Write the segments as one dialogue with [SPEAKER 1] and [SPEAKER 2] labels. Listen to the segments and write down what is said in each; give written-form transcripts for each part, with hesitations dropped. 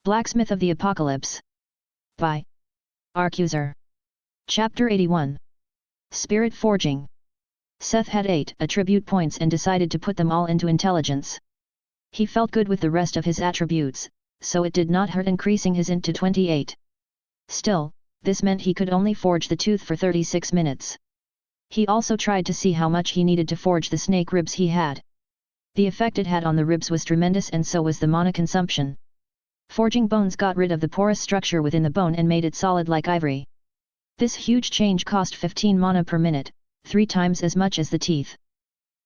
[SPEAKER 1] Blacksmith of the Apocalypse. By iiser. Chapter 81. Spirit Forging. Seth had 8 attribute points and decided to put them all into intelligence. He felt good with the rest of his attributes, so it did not hurt increasing his int to 28. Still, this meant he could only forge the tooth for 36 minutes. He also tried to see how much he needed to forge the snake ribs he had. The effect it had on the ribs was tremendous, and so was the mana consumption. Forging bones got rid of the porous structure within the bone and made it solid like ivory. This huge change cost 15 mana per minute, 3 times as much as the teeth.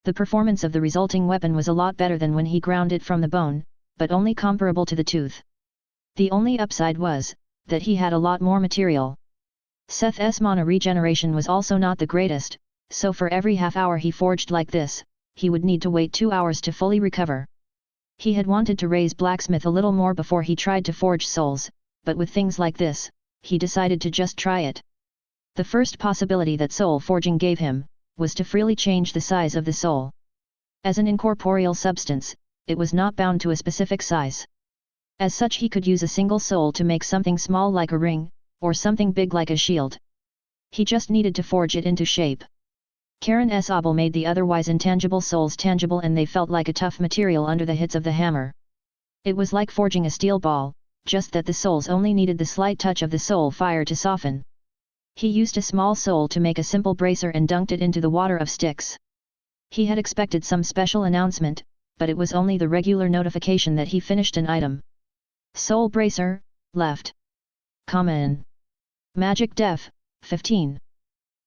[SPEAKER 1] The performance of the resulting weapon was a lot better than when he ground it from the bone, but only comparable to the tooth. The only upside was that he had a lot more material. Seth's mana regeneration was also not the greatest, so for every half hour he forged like this, he would need to wait 2 hours to fully recover. He had wanted to raise Blacksmith a little more before he tried to forge souls, but with things like this, he decided to just try it. The first possibility that soul forging gave him was to freely change the size of the soul. As an incorporeal substance, it was not bound to a specific size. As such, he could use a single soul to make something small like a ring, or something big like a shield. He just needed to forge it into shape. Karen's obel made the otherwise intangible souls tangible, and they felt like a tough material under the hits of the hammer. It was like forging a steel ball, just that the souls only needed the slight touch of the soul fire to soften. He used a small soul to make a simple bracer and dunked it into the water of Styx. He had expected some special announcement, but it was only the regular notification that he finished an item. Soul bracer, left. Common. Magic def, 15.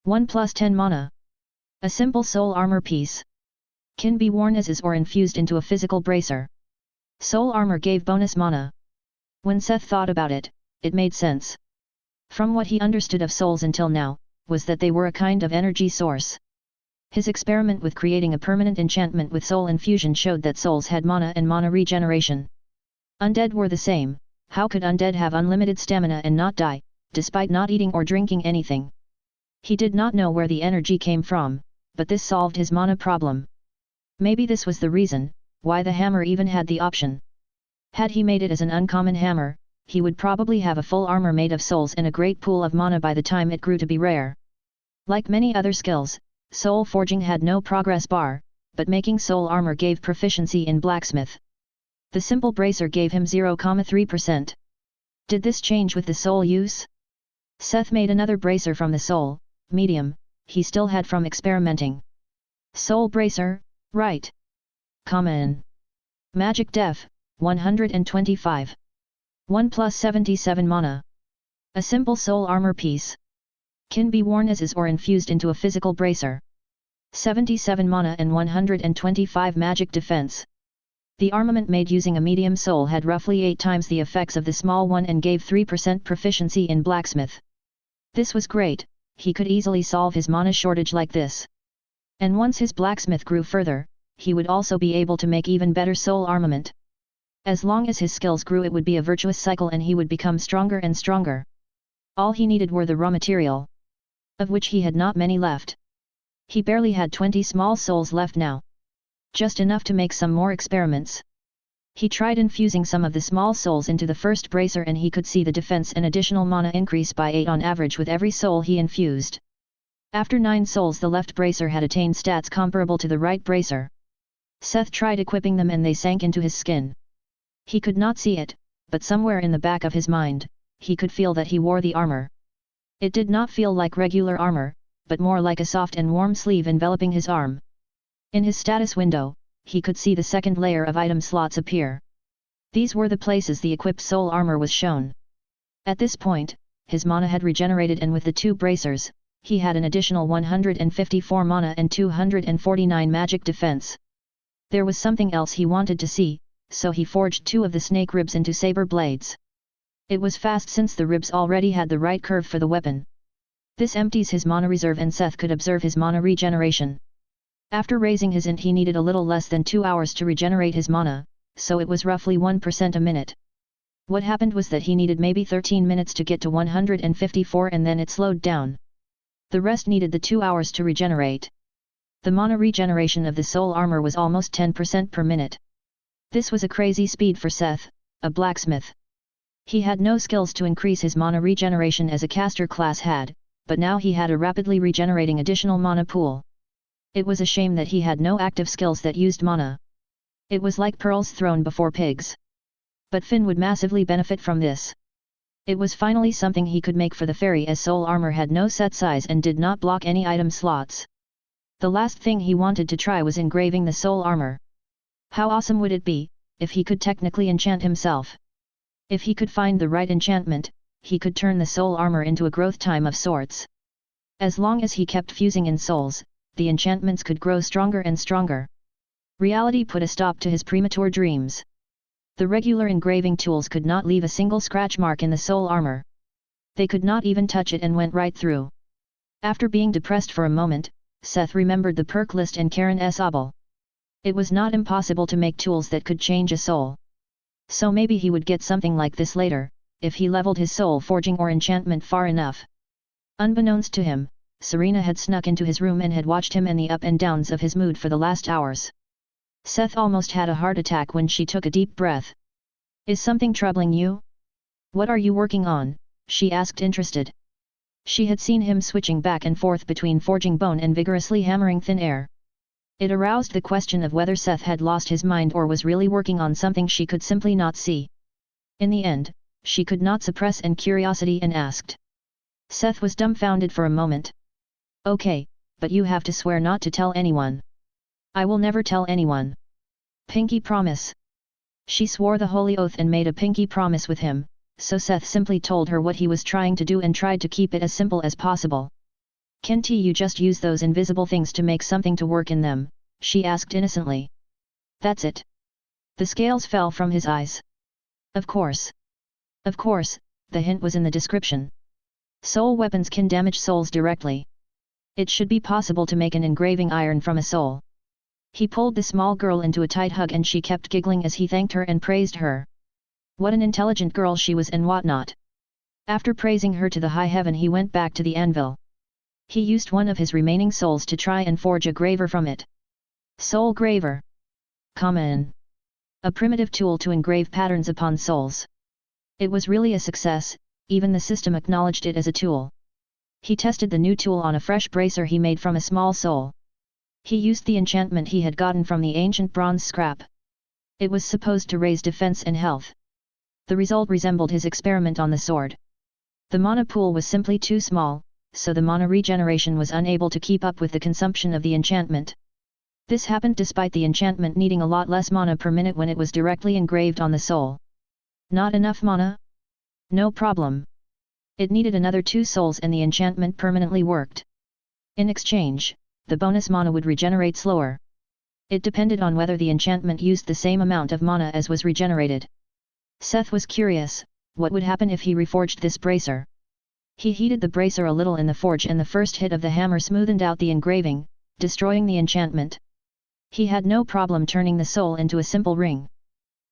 [SPEAKER 1] 1 plus 10 mana. A simple soul armor piece. Can be worn as is or infused into a physical bracer. Soul armor gave bonus mana. When Seth thought about it, it made sense. From what he understood of souls until now, was that they were a kind of energy source. His experiment with creating a permanent enchantment with soul infusion showed that souls had mana and mana regeneration. Undead were the same. How could undead have unlimited stamina and not die, despite not eating or drinking anything? He did not know where the energy came from, but this solved his mana problem. Maybe this was the reason why the hammer even had the option. Had he made it as an uncommon hammer, he would probably have a full armor made of souls and a great pool of mana by the time it grew to be rare. Like many other skills, soul forging had no progress bar, but making soul armor gave proficiency in blacksmith. The simple bracer gave him 0,3%. Did this change with the soul use? Seth made another bracer from the soul, medium, he still had from experimenting. Soul bracer, right. Common. Magic def, 125. 1 plus 77 mana. A simple soul armor piece. Can be worn as is or infused into a physical bracer. 77 mana and 125 magic defense. The armament made using a medium soul had roughly 8 times the effects of the small one and gave 3% proficiency in blacksmith. This was great. He could easily solve his mana shortage like this. And once his blacksmith grew further, he would also be able to make even better soul armament. As long as his skills grew, it would be a virtuous cycle and he would become stronger and stronger. All he needed were the raw material, of which he had not many left. He barely had 20 small souls left now. Just enough to make some more experiments. He tried infusing some of the small souls into the first bracer and he could see the defense and additional mana increase by 8 on average with every soul he infused. After 9 souls, the left bracer had attained stats comparable to the right bracer. Seth tried equipping them and they sank into his skin. He could not see it, but somewhere in the back of his mind, he could feel that he wore the armor. It did not feel like regular armor, but more like a soft and warm sleeve enveloping his arm. In his status window, he could see the second layer of item slots appear. These were the places the equipped soul armor was shown. At this point, his mana had regenerated, and with the 2 bracers, he had an additional 154 mana and 249 magic defense. There was something else he wanted to see, so he forged 2 of the snake ribs into saber blades. It was fast since the ribs already had the right curve for the weapon. This empties his mana reserve and Seth could observe his mana regeneration. After raising his int, he needed a little less than 2 hours to regenerate his mana, so it was roughly 1% a minute. What happened was that he needed maybe 13 minutes to get to 154 and then it slowed down. The rest needed the 2 hours to regenerate. The mana regeneration of the soul armor was almost 10% per minute. This was a crazy speed for Seth, a blacksmith. He had no skills to increase his mana regeneration as a caster class had, but now he had a rapidly regenerating additional mana pool. It was a shame that he had no active skills that used mana. It was like pearls thrown before pigs. But Finn would massively benefit from this. It was finally something he could make for the fairy, as soul armor had no set size and did not block any item slots. The last thing he wanted to try was engraving the soul armor. How awesome would it be, if he could technically enchant himself? If he could find the right enchantment, he could turn the soul armor into a growth time of sorts. As long as he kept fusing in souls, the enchantments could grow stronger and stronger. Reality put a stop to his premature dreams. The regular engraving tools could not leave a single scratch mark in the soul armor. They could not even touch it and went right through. After being depressed for a moment, Seth remembered the perk list and Karen's obel. It was not impossible to make tools that could change a soul. So maybe he would get something like this later, if he leveled his soul forging or enchantment far enough. Unbeknownst to him, Serena had snuck into his room and had watched him and the up and downs of his mood for the last hours. Seth almost had a heart attack when she took a deep breath. "Is something troubling you? What are you working on?" she asked, interested. She had seen him switching back and forth between forging bone and vigorously hammering thin air. It aroused the question of whether Seth had lost his mind or was really working on something she could simply not see. In the end, she could not suppress an curiosity and asked. Seth was dumbfounded for a moment. "Okay, but you have to swear not to tell anyone." "I will never tell anyone." "Pinky promise." She swore the holy oath and made a pinky promise with him, so Seth simply told her what he was trying to do and tried to keep it as simple as possible. "Can't you just use those invisible things to make something to work in them?" she asked innocently. "That's it." The scales fell from his eyes. Of course. Of course, the hint was in the description. Soul weapons can damage souls directly. It should be possible to make an engraving iron from a soul. He pulled the small girl into a tight hug and she kept giggling as he thanked her and praised her. What an intelligent girl she was and whatnot. After praising her to the high heaven, he went back to the anvil. He used one of his remaining souls to try and forge a graver from it. Soul graver. Common. A primitive tool to engrave patterns upon souls. It was really a success, even the system acknowledged it as a tool. He tested the new tool on a fresh bracer he made from a small soul. He used the enchantment he had gotten from the ancient bronze scrap. It was supposed to raise defense and health. The result resembled his experiment on the sword. The mana pool was simply too small, so the mana regeneration was unable to keep up with the consumption of the enchantment. This happened despite the enchantment needing a lot less mana per minute when it was directly engraved on the soul. Not enough mana? No problem. It needed another 2 souls and the enchantment permanently worked. In exchange, the bonus mana would regenerate slower. It depended on whether the enchantment used the same amount of mana as was regenerated. Seth was curious, what would happen if he reforged this bracer? He heated the bracer a little in the forge and the first hit of the hammer smoothened out the engraving, destroying the enchantment. He had no problem turning the soul into a simple ring.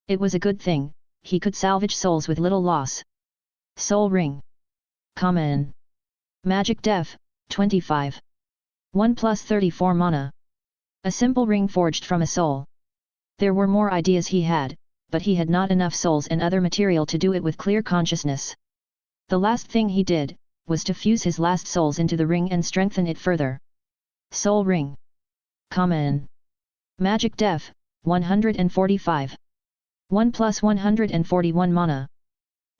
[SPEAKER 1] It was a good thing, he could salvage souls with little loss. Soul ring. Common. Magic def, 25. 1 plus 34 mana. A simple ring forged from a soul. There were more ideas he had, but he had not enough souls and other material to do it with clear consciousness. The last thing he did, was to fuse his last souls into the ring and strengthen it further. Soul ring. Common. Magic def, 145. 1 plus 141 mana.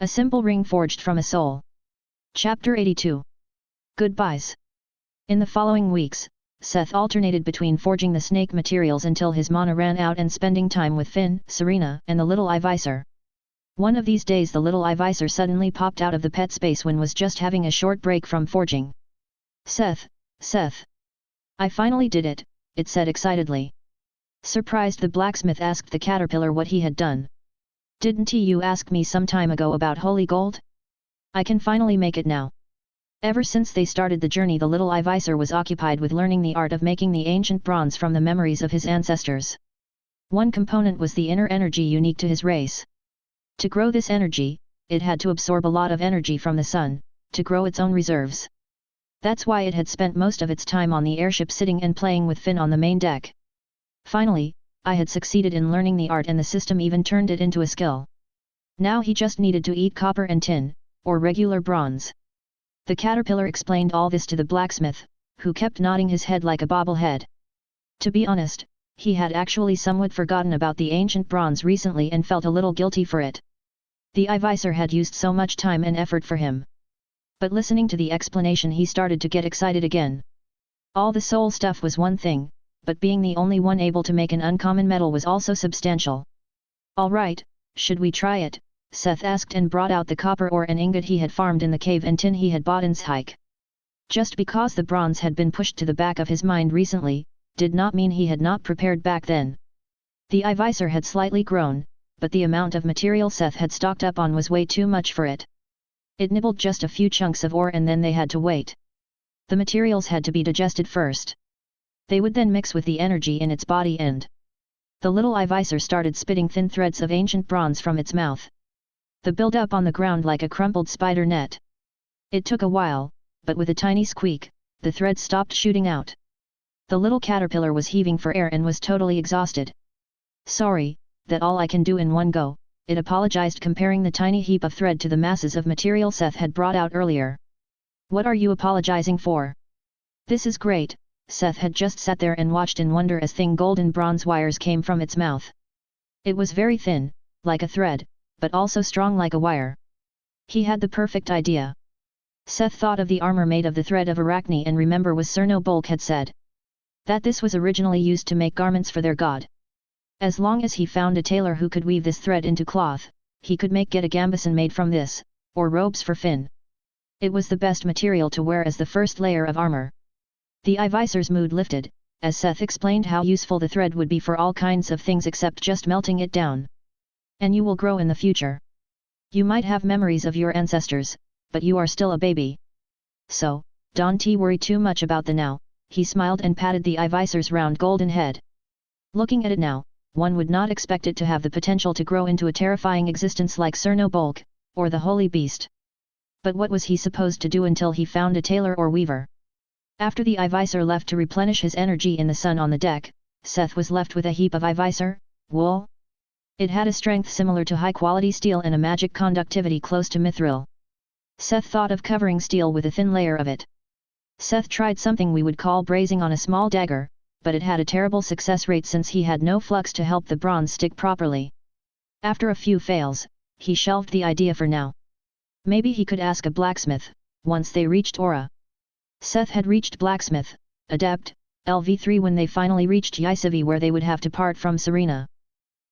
[SPEAKER 1] A simple ring forged from a soul. Chapter 82. Goodbyes. In the following weeks, Seth alternated between forging the snake materials until his mana ran out and spending time with Finn, Serena, and the little iiser. One of these days the little iiser suddenly popped out of the pet space when was just having a short break from forging. Seth. I finally did it, it said excitedly. Surprised, the blacksmith asked the caterpillar what he had done. Didn't you ask me some time ago about holy gold? I can finally make it now. Ever since they started the journey, the little iiser was occupied with learning the art of making the ancient bronze from the memories of his ancestors. One component was the inner energy unique to his race. To grow this energy, it had to absorb a lot of energy from the sun, to grow its own reserves. That's why it had spent most of its time on the airship sitting and playing with Finn on the main deck. Finally, I had succeeded in learning the art and the system even turned it into a skill. Now he just needed to eat copper and tin, or regular bronze. The caterpillar explained all this to the blacksmith, who kept nodding his head like a bobblehead. To be honest, he had actually somewhat forgotten about the ancient bronze recently and felt a little guilty for it. The iiser had used so much time and effort for him. But listening to the explanation he started to get excited again. All the soul stuff was one thing, but being the only one able to make an uncommon metal was also substantial. Alright, should we try it? Seth asked and brought out the copper ore and ingot he had farmed in the cave and tin he had bought in Hike. Just because the bronze had been pushed to the back of his mind recently, did not mean he had not prepared back then. The iiser had slightly grown, but the amount of material Seth had stocked up on was way too much for it. It nibbled just a few chunks of ore and then they had to wait. The materials had to be digested first. They would then mix with the energy in its body and the little iiser started spitting thin threads of ancient bronze from its mouth. The build up on the ground like a crumpled spider net. It took a while, but with a tiny squeak, the threads stopped shooting out. The little caterpillar was heaving for air and was totally exhausted. Sorry, that all I can do in one go, it apologized, comparing the tiny heap of thread to the masses of material Seth had brought out earlier. What are you apologizing for? This is great. Seth had just sat there and watched in wonder as thin golden bronze wires came from its mouth. It was very thin, like a thread, but also strong like a wire. He had the perfect idea. Seth thought of the armor made of the thread of Arachne and remember was Cerno had said that this was originally used to make garments for their god. As long as he found a tailor who could weave this thread into cloth, he could get a gambeson made from this, or robes for Finn. It was the best material to wear as the first layer of armor. The iiser's mood lifted, as Seth explained how useful the thread would be for all kinds of things except just melting it down. And you will grow in the future. You might have memories of your ancestors, but you are still a baby. So, don't worry too much about the now, he smiled and patted the iiser's round golden head. Looking at it now, one would not expect it to have the potential to grow into a terrifying existence like Cerno, or the holy beast. But what was he supposed to do until he found a tailor or weaver? After the iiser left to replenish his energy in the sun on the deck, Seth was left with a heap of iiser, wool. It had a strength similar to high-quality steel and a magic conductivity close to mithril. Seth thought of covering steel with a thin layer of it. Seth tried something we would call brazing on a small dagger, but it had a terrible success rate since he had no flux to help the bronze stick properly. After a few fails, he shelved the idea for now. Maybe he could ask a blacksmith, once they reached Aura. Seth had reached Blacksmith, Adept, LV3 when they finally reached Ysivy where they would have to part from Serena.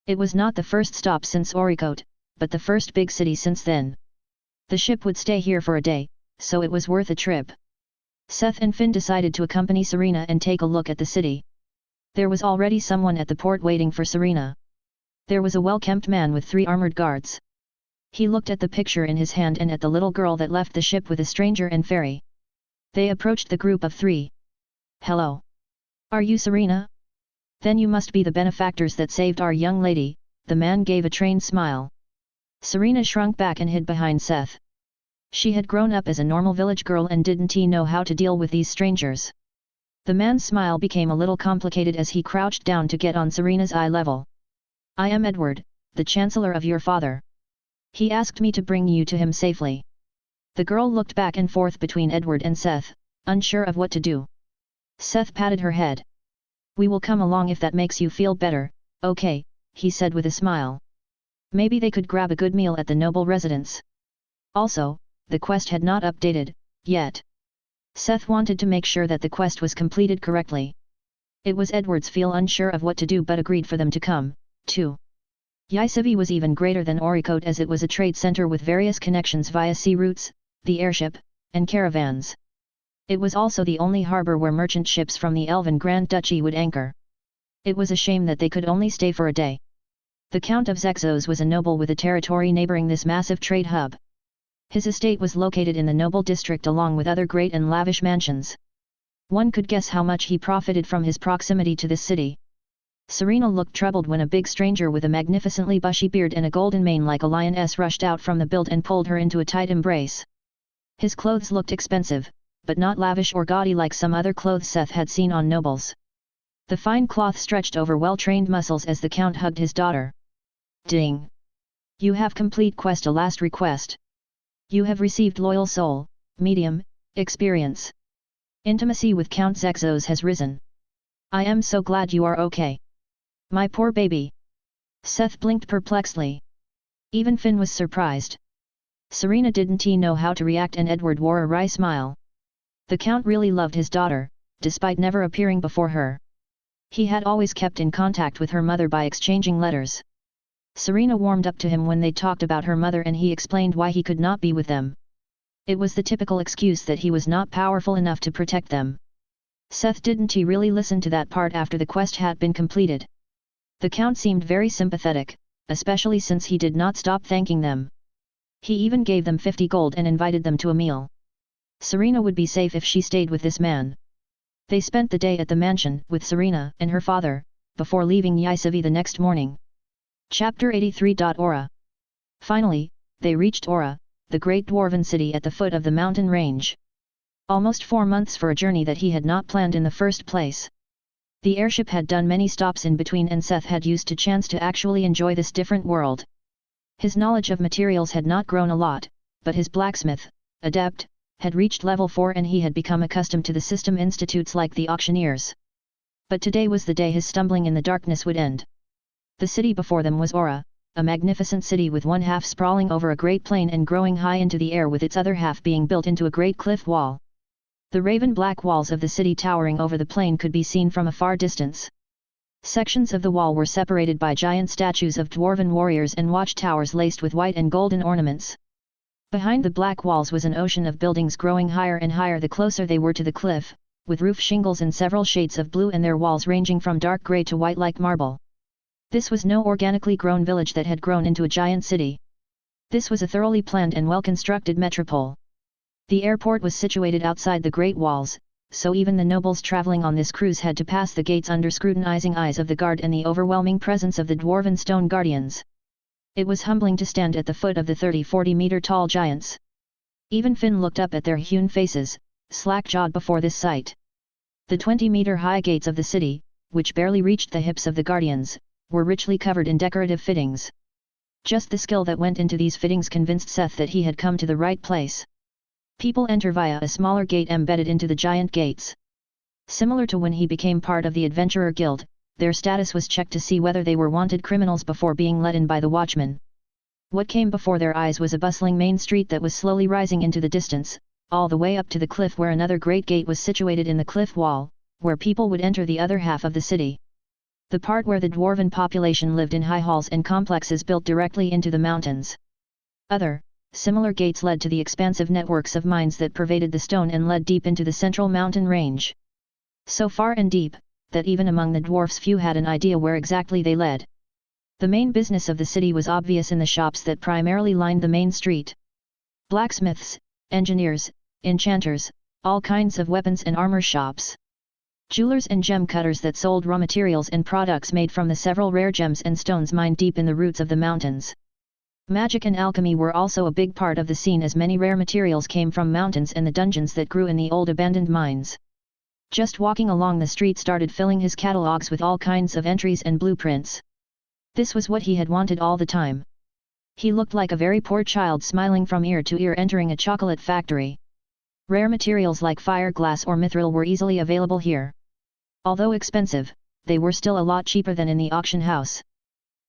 [SPEAKER 1] It was not the first stop since Oricot, but the first big city since then. The ship would stay here for a day, so it was worth a trip. Seth and Finn decided to accompany Serena and take a look at the city. There was already someone at the port waiting for Serena. There was a well-kept man with 3 armored guards. He looked at the picture in his hand and at the little girl that left the ship with a stranger and ferry. They approached the group of 3. Hello. Are you Serena? Then you must be the benefactors that saved our young lady, the man gave a trained smile. Serena shrunk back and hid behind Seth. She had grown up as a normal village girl and didn't know how to deal with these strangers. The man's smile became a little complicated as he crouched down to get on Serena's eye level. I am Edward, the chancellor of your father. He asked me to bring you to him safely. The girl looked back and forth between Edward and Seth, unsure of what to do. Seth patted her head. We will come along if that makes you feel better, okay, he said with a smile. Maybe they could grab a good meal at the noble residence. Also, the quest had not updated, yet. Seth wanted to make sure that the quest was completed correctly. It was Edward's feel unsure of what to do but agreed for them to come, too. Ysivy was even greater than Oricot as it was a trade center with various connections via sea routes, the airship, and caravans. It was also the only harbor where merchant ships from the Elven Grand Duchy would anchor. It was a shame that they could only stay for a day. The Count of Zexos was a noble with a territory neighboring this massive trade hub. His estate was located in the noble district along with other great and lavish mansions. One could guess how much he profited from his proximity to this city. Serena looked troubled when a big stranger with a magnificently bushy beard and a golden mane like a lioness rushed out from the build and pulled her into a tight embrace. His clothes looked expensive, but not lavish or gaudy like some other clothes Seth had seen on nobles. The fine cloth stretched over well-trained muscles as the Count hugged his daughter. Ding! You have complete quest a last request. You have received loyal soul, medium, experience. Intimacy with Count Zexos has risen. I am so glad you are okay. My poor baby. Seth blinked perplexedly. Even Finn was surprised. Serena didn't know how to react, and Edward wore a wry smile. The Count really loved his daughter, despite never appearing before her. He had always kept in contact with her mother by exchanging letters. Serena warmed up to him when they talked about her mother, and he explained why he could not be with them. It was the typical excuse that he was not powerful enough to protect them. Seth didn't really listen to that part after the quest had been completed. The Count seemed very sympathetic, especially since he did not stop thanking them. He even gave them 50 gold and invited them to a meal. Serena would be safe if she stayed with this man. They spent the day at the mansion with Serena and her father, before leaving Ysivi the next morning. Chapter 83. Aura. Finally, they reached Aura, the great dwarven city at the foot of the mountain range. Almost 4 months for a journey that he had not planned in the first place. The airship had done many stops in between, and Seth had used a chance to actually enjoy this different world. His knowledge of materials had not grown a lot, but his blacksmith, adept, had reached level 4, and he had become accustomed to the system institutes like the auctioneers. But today was the day his stumbling in the darkness would end. The city before them was Aura, a magnificent city with one half sprawling over a great plain and growing high into the air, with its other half being built into a great cliff wall. The raven-black walls of the city towering over the plain could be seen from a far distance. Sections of the wall were separated by giant statues of dwarven warriors and watchtowers laced with white and golden ornaments. Behind the black walls was an ocean of buildings growing higher and higher the closer they were to the cliff, with roof shingles in several shades of blue and their walls ranging from dark grey to white like marble. This was no organically grown village that had grown into a giant city. This was a thoroughly planned and well-constructed metropole. The airport was situated outside the Great Walls, so even the nobles traveling on this cruise had to pass the gates under scrutinizing eyes of the guard and the overwhelming presence of the dwarven stone guardians. It was humbling to stand at the foot of the 30-40 meter tall giants. Even Finn looked up at their hewn faces, slack-jawed before this sight. The 20-meter high gates of the city, which barely reached the hips of the guardians, were richly covered in decorative fittings. Just the skill that went into these fittings convinced Seth that he had come to the right place. People enter via a smaller gate embedded into the giant gates. Similar to when he became part of the Adventurer Guild, their status was checked to see whether they were wanted criminals before being let in by the watchman. What came before their eyes was a bustling main street that was slowly rising into the distance, all the way up to the cliff where another great gate was situated in the cliff wall, where people would enter the other half of the city. The part where the dwarven population lived in high halls and complexes built directly into the mountains. Other, similar gates led to the expansive networks of mines that pervaded the stone and led deep into the central mountain range. So far and deep, that even among the dwarfs few had an idea where exactly they led. The main business of the city was obvious in the shops that primarily lined the main street. Blacksmiths, engineers, enchanters, all kinds of weapons and armor shops. Jewelers and gem cutters that sold raw materials and products made from the several rare gems and stones mined deep in the roots of the mountains. Magic and alchemy were also a big part of the scene, as many rare materials came from mountains and the dungeons that grew in the old abandoned mines. Just walking along the street started filling his catalogs with all kinds of entries and blueprints. This was what he had wanted all the time. He looked like a very poor child smiling from ear to ear entering a chocolate factory. Rare materials like fire glass or mithril were easily available here. Although expensive, they were still a lot cheaper than in the auction house.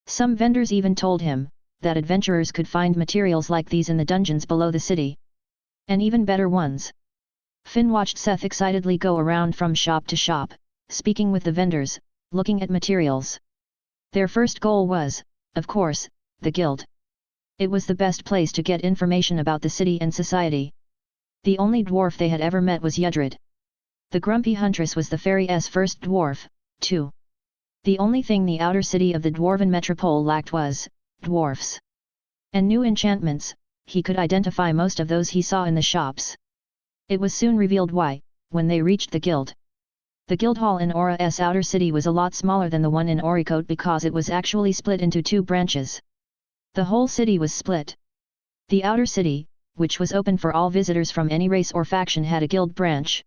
[SPEAKER 1] Some vendors even told him that adventurers could find materials like these in the dungeons below the city. And even better ones. Finn watched Seth excitedly go around from shop to shop, speaking with the vendors, looking at materials. Their first goal was, of course, the guild. It was the best place to get information about the city and society. The only dwarf they had ever met was Yudrid. The grumpy huntress was the fairy's first dwarf, too. The only thing the outer city of the dwarven metropole lacked was dwarfs. And new enchantments. He could identify most of those he saw in the shops. It was soon revealed why, when they reached the guild. The guild hall in Aura's outer city was a lot smaller than the one in Auricote because it was actually split into 2 branches. The whole city was split. The outer city, which was open for all visitors from any race or faction, had a guild branch.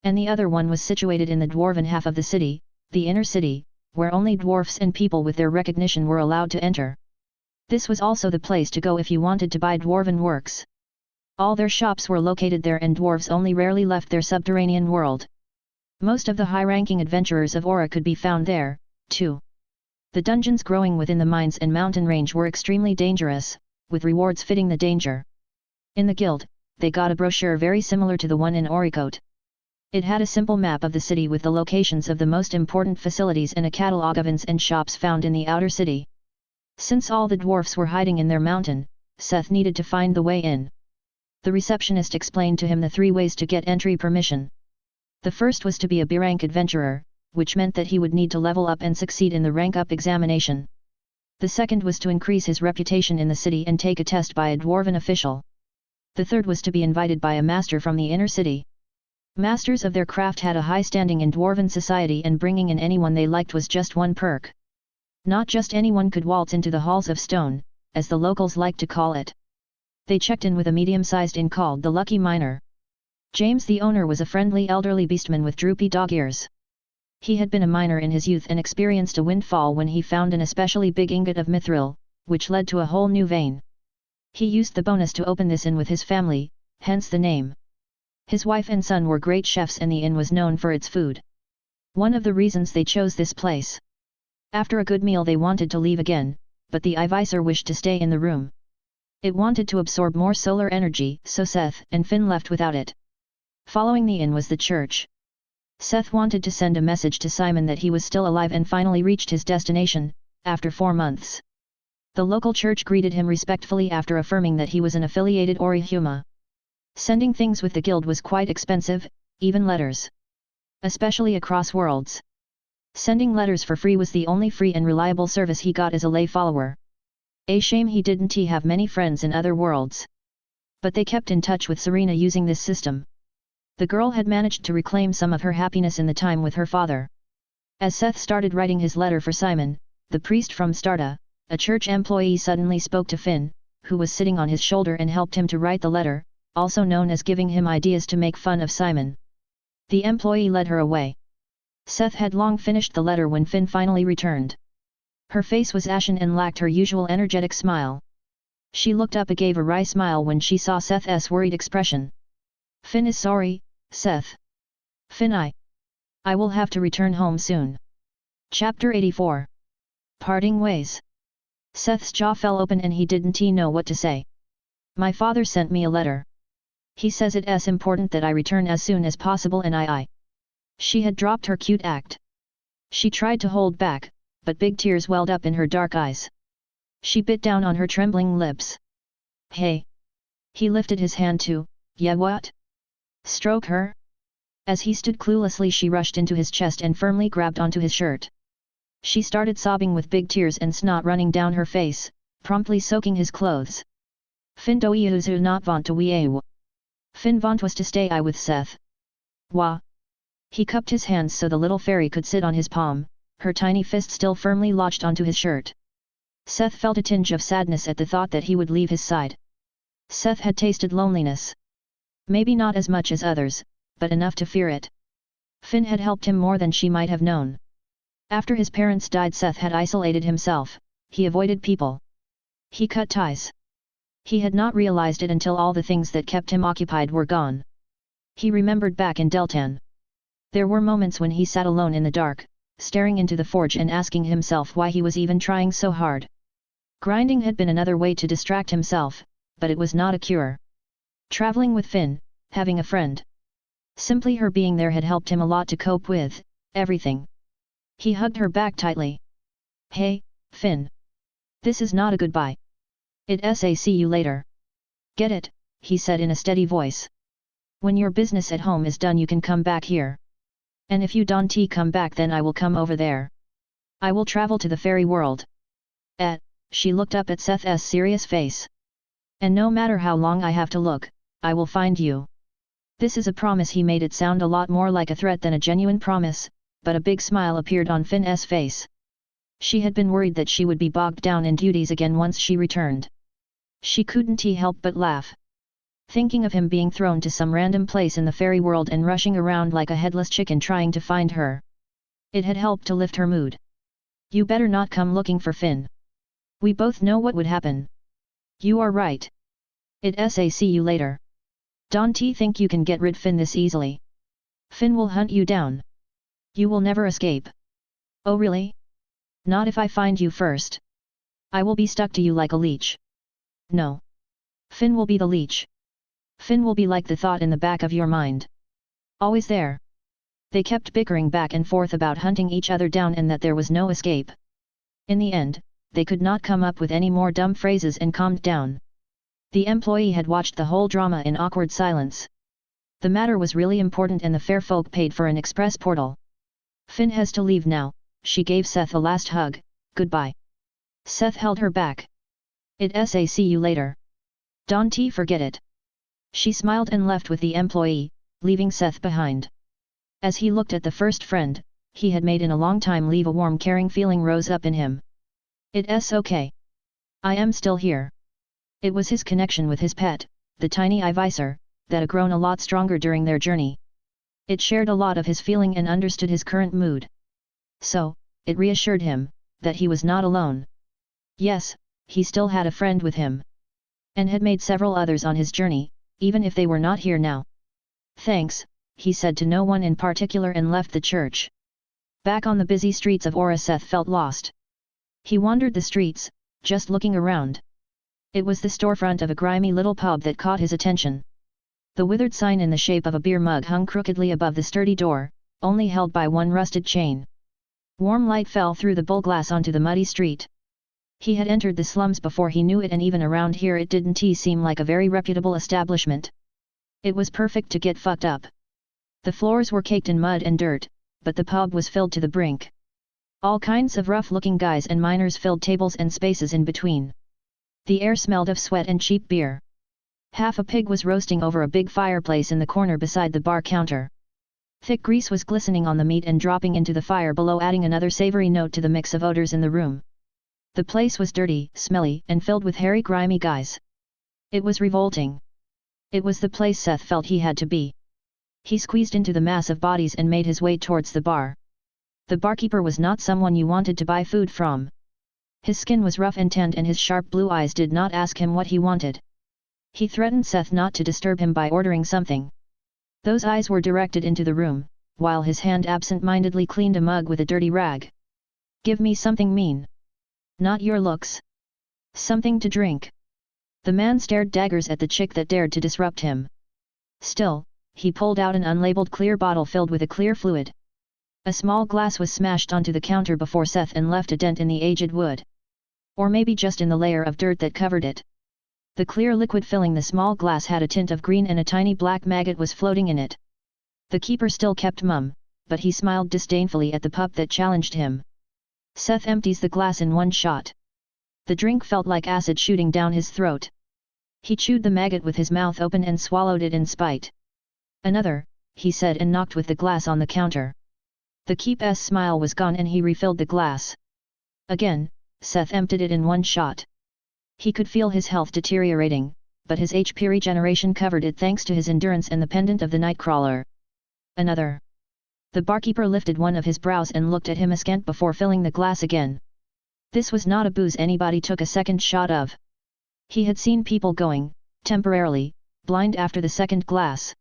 [SPEAKER 1] And the other one was situated in the dwarven half of the city, the inner city, where only dwarfs and people with their recognition were allowed to enter. This was also the place to go if you wanted to buy Dwarven works. All their shops were located there and dwarves only rarely left their subterranean world. Most of the high-ranking adventurers of Aura could be found there, too. The dungeons growing within the mines and mountain range were extremely dangerous, with rewards fitting the danger. In the guild, they got a brochure very similar to the one in Oricote. It had a simple map of the city with the locations of the most important facilities and a catalogue of inns and shops found in the outer city. Since all the dwarfs were hiding in their mountain, Seth needed to find the way in. The receptionist explained to him the 3 ways to get entry permission. The first was to be a B-rank adventurer, which meant that he would need to level up and succeed in the rank-up examination. The second was to increase his reputation in the city and take a test by a Dwarven official. The third was to be invited by a master from the inner city. Masters of their craft had a high standing in Dwarven society, and bringing in anyone they liked was just one perk. Not just anyone could waltz into the halls of stone, as the locals liked to call it. They checked in with a medium-sized inn called the Lucky Miner. James, the owner, was a friendly elderly beastman with droopy dog ears. He had been a miner in his youth and experienced a windfall when he found an especially big ingot of mithril, which led to a whole new vein. He used the bonus to open this inn with his family, hence the name. His wife and son were great chefs and the inn was known for its food. One of the reasons they chose this place. After a good meal they wanted to leave again, but the iiser wished to stay in the room. It wanted to absorb more solar energy, so Seth and Finn left without it. Following the inn was the church. Seth wanted to send a message to Simon that he was still alive and finally reached his destination, after 4 months. The local church greeted him respectfully after affirming that he was an affiliated Orihuma. Sending things with the guild was quite expensive, even letters. Especially across worlds. Sending letters for free was the only free and reliable service he got as a lay follower. A shame he didn't have many friends in other worlds. But they kept in touch with Serena using this system. The girl had managed to reclaim some of her happiness in the time with her father. As Seth started writing his letter for Simon, the priest from Starta, a church employee, suddenly spoke to Finn, who was sitting on his shoulder, and helped him to write the letter, also known as giving him ideas to make fun of Simon. The employee led her away. Seth had long finished the letter when Finn finally returned. Her face was ashen and lacked her usual energetic smile. She looked up and gave a wry smile when she saw Seth's worried expression. Finn is sorry, Seth. Finn, I will have to return home soon. Chapter 84. Parting Ways. Seth's jaw fell open and he didn't know what to say. My father sent me a letter. He says it's important that I return as soon as possible, and I. She had dropped her cute act. She tried to hold back, but big tears welled up in her dark eyes. She bit down on her trembling lips. Hey! He lifted his hand to, yeah, what? Stroke her? As he stood cluelessly, she rushed into his chest and firmly grabbed onto his shirt. She started sobbing with big tears and snot running down her face, promptly soaking his clothes. Finn do iiser not want to wiew. Finn want was to stay with Seth. Wah! He cupped his hands so the little fairy could sit on his palm, her tiny fist still firmly lodged onto his shirt. Seth felt a tinge of sadness at the thought that he would leave his side. Seth had tasted loneliness. Maybe not as much as others, but enough to fear it. Finn had helped him more than she might have known. After his parents died, Seth had isolated himself. He avoided people. He cut ties. He had not realized it until all the things that kept him occupied were gone. He remembered back in Deltan. There were moments when he sat alone in the dark, staring into the forge and asking himself why he was even trying so hard. Grinding had been another way to distract himself, but it was not a cure. Traveling with Finn, having a friend. Simply her being there had helped him a lot to cope with everything. He hugged her back tightly. Hey, Finn. This is not a goodbye. It's a see you later. Get it, he said in a steady voice. When your business at home is done you can come back here. And if you don't come back then I will come over there. I will travel to the fairy world. She looked up at Seth's serious face. And no matter how long I have to look, I will find you. This is a promise. He made it sound a lot more like a threat than a genuine promise, but a big smile appeared on Finn's face. She had been worried that she would be bogged down in duties again once she returned. She couldn't help but laugh. Thinking of him being thrown to some random place in the fairy world and rushing around like a headless chicken trying to find her. It had helped to lift her mood. You better not come looking for Finn. We both know what would happen. You are right. See you later. Don't think you can get rid Finn this easily. Finn will hunt you down. You will never escape. Oh really? Not if I find you first. I will be stuck to you like a leech. No. Finn will be the leech. Finn will be like the thought in the back of your mind. Always there. They kept bickering back and forth about hunting each other down and that there was no escape. In the end, they could not come up with any more dumb phrases and calmed down. The employee had watched the whole drama in awkward silence. The matter was really important and the fair folk paid for an express portal. Finn has to leave now, she gave Seth a last hug. Goodbye. Seth held her back. See you later. Don't forget it. She smiled and left with the employee, leaving Seth behind. As he looked at the first friend he had made in a long time leave, a warm caring feeling rose up in him. It's okay. I am still here. It was his connection with his pet, the tiny iiser, that had grown a lot stronger during their journey. It shared a lot of his feeling and understood his current mood. So, it reassured him that he was not alone. Yes, he still had a friend with him. And had made several others on his journey, even if they were not here now. Thanks, he said to no one in particular and left the church. Back on the busy streets of Aura, Seth felt lost. He wandered the streets, just looking around. It was the storefront of a grimy little pub that caught his attention. The withered sign in the shape of a beer mug hung crookedly above the sturdy door, only held by one rusted chain. Warm light fell through the bull glass onto the muddy street. He had entered the slums before he knew it, and even around here it didn't seem like a very reputable establishment. It was perfect to get fucked up. The floors were caked in mud and dirt, but the pub was filled to the brink. All kinds of rough-looking guys and miners filled tables and spaces in between. The air smelled of sweat and cheap beer. Half a pig was roasting over a big fireplace in the corner beside the bar counter. Thick grease was glistening on the meat and dropping into the fire below, adding another savory note to the mix of odors in the room. The place was dirty, smelly, and filled with hairy, grimy guys. It was revolting. It was the place Seth felt he had to be. He squeezed into the mass of bodies and made his way towards the bar. The barkeeper was not someone you wanted to buy food from. His skin was rough and tanned, and his sharp blue eyes did not ask him what he wanted. He threatened Seth not to disturb him by ordering something. Those eyes were directed into the room, while his hand absent-mindedly cleaned a mug with a dirty rag. Give me something mean. Not your looks. Something to drink. The man stared daggers at the chick that dared to disrupt him. Still, he pulled out an unlabeled clear bottle filled with a clear fluid. A small glass was smashed onto the counter before Seth and left a dent in the aged wood. Or maybe just in the layer of dirt that covered it. The clear liquid filling the small glass had a tint of green, and a tiny black maggot was floating in it. The keeper still kept mum, but he smiled disdainfully at the pup that challenged him. Seth empties the glass in one shot. The drink felt like acid shooting down his throat. He chewed the maggot with his mouth open and swallowed it in spite. Another, he said, and knocked with the glass on the counter. The keeper's smile was gone and he refilled the glass. Again, Seth emptied it in one shot. He could feel his health deteriorating, but his HP regeneration covered it thanks to his endurance and the pendant of the Nightcrawler. Another. The barkeeper lifted one of his brows and looked at him askant before filling the glass again. This was not a booze anybody took a second shot of. He had seen people going, temporarily, blind after the second glass.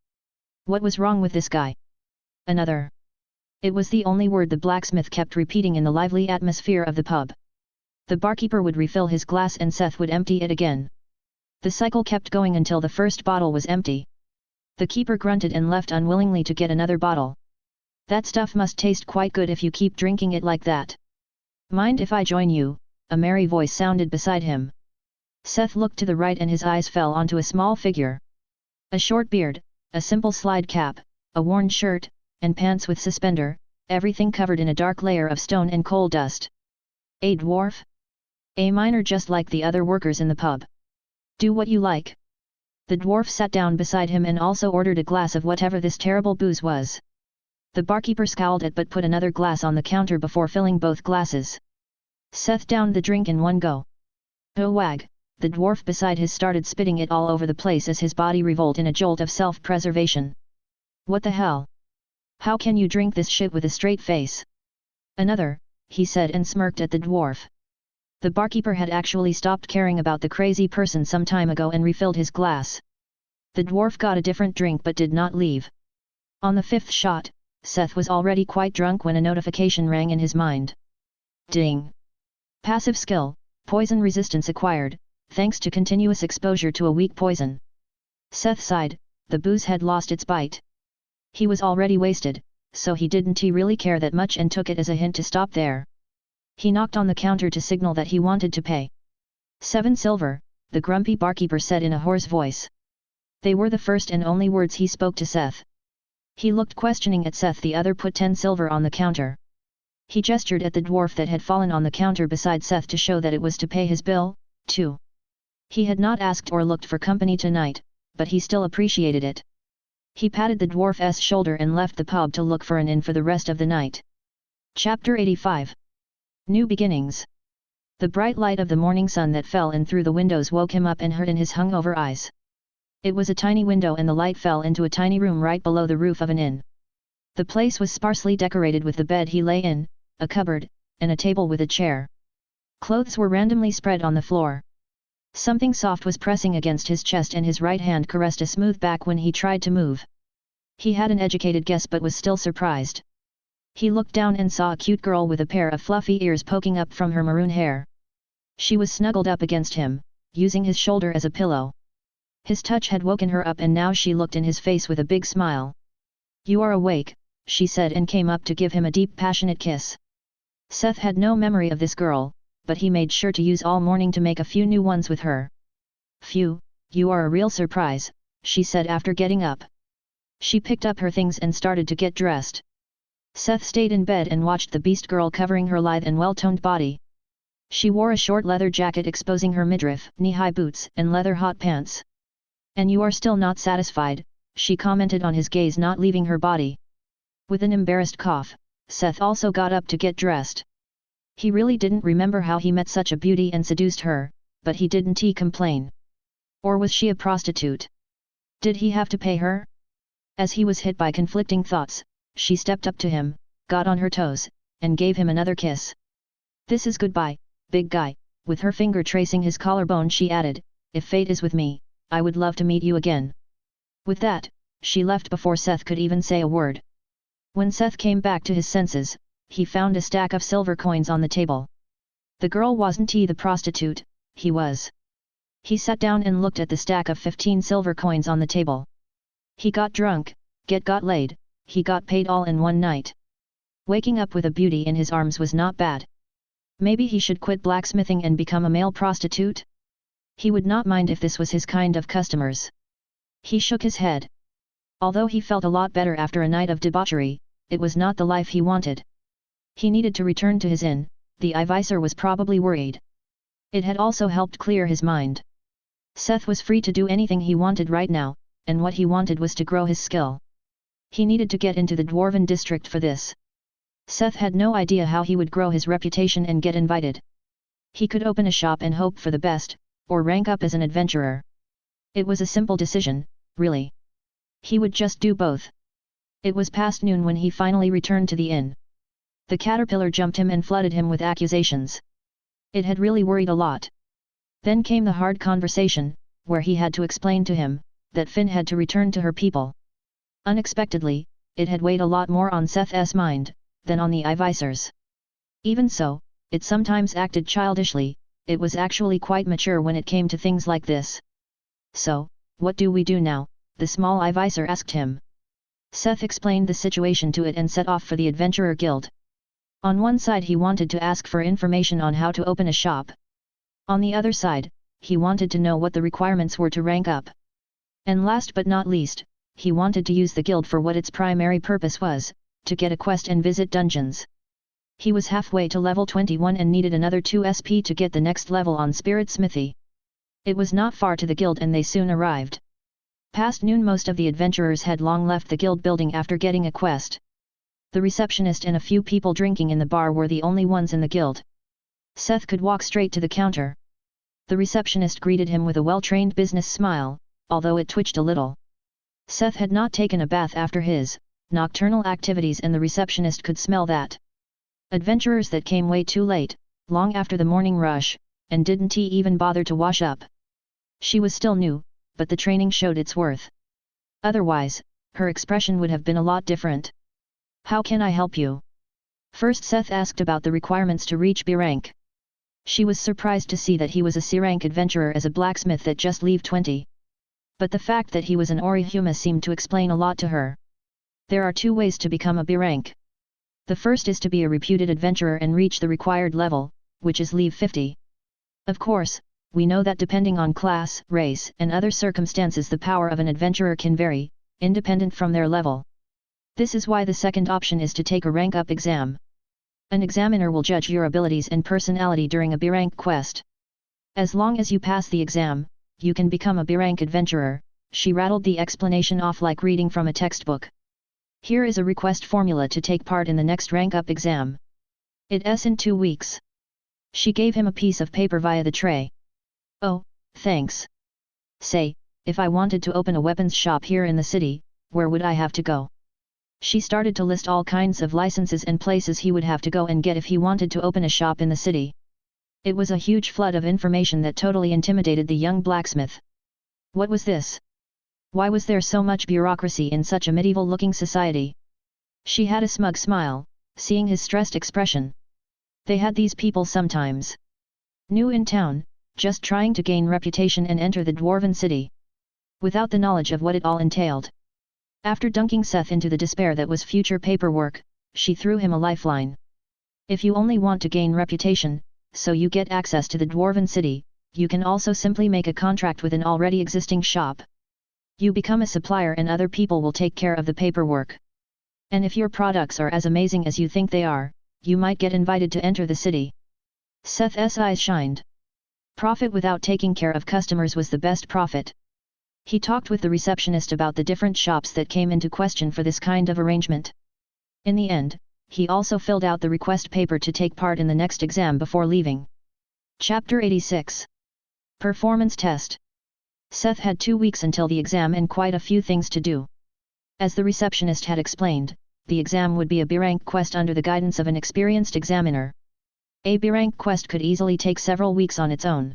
[SPEAKER 1] What was wrong with this guy? Another. It was the only word the blacksmith kept repeating in the lively atmosphere of the pub. The barkeeper would refill his glass and Seth would empty it again. The cycle kept going until the first bottle was empty. The keeper grunted and left unwillingly to get another bottle. That stuff must taste quite good if you keep drinking it like that. Mind if I join you? A merry voice sounded beside him. Seth looked to the right and his eyes fell onto a small figure. A short beard, a simple slide cap, a worn shirt, and pants with suspender, everything covered in a dark layer of stone and coal dust. A dwarf? A miner just like the other workers in the pub. Do what you like. The dwarf sat down beside him and also ordered a glass of whatever this terrible booze was. The barkeeper scowled at but put another glass on the counter before filling both glasses. Seth downed the drink in one go. Oh wag, the dwarf beside his started spitting it all over the place as his body revolted in a jolt of self-preservation. What the hell? How can you drink this shit with a straight face? Another, he said and smirked at the dwarf. The barkeeper had actually stopped caring about the crazy person some time ago and refilled his glass. The dwarf got a different drink but did not leave. On the 5th shot, Seth was already quite drunk when a notification rang in his mind. Ding! Passive skill, poison resistance acquired, thanks to continuous exposure to a weak poison. Seth sighed, the booze had lost its bite. He was already wasted, so he didn't really care that much and took it as a hint to stop there. He knocked on the counter to signal that he wanted to pay. 7 silver, the grumpy barkeeper said in a hoarse voice. They were the first and only words he spoke to Seth. He looked questioning at Seth. The other put 10 silver on the counter. He gestured at the dwarf that had fallen on the counter beside Seth to show that it was to pay his bill, too. He had not asked or looked for company tonight, but he still appreciated it. He patted the dwarf's shoulder and left the pub to look for an inn for the rest of the night. Chapter 85. New Beginnings. The bright light of the morning sun that fell in through the windows woke him up and hurt in his hungover eyes. It was a tiny window and the light fell into a tiny room right below the roof of an inn. The place was sparsely decorated with the bed he lay in, a cupboard, and a table with a chair. Clothes were randomly spread on the floor. Something soft was pressing against his chest and his right hand caressed a smooth back when he tried to move. He had an educated guess but was still surprised. He looked down and saw a cute girl with a pair of fluffy ears poking up from her maroon hair. She was snuggled up against him, using his shoulder as a pillow. His touch had woken her up and now she looked in his face with a big smile. "You are awake," she said and came up to give him a deep passionate kiss. Seth had no memory of this girl, but he made sure to use all morning to make a few new ones with her. "Phew, you are a real surprise," she said after getting up. She picked up her things and started to get dressed. Seth stayed in bed and watched the beast girl covering her lithe and well-toned body. She wore a short leather jacket exposing her midriff, knee-high boots and leather hot pants. "And you are still not satisfied," she commented on his gaze not leaving her body. With an embarrassed cough, Seth also got up to get dressed. He really didn't remember how he met such a beauty and seduced her, but he didn't complain. Or was she a prostitute? Did he have to pay her? As he was hit by conflicting thoughts, she stepped up to him, got on her toes, and gave him another kiss. "This is goodbye, big guy," with her finger tracing his collarbone she added, "If fate is with me, I would love to meet you again." With that, she left before Seth could even say a word. When Seth came back to his senses, he found a stack of silver coins on the table. The girl wasn't the prostitute, he was. He sat down and looked at the stack of 15 silver coins on the table. He got drunk, got laid, he got paid all in one night. Waking up with a beauty in his arms was not bad. Maybe he should quit blacksmithing and become a male prostitute? He would not mind if this was his kind of customers. He shook his head. Although he felt a lot better after a night of debauchery, it was not the life he wanted. He needed to return to his inn. The iiser was probably worried. It had also helped clear his mind. Seth was free to do anything he wanted right now, and what he wanted was to grow his skill. He needed to get into the Dwarven district for this. Seth had no idea how he would grow his reputation and get invited. He could open a shop and hope for the best, or rank up as an adventurer. It was a simple decision, really. He would just do both. It was past noon when he finally returned to the inn. The caterpillar jumped him and flooded him with accusations. It had really worried a lot. Then came the hard conversation, where he had to explain to him that Finn had to return to her people. Unexpectedly, it had weighed a lot more on Seth's mind than on the iiser's. Even so, it sometimes acted childishly. It was actually quite mature when it came to things like this. "So, what do we do now?" the small iiser asked him. Seth explained the situation to it and set off for the Adventurer Guild. On one side he wanted to ask for information on how to open a shop. On the other side, he wanted to know what the requirements were to rank up. And last but not least, he wanted to use the guild for what its primary purpose was, to get a quest and visit dungeons. He was halfway to level 21 and needed another 2 SP to get the next level on Spirit Smithy. It was not far to the guild and they soon arrived. Past noon most of the adventurers had long left the guild building after getting a quest. The receptionist and a few people drinking in the bar were the only ones in the guild. Seth could walk straight to the counter. The receptionist greeted him with a well-trained business smile, although it twitched a little. Seth had not taken a bath after his nocturnal activities and the receptionist could smell that. Adventurers that came way too late, long after the morning rush, and didn't even bother to wash up. She was still new, but the training showed its worth. Otherwise, her expression would have been a lot different. "How can I help you?" First Seth asked about the requirements to reach B rank. She was surprised to see that he was a C rank adventurer as a blacksmith at just level 20. But the fact that he was an Orihuma seemed to explain a lot to her. There are 2 ways to become a B rank. The first is to be a reputed adventurer and reach the required level, which is level 50. Of course, we know that depending on class, race, and other circumstances the power of an adventurer can vary, independent from their level. This is why the second option is to take a rank-up exam. An examiner will judge your abilities and personality during a B-rank quest. As long as you pass the exam, you can become a B-rank adventurer. She rattled the explanation off like reading from a textbook. Here is a request formula to take part in the next rank-up exam. It's in 2 weeks. She gave him a piece of paper via the tray. "Oh, thanks. Say, if I wanted to open a weapons shop here in the city, where would I have to go?" She started to list all kinds of licenses and places he would have to go and get if he wanted to open a shop in the city. It was a huge flood of information that totally intimidated the young blacksmith. What was this? Why was there so much bureaucracy in such a medieval-looking society? She had a smug smile, seeing his stressed expression. They had these people sometimes. New in town, just trying to gain reputation and enter the Dwarven city. Without the knowledge of what it all entailed. After dunking Seth into the despair that was future paperwork, she threw him a lifeline. If you only want to gain reputation, so you get access to the Dwarven city, you can also simply make a contract with an already existing shop. You become a supplier and other people will take care of the paperwork. And if your products are as amazing as you think they are, you might get invited to enter the city. Seth's eyes shined. Profit without taking care of customers was the best profit. He talked with the receptionist about the different shops that came into question for this kind of arrangement. In the end, he also filled out the request paper to take part in the next exam before leaving. Chapter 86. Performance Test. Seth had 2 weeks until the exam and quite a few things to do. As the receptionist had explained, the exam would be a B-rank quest under the guidance of an experienced examiner. A B-rank quest could easily take several weeks on its own.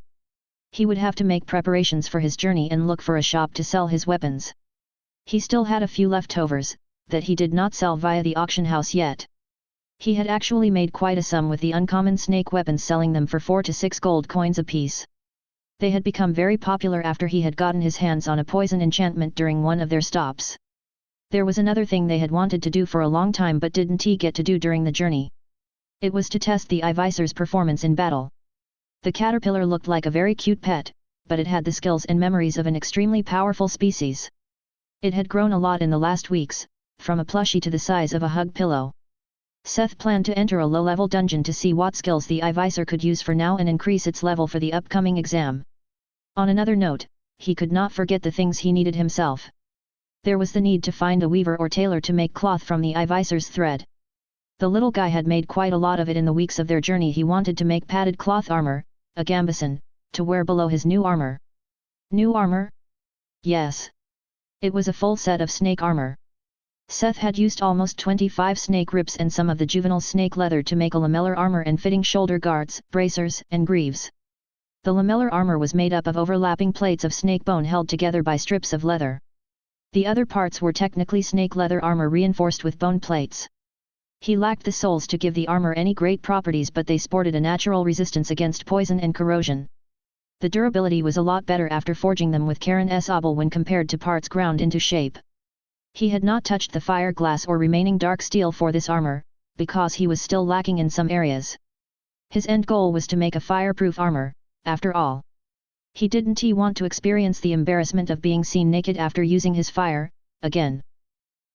[SPEAKER 1] He would have to make preparations for his journey and look for a shop to sell his weapons. He still had a few leftovers, that he did not sell via the auction house yet. He had actually made quite a sum with the uncommon snake weapons, selling them for 4 to 6 gold coins apiece. They had become very popular after he had gotten his hands on a poison enchantment during one of their stops. There was another thing they had wanted to do for a long time but didn't get to do during the journey. It was to test the iiser's performance in battle. The caterpillar looked like a very cute pet, but it had the skills and memories of an extremely powerful species. It had grown a lot in the last weeks, from a plushie to the size of a hug pillow. Seth planned to enter a low-level dungeon to see what skills the iiser could use for now and increase its level for the upcoming exam. On another note, he could not forget the things he needed himself. There was the need to find a weaver or tailor to make cloth from the iiser's thread. The little guy had made quite a lot of it in the weeks of their journey. He wanted to make padded cloth armor, a gambeson, to wear below his new armor. New armor? Yes. It was a full set of snake armor. Seth had used almost 25 snake ribs and some of the juvenile snake leather to make a lamellar armor and fitting shoulder guards, bracers, and greaves. The lamellar armor was made up of overlapping plates of snake bone held together by strips of leather. The other parts were technically snake leather armor reinforced with bone plates. He lacked the soles to give the armor any great properties, but they sported a natural resistance against poison and corrosion. The durability was a lot better after forging them with Karen's obel when compared to parts ground into shape. He had not touched the fire glass or remaining dark steel for this armor, because he was still lacking in some areas. His end goal was to make a fireproof armor, after all. He didn't want to experience the embarrassment of being seen naked after using his fire, again.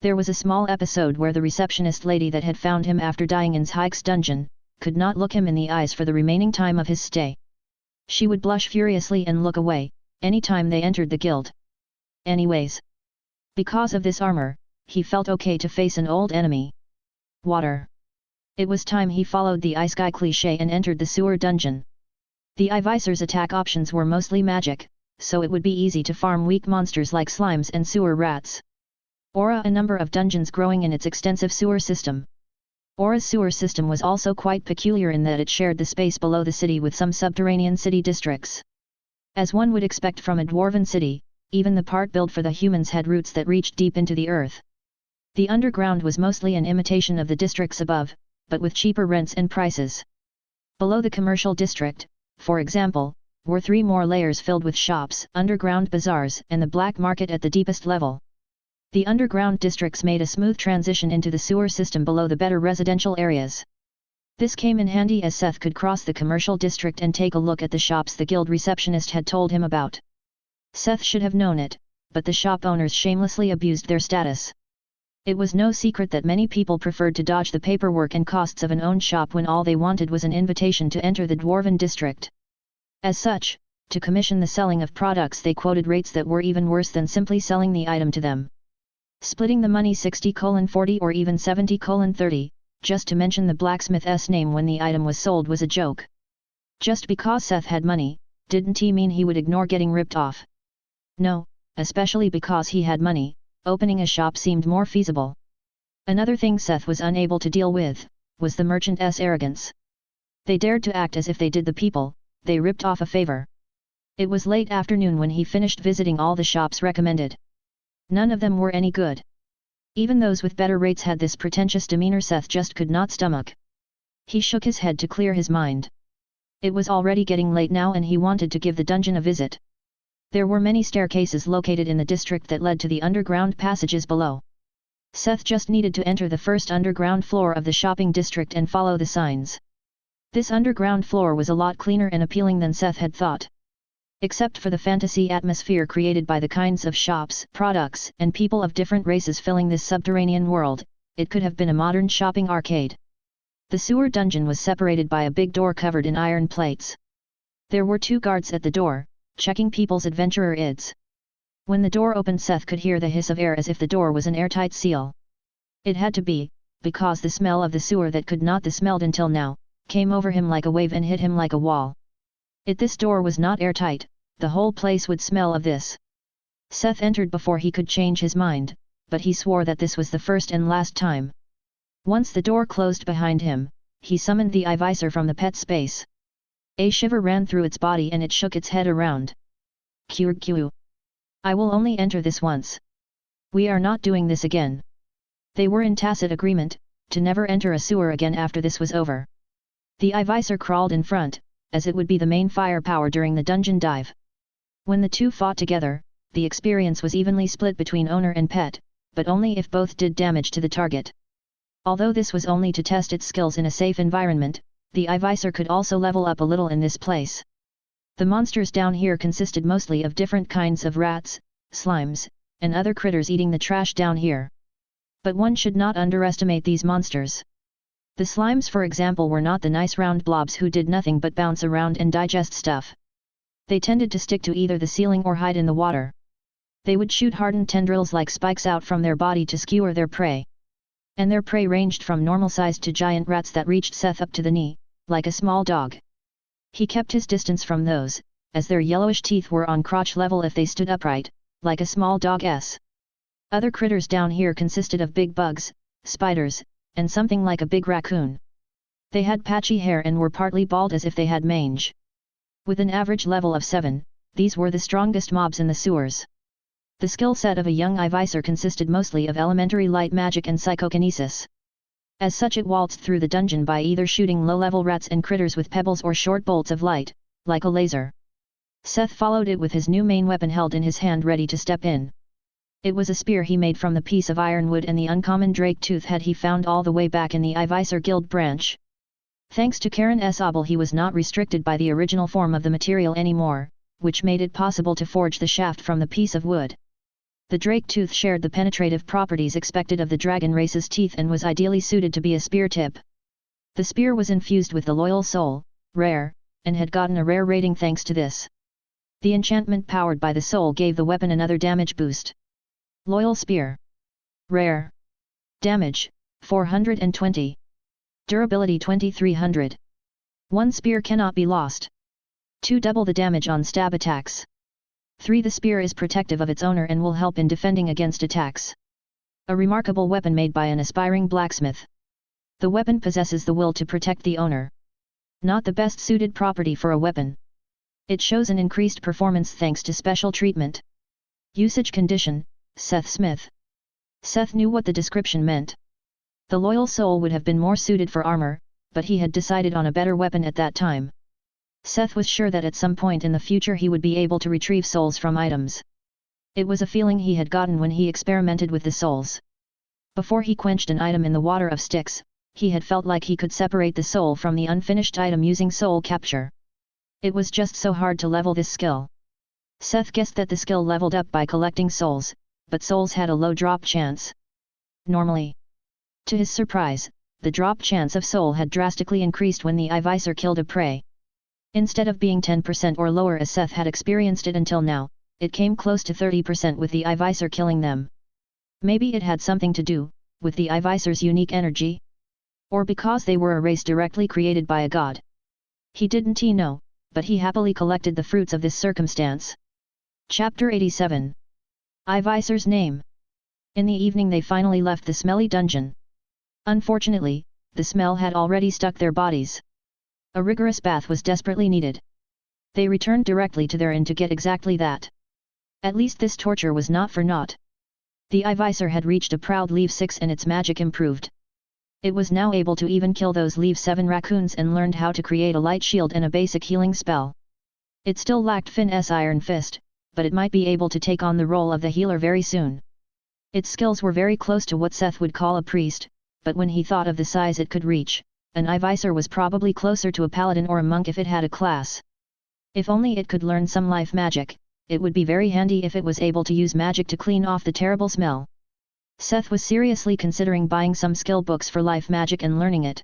[SPEAKER 1] There was a small episode where the receptionist lady that had found him after dying in Hike's dungeon, could not look him in the eyes for the remaining time of his stay. She would blush furiously and look away, any time they entered the guild. Anyways. Because of this armor, he felt okay to face an old enemy. Water. It was time he followed the ice guy cliché and entered the sewer dungeon. The iiser's attack options were mostly magic, so it would be easy to farm weak monsters like slimes and sewer rats. A number of dungeons growing in its extensive sewer system. Aura's sewer system was also quite peculiar in that it shared the space below the city with some subterranean city districts. As one would expect from a dwarven city, even the part built for the humans had roots that reached deep into the earth. The underground was mostly an imitation of the districts above, but with cheaper rents and prices. Below the commercial district, for example, were 3 more layers filled with shops, underground bazaars, and the black market at the deepest level. The underground districts made a smooth transition into the sewer system below the better residential areas. This came in handy as Seth could cross the commercial district and take a look at the shops the guild receptionist had told him about. Seth should have known it, but the shop owners shamelessly abused their status. It was no secret that many people preferred to dodge the paperwork and costs of an owned shop when all they wanted was an invitation to enter the Dwarven district. As such, to commission the selling of products they quoted rates that were even worse than simply selling the item to them. Splitting the money 60:40 or even 70:30, just to mention the blacksmith's name when the item was sold was a joke. Just because Seth had money, didn't he mean he would ignore getting ripped off? No, especially because he had money, opening a shop seemed more feasible. Another thing Seth was unable to deal with, was the merchant's arrogance. They dared to act as if they did the people they ripped off a favor. It was late afternoon when he finished visiting all the shops recommended. None of them were any good. Even those with better rates had this pretentious demeanor Seth just could not stomach. He shook his head to clear his mind. It was already getting late now and he wanted to give the dungeon a visit. There were many staircases located in the district that led to the underground passages below. Seth just needed to enter the first underground floor of the shopping district and follow the signs. This underground floor was a lot cleaner and appealing than Seth had thought. Except for the fantasy atmosphere created by the kinds of shops, products, and people of different races filling this subterranean world, it could have been a modern shopping arcade. The sewer dungeon was separated by a big door covered in iron plates. There were 2 guards at the door, checking people's adventurer ids. When the door opened Seth could hear the hiss of air as if the door was an airtight seal. It had to be, because the smell of the sewer that could not be smelled until now, came over him like a wave and hit him like a wall. If this door was not airtight, the whole place would smell of this. Seth entered before he could change his mind, but he swore that this was the first and last time. Once the door closed behind him, he summoned the iiser from the pet space. A shiver ran through its body and it shook its head around. "Q. I will only enter this once. We are not doing this again." They were in tacit agreement, to never enter a sewer again after this was over. The iiser crawled in front, as it would be the main firepower during the dungeon dive. When the 2 fought together, the experience was evenly split between owner and pet, but only if both did damage to the target. Although this was only to test its skills in a safe environment, the iiser could also level up a little in this place. The monsters down here consisted mostly of different kinds of rats, slimes, and other critters eating the trash down here. But one should not underestimate these monsters. The slimes for example were not the nice round blobs who did nothing but bounce around and digest stuff. They tended to stick to either the ceiling or hide in the water. They would shoot hardened tendrils like spikes out from their body to skewer their prey. And their prey ranged from normal-sized to giant rats that reached Seth up to the knee, like a small dog. He kept his distance from those, as their yellowish teeth were on crotch level if they stood upright, like a small dog's. Other critters down here consisted of big bugs, spiders, and something like a big raccoon. They had patchy hair and were partly bald as if they had mange. With an average level of 7, these were the strongest mobs in the sewers. The skill set of a young iiser consisted mostly of elementary light magic and psychokinesis. As such it waltzed through the dungeon by either shooting low-level rats and critters with pebbles or short bolts of light, like a laser. Seth followed it with his new main weapon held in his hand ready to step in. It was a spear he made from the piece of ironwood and the uncommon drake tooth head he found all the way back in the iiser guild branch. Thanks to Karen's obel he was not restricted by the original form of the material anymore, which made it possible to forge the shaft from the piece of wood. The drake tooth shared the penetrative properties expected of the dragon race's teeth and was ideally suited to be a spear tip. The spear was infused with the loyal soul, rare, and had gotten a rare rating thanks to this. The enchantment powered by the soul gave the weapon another damage boost. Loyal spear. Rare. Damage, 420. Durability 2300. 1 spear cannot be lost. 2 double the damage on stab attacks. 3 the spear is protective of its owner and will help in defending against attacks. A remarkable weapon made by an aspiring blacksmith. The weapon possesses the will to protect the owner. Not the best suited property for a weapon. It shows an increased performance thanks to special treatment. Usage condition, Seth Smith. Seth knew what the description meant. The loyal soul would have been more suited for armor, but he had decided on a better weapon at that time. Seth was sure that at some point in the future he would be able to retrieve souls from items. It was a feeling he had gotten when he experimented with the souls. Before he quenched an item in the water of Styx, he had felt like he could separate the soul from the unfinished item using soul capture. It was just so hard to level this skill. Seth guessed that the skill leveled up by collecting souls, but souls had a low drop chance. Normally. To his surprise, the drop chance of soul had drastically increased when the iiser killed a prey. Instead of being 10% or lower as Seth had experienced it until now, it came close to 30% with the iiser killing them. Maybe it had something to do with the iiser's unique energy? Or because they were a race directly created by a god? He didn't know, but he happily collected the fruits of this circumstance. Chapter 87. Iiser's name. In the evening they finally left the smelly dungeon. Unfortunately, the smell had already stuck their bodies. A rigorous bath was desperately needed. They returned directly to their inn to get exactly that. At least this torture was not for naught. The iiser had reached a proud level 6 and its magic improved. It was now able to even kill those level 7 raccoons and learned how to create a light shield and a basic healing spell. It still lacked Finn's Iron Fist, but it might be able to take on the role of the healer very soon. Its skills were very close to what Seth would call a priest, but when he thought of the size it could reach, an iiser was probably closer to a paladin or a monk if it had a class. If only it could learn some life magic, it would be very handy if it was able to use magic to clean off the terrible smell. Seth was seriously considering buying some skill books for life magic and learning it.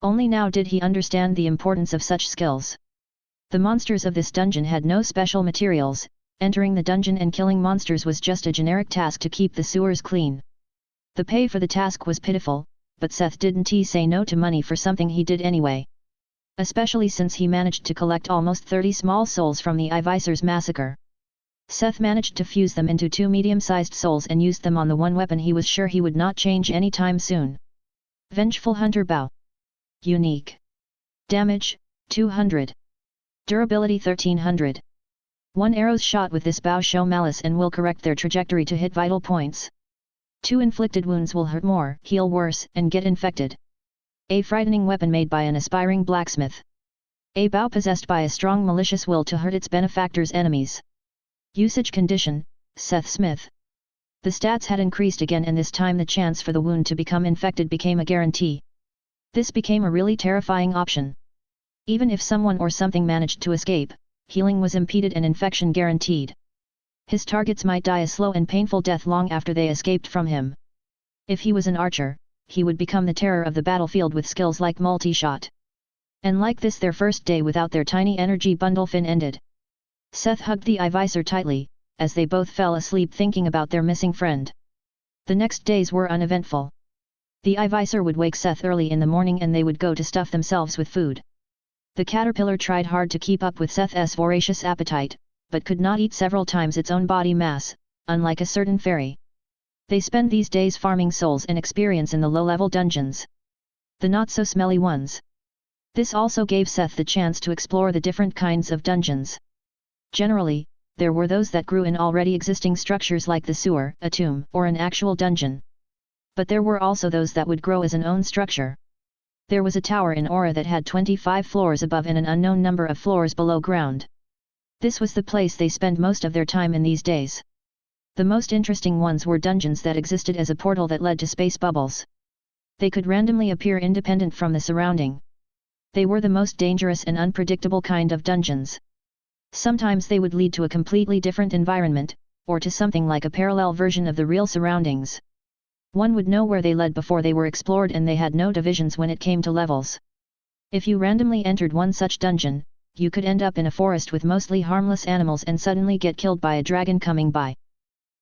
[SPEAKER 1] Only now did he understand the importance of such skills. The monsters of this dungeon had no special materials, entering the dungeon and killing monsters was just a generic task to keep the sewers clean. The pay for the task was pitiful, but Seth didn't say no to money for something he did anyway. Especially since he managed to collect almost 30 small souls from the iiser's massacre. Seth managed to fuse them into 2 medium-sized souls and used them on the one weapon he was sure he would not change any time soon. Vengeful Hunter Bow. Unique. Damage, 200. Durability 1300. 1 arrows shot with this bow show malice and will correct their trajectory to hit vital points. 2 inflicted wounds will hurt more, heal worse, and get infected. A frightening weapon made by an aspiring blacksmith. A bow possessed by a strong malicious will to hurt its benefactor's enemies. Usage condition, Seth Smith. The stats had increased again and this time the chance for the wound to become infected became a guarantee. This became a really terrifying option. Even if someone or something managed to escape, healing was impeded and infection guaranteed. His targets might die a slow and painful death long after they escaped from him. If he was an archer, he would become the terror of the battlefield with skills like multi-shot. And like this their first day without their tiny energy bundle Finn ended. Seth hugged the iiser tightly, as they both fell asleep thinking about their missing friend. The next days were uneventful. The iiser would wake Seth early in the morning and they would go to stuff themselves with food. The caterpillar tried hard to keep up with Seth's voracious appetite, but could not eat several times its own body mass, unlike a certain fairy. They spend these days farming souls and experience in the low-level dungeons. The not-so-smelly ones. This also gave Seth the chance to explore the different kinds of dungeons. Generally, there were those that grew in already existing structures like the sewer, a tomb, or an actual dungeon. But there were also those that would grow as an own structure. There was a tower in Aura that had 25 floors above and an unknown number of floors below ground. This was the place they spent most of their time in these days. The most interesting ones were dungeons that existed as a portal that led to space bubbles. They could randomly appear independent from the surrounding. They were the most dangerous and unpredictable kind of dungeons. Sometimes they would lead to a completely different environment, or to something like a parallel version of the real surroundings. One would know where they led before they were explored and they had no divisions when it came to levels. If you randomly entered one such dungeon, you could end up in a forest with mostly harmless animals and suddenly get killed by a dragon coming by.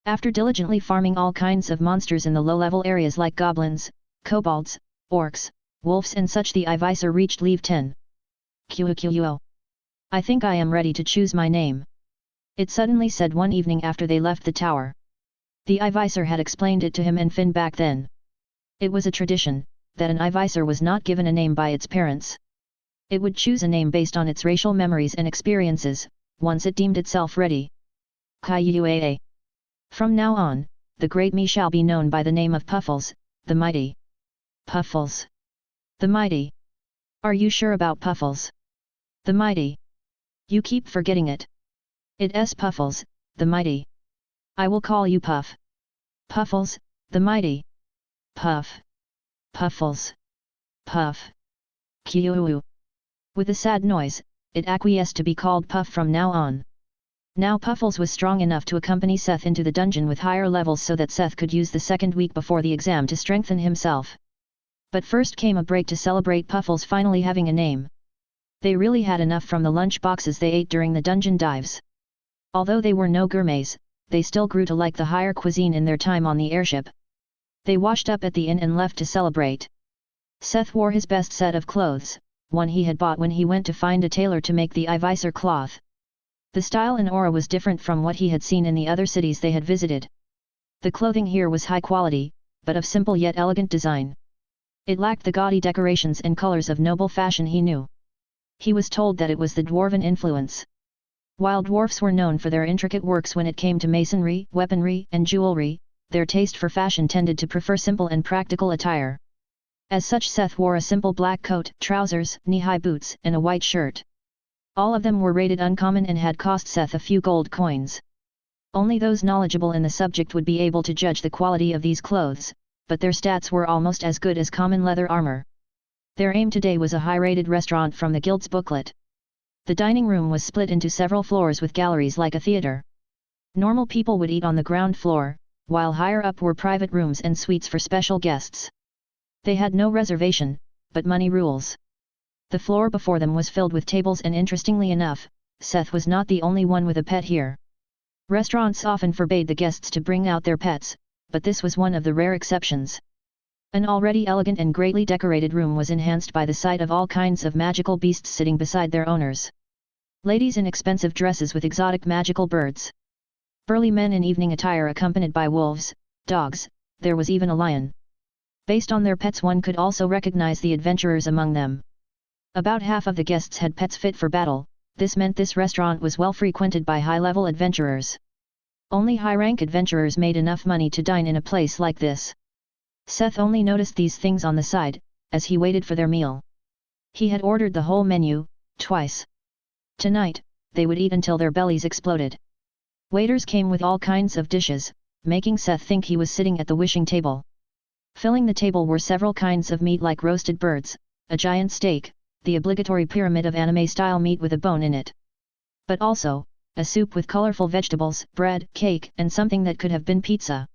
[SPEAKER 1] After diligently farming all kinds of monsters in the low-level areas like goblins, kobolds, orcs, wolves and such the iiser reached level 10. QQO. I think I am ready to choose my name. It suddenly said one evening after they left the tower. The iiser had explained it to him and Finn back then. It was a tradition, that an iiser was not given a name by its parents. It would choose a name based on its racial memories and experiences, once it deemed itself ready. Kaiuaa. From now on, the great me shall be known by the name of Puffles, the Mighty. Puffles the Mighty. Are you sure about Puffles the Mighty? You keep forgetting it. It's Puffles the Mighty. I will call you Puff. Puffles the Mighty. Puff. Puffles. Puff. Kiuu. With a sad noise, it acquiesced to be called Puff from now on. Now Puffles was strong enough to accompany Seth into the dungeon with higher levels so that Seth could use the second week before the exam to strengthen himself. But first came a break to celebrate Puffles finally having a name. They really had enough from the lunch boxes they ate during the dungeon dives. Although they were no gourmets, they still grew to like the higher cuisine in their time on the airship. They washed up at the inn and left to celebrate. Seth wore his best set of clothes, one he had bought when he went to find a tailor to make the iiser cloth. The style and aura was different from what he had seen in the other cities they had visited. The clothing here was high quality, but of simple yet elegant design. It lacked the gaudy decorations and colors of noble fashion he knew. He was told that it was the Dwarven influence. While dwarfs were known for their intricate works when it came to masonry, weaponry, and jewelry, their taste for fashion tended to prefer simple and practical attire. As such, Seth wore a simple black coat, trousers, knee-high boots, and a white shirt. All of them were rated uncommon and had cost Seth a few gold coins. Only those knowledgeable in the subject would be able to judge the quality of these clothes, but their stats were almost as good as common leather armor. Their aim today was a high-rated restaurant from the guild's booklet. The dining room was split into several floors with galleries like a theater. Normal people would eat on the ground floor, while higher up were private rooms and suites for special guests. They had no reservation, but money rules. The floor before them was filled with tables, and interestingly enough, Seth was not the only one with a pet here. Restaurants often forbade the guests to bring out their pets, but this was one of the rare exceptions. An already elegant and greatly decorated room was enhanced by the sight of all kinds of magical beasts sitting beside their owners. Ladies in expensive dresses with exotic magical birds. Burly men in evening attire accompanied by wolves, dogs, there was even a lion. Based on their pets, one could also recognize the adventurers among them. About half of the guests had pets fit for battle. This meant this restaurant was well frequented by high-level adventurers. Only high-rank adventurers made enough money to dine in a place like this. Seth only noticed these things on the side, as he waited for their meal. He had ordered the whole menu, twice. Tonight, they would eat until their bellies exploded. Waiters came with all kinds of dishes, making Seth think he was sitting at the wishing table. Filling the table were several kinds of meat like roasted birds, a giant steak, the obligatory pyramid of anime-style meat with a bone in it. But also, a soup with colorful vegetables, bread, cake, and something that could have been pizza.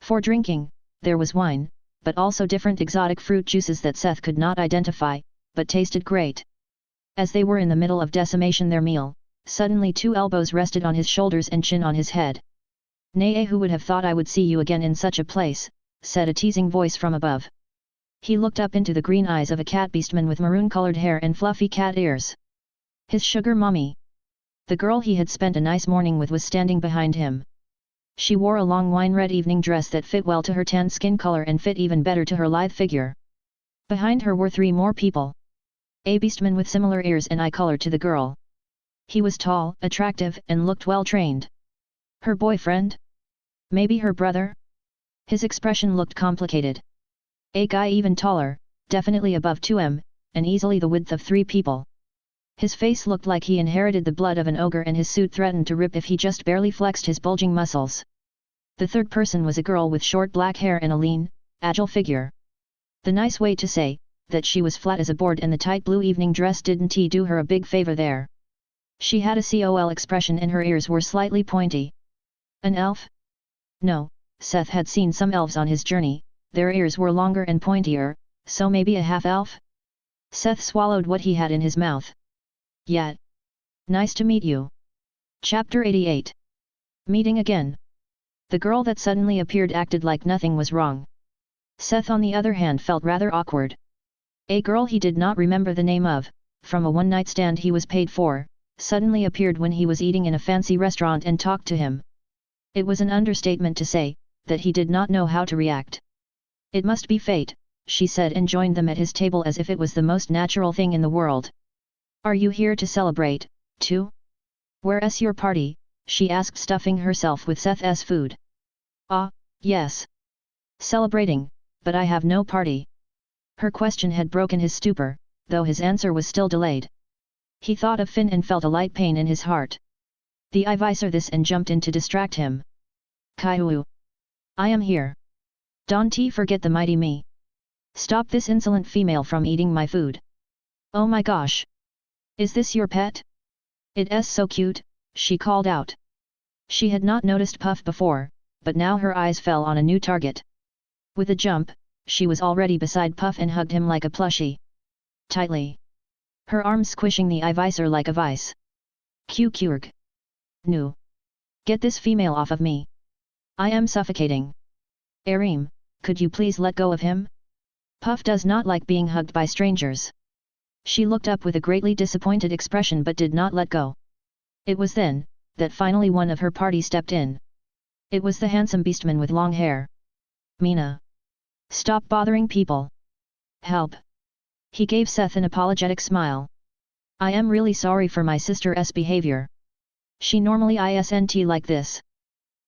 [SPEAKER 1] For drinking, there was wine, but also different exotic fruit juices that Seth could not identify, but tasted great. As they were in the middle of decimation their meal, suddenly two elbows rested on his shoulders and chin on his head. "Nay, who would have thought I would see you again in such a place," said a teasing voice from above. He looked up into the green eyes of a cat beastman with maroon-colored hair and fluffy cat ears. His sugar mommy. The girl he had spent a nice morning with was standing behind him. She wore a long wine-red evening dress that fit well to her tan skin color and fit even better to her lithe figure. Behind her were three more people. A beastman with similar ears and eye color to the girl. He was tall, attractive, and looked well-trained. Her boyfriend? Maybe her brother? His expression looked complicated. A guy even taller, definitely above 2 m, and easily the width of 3 people. His face looked like he inherited the blood of an ogre, and his suit threatened to rip if he just barely flexed his bulging muscles. The third person was a girl with short black hair and a lean, agile figure. The nice way to say that she was flat as a board, and the tight blue evening dress didn't do her a big favor there. She had a cool expression and her ears were slightly pointy. An elf? No, Seth had seen some elves on his journey. Their ears were longer and pointier, so maybe a half-elf? Seth swallowed what he had in his mouth. "Yeah. Nice to meet you." Chapter 88. Meeting again. The girl that suddenly appeared acted like nothing was wrong. Seth on the other hand felt rather awkward. A girl he did not remember the name of, from a one-night stand he was paid for, suddenly appeared when he was eating in a fancy restaurant and talked to him. It was an understatement to say that he did not know how to react. It must be fate, she said, and joined them at his table as if it was the most natural thing in the world. Are you here to celebrate, too? Where's your party? She asked, stuffing herself with Seth's food. Ah, yes. Celebrating, but I have no party. Her question had broken his stupor, though his answer was still delayed. He thought of Finn and felt a light pain in his heart. The iiser this and jumped in to distract him. Kaiwu. I am here. Don't forget the mighty me. Stop this insolent female from eating my food. Oh my gosh. Is this your pet? It's so cute, she called out. She had not noticed Puff before, but now her eyes fell on a new target. With a jump, she was already beside Puff and hugged him like a plushie. Tightly. Her arms squishing the iiser like a vice. Qurg. No. Get this female off of me. I am suffocating. Arim, could you please let go of him? Puff does not like being hugged by strangers. She looked up with a greatly disappointed expression but did not let go. It was then, that finally one of her party stepped in. It was the handsome beastman with long hair. Mina. Stop bothering people. Help. He gave Seth an apologetic smile. I am really sorry for my sister's behavior. She normally isn't like this.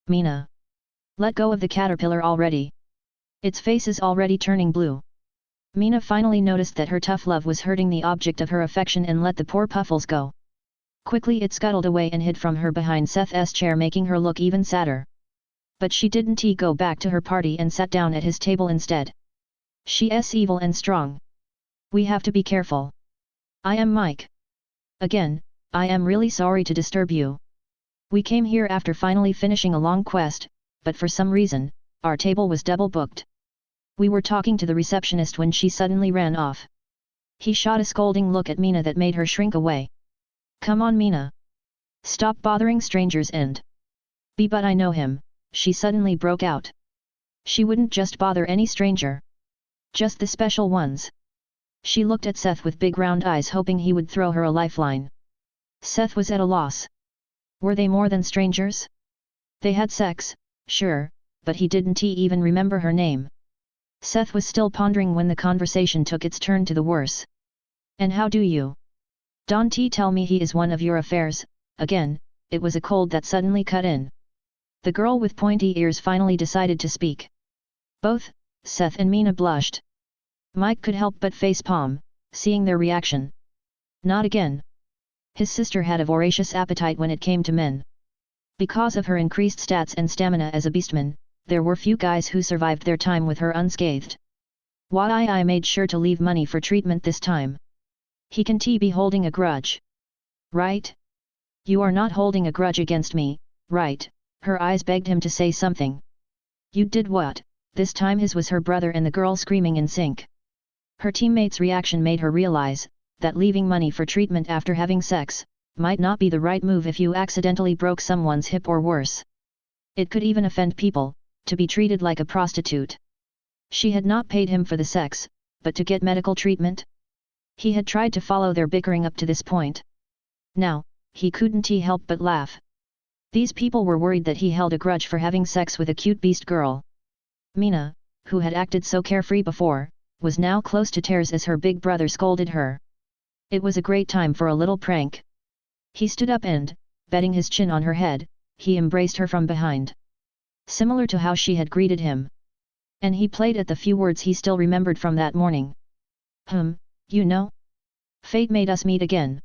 [SPEAKER 1] Mina. Let go of the caterpillar already. Its face is already turning blue. Mina finally noticed that her tough love was hurting the object of her affection and let the poor Puffles go. Quickly it scuttled away and hid from her behind Seth's chair, making her look even sadder. But she didn't go back to her party and sat down at his table instead. She's evil and strong. We have to be careful. I am Mike. Again, I am really sorry to disturb you. We came here after finally finishing a long quest, but for some reason, our table was double booked. We were talking to the receptionist when she suddenly ran off. He shot a scolding look at Mina that made her shrink away. Come on, Mina. Stop bothering strangers and... But I know him, she suddenly broke out. She wouldn't just bother any stranger. Just the special ones. She looked at Seth with big round eyes, hoping he would throw her a lifeline. Seth was at a loss. Were they more than strangers? They had sex, sure, but he didn't even remember her name. Seth was still pondering when the conversation took its turn to the worse. And how do you? Don't tell me he is one of your affairs. Again, it was a cold that suddenly cut in. The girl with pointy ears finally decided to speak. Both, Seth and Mina blushed. Mike could help but facepalm, seeing their reaction. Not again. His sister had a voracious appetite when it came to men. Because of her increased stats and stamina as a beastman, there were few guys who survived their time with her unscathed. Why I made sure to leave money for treatment this time. He can be holding a grudge. Right? You are not holding a grudge against me, right? Her eyes begged him to say something. You did what? This time his was her brother and the girl screaming in sync. Her teammate's reaction made her realize that leaving money for treatment after having sex might not be the right move if you accidentally broke someone's hip or worse. It could even offend people, to be treated like a prostitute. She had not paid him for the sex, but to get medical treatment? He had tried to follow their bickering up to this point. Now, he couldn't help but laugh. These people were worried that he held a grudge for having sex with a cute beast girl. Mina, who had acted so carefree before, was now close to tears as her big brother scolded her. It was a great time for a little prank. He stood up and, betting his chin on her head, he embraced her from behind. Similar to how she had greeted him. And he played at the few words he still remembered from that morning. You know? Fate made us meet again.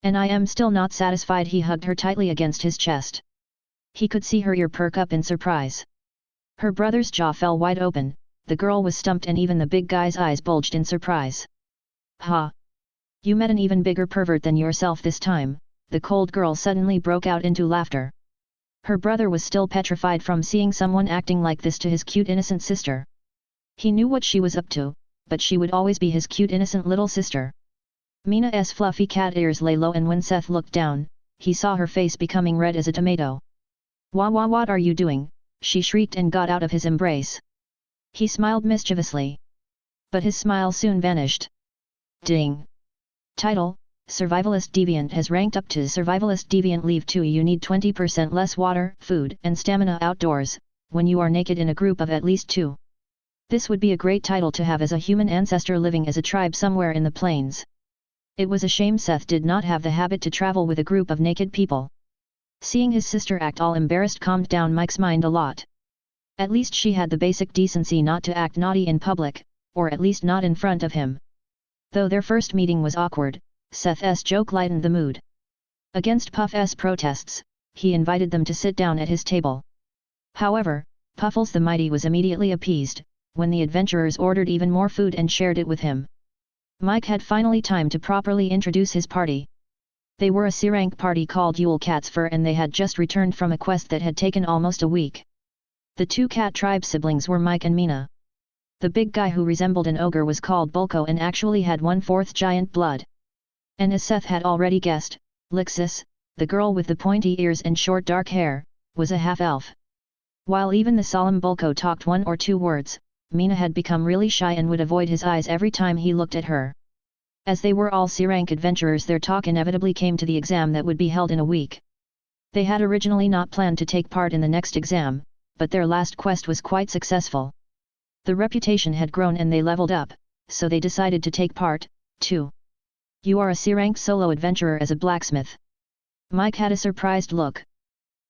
[SPEAKER 1] And I am still not satisfied. He hugged her tightly against his chest. He could see her ear perk up in surprise. Her brother's jaw fell wide open, the girl was stumped and even the big guy's eyes bulged in surprise. Ha! You met an even bigger pervert than yourself this time, the cold girl suddenly broke out into laughter. Her brother was still petrified from seeing someone acting like this to his cute innocent sister. He knew what she was up to, but she would always be his cute innocent little sister. Mina's fluffy cat ears lay low and when Seth looked down, he saw her face becoming red as a tomato. What are you doing? She shrieked and got out of his embrace. He smiled mischievously. But his smile soon vanished. Ding! Title: Survivalist Deviant has ranked up to Survivalist Deviant Leave 2. You need 20% less water, food, and stamina outdoors, when you are naked in a group of at least 2. This would be a great title to have as a human ancestor living as a tribe somewhere in the plains. It was a shame Seth did not have the habit to travel with a group of naked people. Seeing his sister act all embarrassed calmed down Mike's mind a lot. At least she had the basic decency not to act naughty in public, or at least not in front of him. Though their first meeting was awkward, Seth's joke lightened the mood. Against Puff's protests, he invited them to sit down at his table. However, Puffles the Mighty was immediately appeased, when the adventurers ordered even more food and shared it with him. Mike had finally time to properly introduce his party. They were a C-rank party called Yule Cat's Fur, and they had just returned from a quest that had taken almost a week. The two cat tribe siblings were Mike and Mina. The big guy who resembled an ogre was called Bulko and actually had 1/4 giant blood. And as Seth had already guessed, Lixis, the girl with the pointy ears and short dark hair, was a half-elf. While even the solemn Bulko talked 1 or 2 words, Mina had become really shy and would avoid his eyes every time he looked at her. As they were all C-rank adventurers, their talk inevitably came to the exam that would be held in a week. They had originally not planned to take part in the next exam, but their last quest was quite successful. The reputation had grown and they leveled up, so they decided to take part, too. You are a C-rank solo adventurer as a blacksmith. Mike had a surprised look.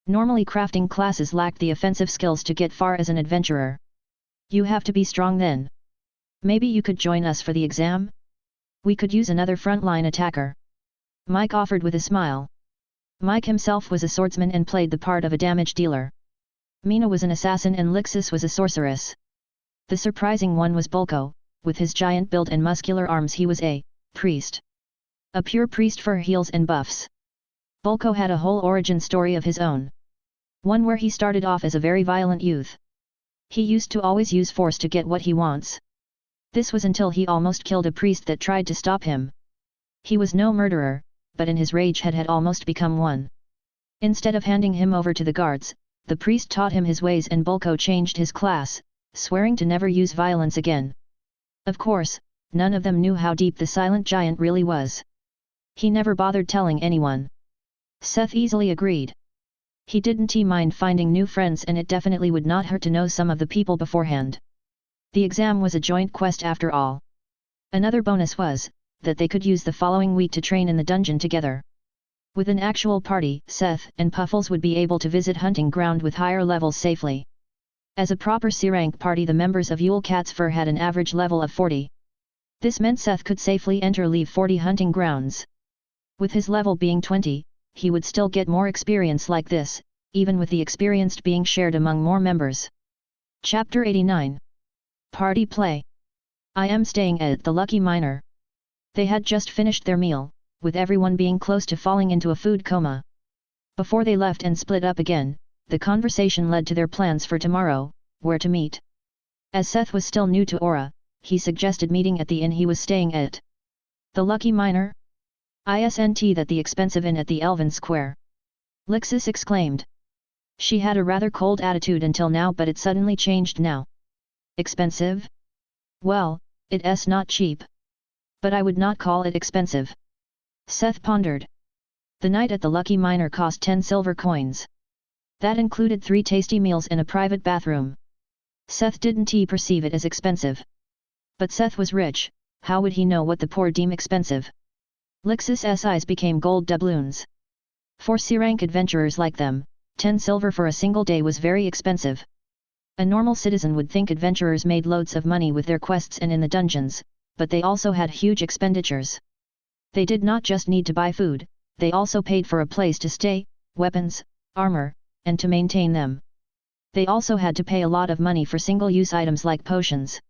[SPEAKER 1] Normally crafting classes lacked the offensive skills to get far as an adventurer. You have to be strong then. Maybe you could join us for the exam? We could use another frontline attacker. Mike offered with a smile. Mike himself was a swordsman and played the part of a damage dealer. Mina was an assassin and Lixis was a sorceress. The surprising one was Bulko. With his giant build and muscular arms he was a priest. A pure priest for heals and buffs. Bulko had a whole origin story of his own. One where he started off as a very violent youth. He used to always use force to get what he wants. This was until he almost killed a priest that tried to stop him. He was no murderer, but in his rage had almost become one. Instead of handing him over to the guards, the priest taught him his ways and Bulko changed his class, swearing to never use violence again. Of course, none of them knew how deep the silent giant really was. He never bothered telling anyone. Seth easily agreed. He didn't mind finding new friends, and it definitely would not hurt to know some of the people beforehand. The exam was a joint quest after all. Another bonus was, that they could use the following week to train in the dungeon together. With an actual party, Seth and Puffles would be able to visit hunting ground with higher levels safely. As a proper C-rank party, the members of Yule Cat's Fur had an average level of 40. This meant Seth could safely leave 40 hunting grounds. With his level being 20, he would still get more experience like this, even with the experience being shared among more members. Chapter 89. Party Play. I am staying at the Lucky Miner. They had just finished their meal, with everyone being close to falling into a food coma. Before they left and split up again, the conversation led to their plans for tomorrow, where to meet. As Seth was still new to Aura, he suggested meeting at the inn he was staying at. The Lucky Miner? Isn't that the expensive inn at the Elven Square? Lixis exclaimed. She had a rather cold attitude until now, but it suddenly changed now. Expensive? Well, it's not cheap. But I would not call it expensive. Seth pondered. The night at the Lucky Miner cost 10 silver coins. That included 3 tasty meals and a private bathroom. Seth didn't perceive it as expensive. But Seth was rich, how would he know what the poor deem expensive? Lixis' eyes became gold doubloons. For C-rank adventurers like them, 10 silver for a single day was very expensive. A normal citizen would think adventurers made loads of money with their quests and in the dungeons, but they also had huge expenditures. They did not just need to buy food, they also paid for a place to stay, weapons, armor, and to maintain them. They also had to pay a lot of money for single-use items like potions.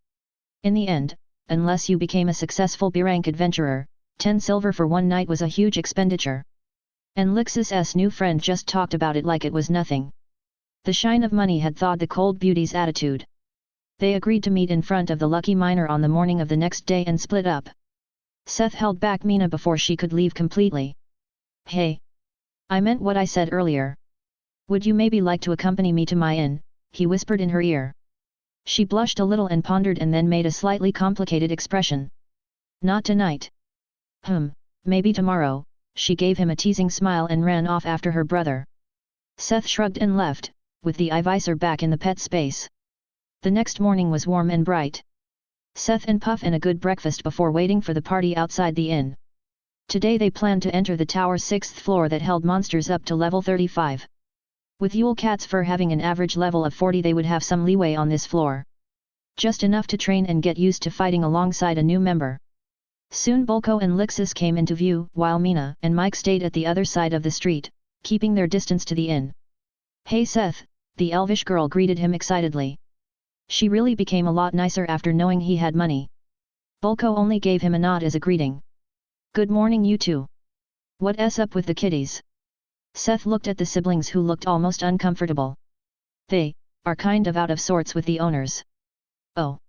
[SPEAKER 1] In the end, unless you became a successful B-rank adventurer, 10 silver for one night was a huge expenditure. And Lixis' new friend just talked about it like it was nothing. The shine of money had thawed the cold beauty's attitude. They agreed to meet in front of the Lucky Miner on the morning of the next day and split up. Seth held back Mina before she could leave completely. Hey! I meant what I said earlier. Would you maybe like to accompany me to my inn? He whispered in her ear. She blushed a little and pondered and then made a slightly complicated expression. Not tonight. Maybe tomorrow, she gave him a teasing smile and ran off after her brother. Seth shrugged and left, with the iiser back in the pet space. The next morning was warm and bright. Seth and Puff and a good breakfast before waiting for the party outside the inn. Today they planned to enter the tower's 6th floor that held monsters up to level 35. With Yule Cat's fur having an average level of 40, they would have some leeway on this floor. Just enough to train and get used to fighting alongside a new member. Soon Bulko and Lixus came into view, while Mina and Mike stayed at the other side of the street, keeping their distance to the inn. "Hey Seth," the elvish girl greeted him excitedly. She really became a lot nicer after knowing he had money. Bulko only gave him a nod as a greeting. "Good morning you two. What's up with the kiddies?" Seth looked at the siblings who looked almost uncomfortable. "They are kind of out of sorts with the owners." "Oh.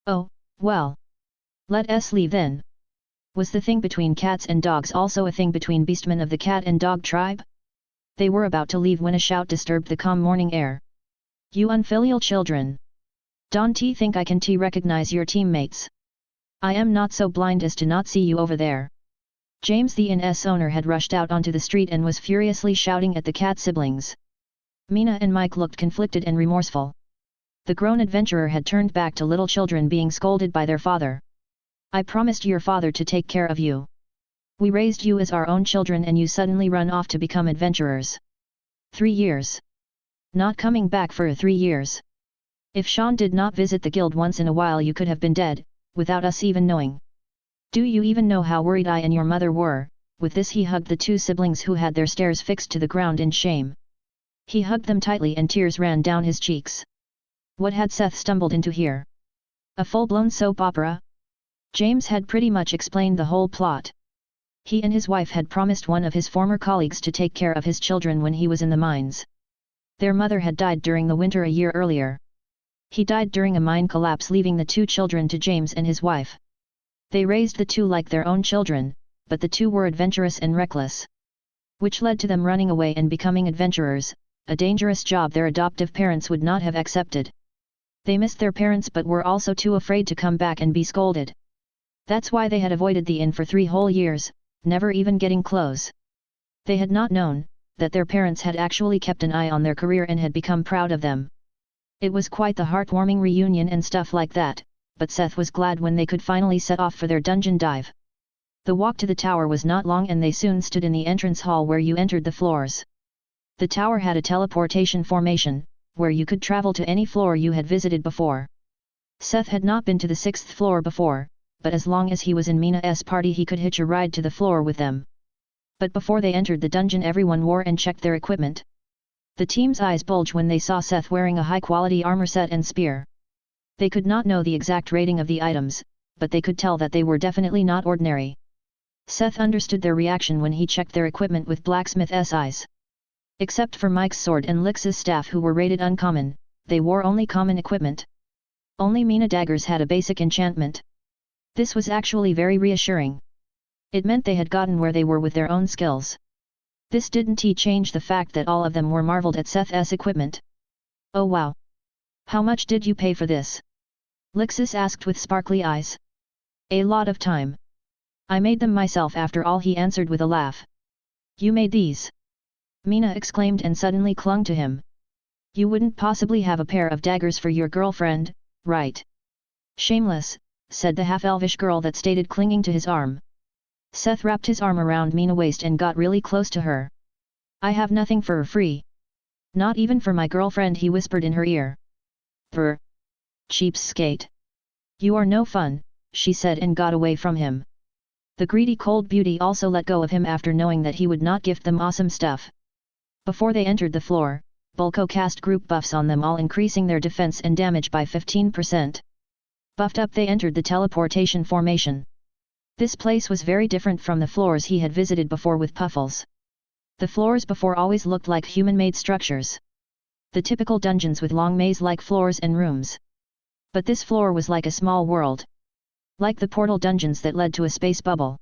[SPEAKER 1] Oh, well. Let us leave then." Was the thing between cats and dogs also a thing between beastmen of the cat and dog tribe? They were about to leave when a shout disturbed the calm morning air. "You unfilial children! Don't think I can recognize your teammates? I am not so blind as to not see you over there." James the inn's owner had rushed out onto the street and was furiously shouting at the cat siblings. Mina and Mike looked conflicted and remorseful. The grown adventurer had turned back to little children being scolded by their father. "I promised your father to take care of you. We raised you as our own children and you suddenly run off to become adventurers. 3 years. Not coming back for 3 years. If Sean did not visit the guild once in a while you could have been dead, without us even knowing. Do you even know how worried I and your mother were?" With this he hugged the two siblings who had their stares fixed to the ground in shame. He hugged them tightly and tears ran down his cheeks. What had Seth stumbled into here? A full-blown soap opera? James had pretty much explained the whole plot. He and his wife had promised one of his former colleagues to take care of his children when he was in the mines. Their mother had died during the winter a year earlier. He died during a mine collapse, leaving the 2 children to James and his wife. They raised the 2 like their own children, but the 2 were adventurous and reckless. Which led to them running away and becoming adventurers, a dangerous job their adoptive parents would not have accepted. They missed their parents but were also too afraid to come back and be scolded. That's why they had avoided the inn for 3 whole years, never even getting close. They had not known that their parents had actually kept an eye on their career and had become proud of them. It was quite the heartwarming reunion and stuff like that, but Seth was glad when they could finally set off for their dungeon dive. The walk to the tower was not long and they soon stood in the entrance hall where you entered the floors. The tower had a teleportation formation, where you could travel to any floor you had visited before. Seth had not been to the 6th floor before, but as long as he was in Mina's party he could hitch a ride to the floor with them. But before they entered the dungeon everyone wore and checked their equipment. The team's eyes bulged when they saw Seth wearing a high-quality armor set and spear. They could not know the exact rating of the items, but they could tell that they were definitely not ordinary. Seth understood their reaction when he checked their equipment with Blacksmith's eyes. Except for Mike's sword and Lix's staff who were rated uncommon, they wore only common equipment. Only Mina daggers had a basic enchantment. This was actually very reassuring. It meant they had gotten where they were with their own skills. This didn't change the fact that all of them were marveled at Seth's equipment. "Oh wow! How much did you pay for this?" Lixus asked with sparkly eyes. "A lot of time. I made them myself after all," he answered with a laugh. "You made these?" Mina exclaimed and suddenly clung to him. "You wouldn't possibly have a pair of daggers for your girlfriend, right?" "Shameless," said the half-elvish girl that stayed clinging to his arm. Seth wrapped his arm around Mina's waist and got really close to her. "I have nothing for free. Not even for my girlfriend," he whispered in her ear. "Brr. Cheapskate. You are no fun," she said and got away from him. The greedy cold beauty also let go of him after knowing that he would not gift them awesome stuff. Before they entered the floor, Bulko cast group buffs on them all, increasing their defense and damage by 15%. Buffed up they entered the teleportation formation. This place was very different from the floors he had visited before with Puffles. The floors before always looked like human-made structures. The typical dungeons with long maze-like floors and rooms. But this floor was like a small world. Like the portal dungeons that led to a space bubble.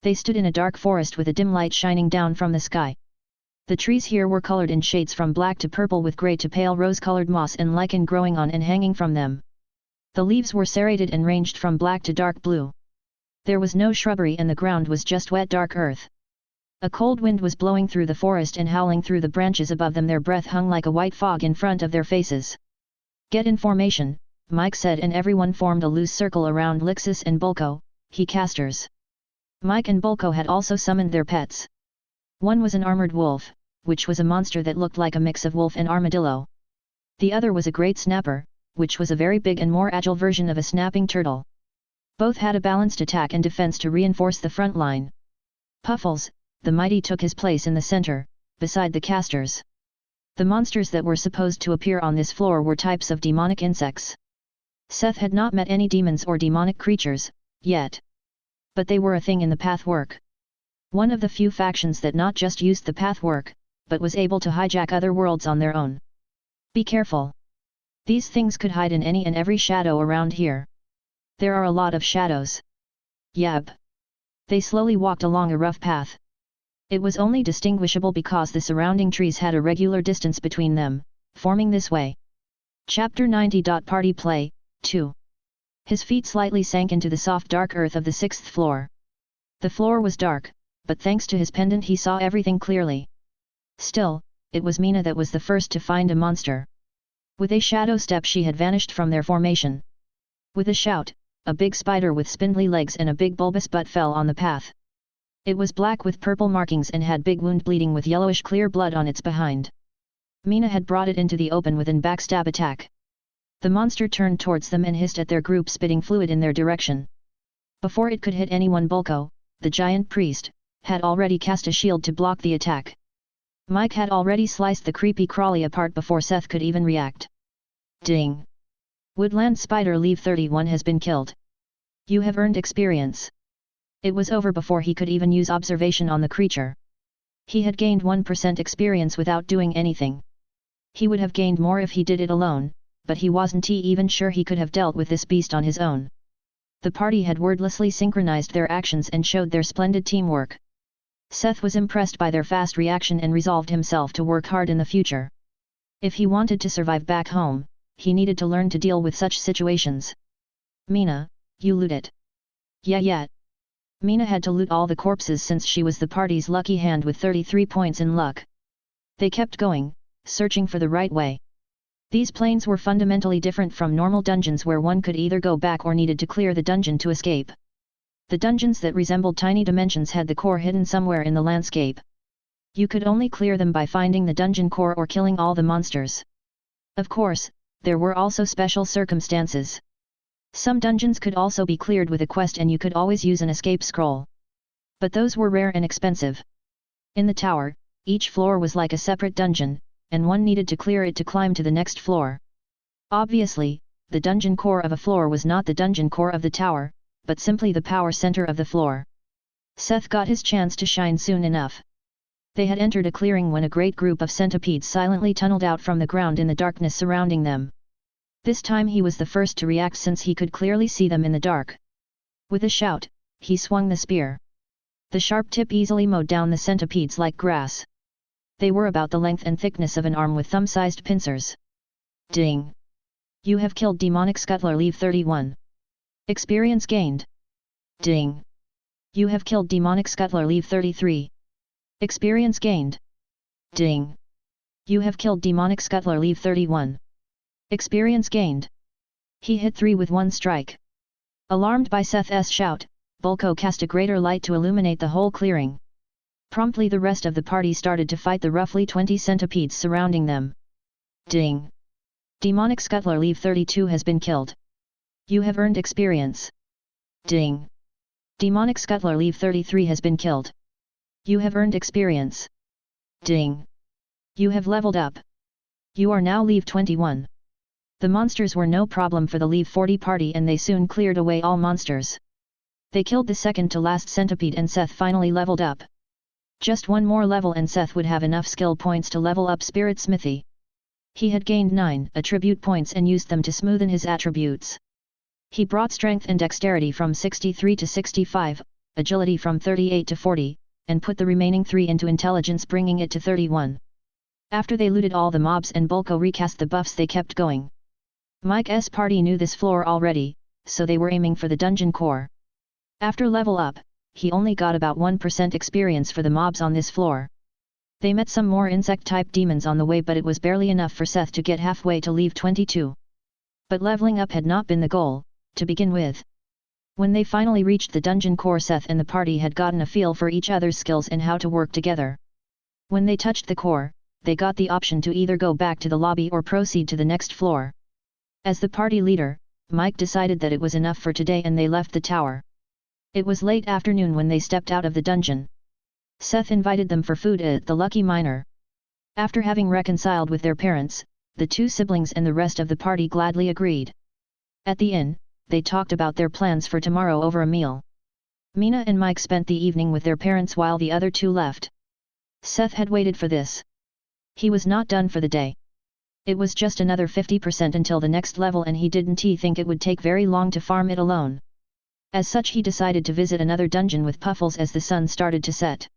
[SPEAKER 1] They stood in a dark forest with a dim light shining down from the sky. The trees here were colored in shades from black to purple with gray to pale rose-colored moss and lichen growing on and hanging from them. The leaves were serrated and ranged from black to dark blue. There was no shrubbery and the ground was just wet dark earth. A cold wind was blowing through the forest and howling through the branches above them. Their breath hung like a white fog in front of their faces. Get in formation, Mike said, and everyone formed a loose circle around Lixus and Bulko, he casters. Mike and Bulko had also summoned their pets. One was an armored wolf, which was a monster that looked like a mix of wolf and armadillo. The other was a great snapper, which was a very big and more agile version of a snapping turtle. Both had a balanced attack and defense to reinforce the front line. Puffles, the Mighty, took his place in the center, beside the casters. The monsters that were supposed to appear on this floor were types of demonic insects. Seth had not met any demons or demonic creatures, yet. But they were a thing in the pathwork. One of the few factions that not just used the pathwork, but was able to hijack other worlds on their own. Be careful. These things could hide in any and every shadow around here. There are a lot of shadows. Yep. They slowly walked along a rough path. It was only distinguishable because the surrounding trees had a regular distance between them, forming this way. Chapter 90. Party Play, 2. His feet slightly sank into the soft dark earth of the 6th floor. The floor was dark, but thanks to his pendant he saw everything clearly. Still, it was Mina that was the first to find a monster. With a shadow step she had vanished from their formation. With a shout, a big spider with spindly legs and a big bulbous butt fell on the path. It was black with purple markings and had big wound bleeding with yellowish clear blood on its behind. Mina had brought it into the open with an backstab attack. The monster turned towards them and hissed at their group, spitting fluid in their direction. Before it could hit anyone, Bulko, the giant priest, had already cast a shield to block the attack. Mike had already sliced the creepy crawly apart before Seth could even react. Ding! Woodland Spider Leave 31 has been killed. You have earned experience. It was over before he could even use observation on the creature. He had gained 1% experience without doing anything. He would have gained more if he did it alone, but he wasn't even sure he could have dealt with this beast on his own. The party had wordlessly synchronized their actions and showed their splendid teamwork. Seth was impressed by their fast reaction and resolved himself to work hard in the future. If he wanted to survive back home, he needed to learn to deal with such situations. Mina, you loot it. Yeah. Mina had to loot all the corpses since she was the party's lucky hand with 33 points in luck. They kept going, searching for the right way. These planes were fundamentally different from normal dungeons where one could either go back or needed to clear the dungeon to escape. The dungeons that resembled tiny dimensions had the core hidden somewhere in the landscape. You could only clear them by finding the dungeon core or killing all the monsters. Of course, there were also special circumstances. Some dungeons could also be cleared with a quest and you could always use an escape scroll. But those were rare and expensive. In the tower, each floor was like a separate dungeon, and one needed to clear it to climb to the next floor. Obviously, the dungeon core of a floor was not the dungeon core of the tower, but simply the power center of the floor. Seth got his chance to shine soon enough. They had entered a clearing when a great group of centipedes silently tunneled out from the ground in the darkness surrounding them. This time he was the first to react since he could clearly see them in the dark. With a shout, he swung the spear. The sharp tip easily mowed down the centipedes like grass. They were about the length and thickness of an arm with thumb-sized pincers. Ding! You have killed demonic scuttler Leave 31. Experience gained. Ding! You have killed demonic scuttler Leave 33. Experience gained. Ding! You have killed demonic scuttler Leave 31. Experience gained. He hit 3 with one strike. Alarmed by Seth's shout, Bulko cast a greater light to illuminate the whole clearing. Promptly the rest of the party started to fight the roughly 20 centipedes surrounding them. Ding! Demonic scuttler Leave 32 has been killed. You have earned experience. Ding! Demonic scuttler Leave 33 has been killed. You have earned experience. Ding! You have leveled up. You are now Leave 21. The monsters were no problem for the Leave 40 party and they soon cleared away all monsters. They killed the second to last centipede and Seth finally leveled up. Just one more level and Seth would have enough skill points to level up Spirit Smithy. He had gained 9 attribute points and used them to smoothen his attributes. He brought strength and dexterity from 63 to 65, agility from 38 to 40, and put the remaining 3 into intelligence, bringing it to 31. After they looted all the mobs and Bulko recast the buffs, they kept going. Mike's party knew this floor already, so they were aiming for the dungeon core. After level up, he only got about 1% experience for the mobs on this floor. They met some more insect-type demons on the way, but it was barely enough for Seth to get halfway to Leave 22. But leveling up had not been the goal, to begin with. When they finally reached the dungeon core, Seth and the party had gotten a feel for each other's skills and how to work together. When they touched the core, they got the option to either go back to the lobby or proceed to the next floor. As the party leader, Mike decided that it was enough for today and they left the tower. It was late afternoon when they stepped out of the dungeon. Seth invited them for food at the Lucky Miner. After having reconciled with their parents, the two siblings and the rest of the party gladly agreed. At the inn, they talked about their plans for tomorrow over a meal. Mina and Mike spent the evening with their parents while the other two left. Seth had waited for this. He was not done for the day. It was just another 50% until the next level and he didn't think it would take very long to farm it alone. As such, he decided to visit another dungeon with Puffles as the sun started to set.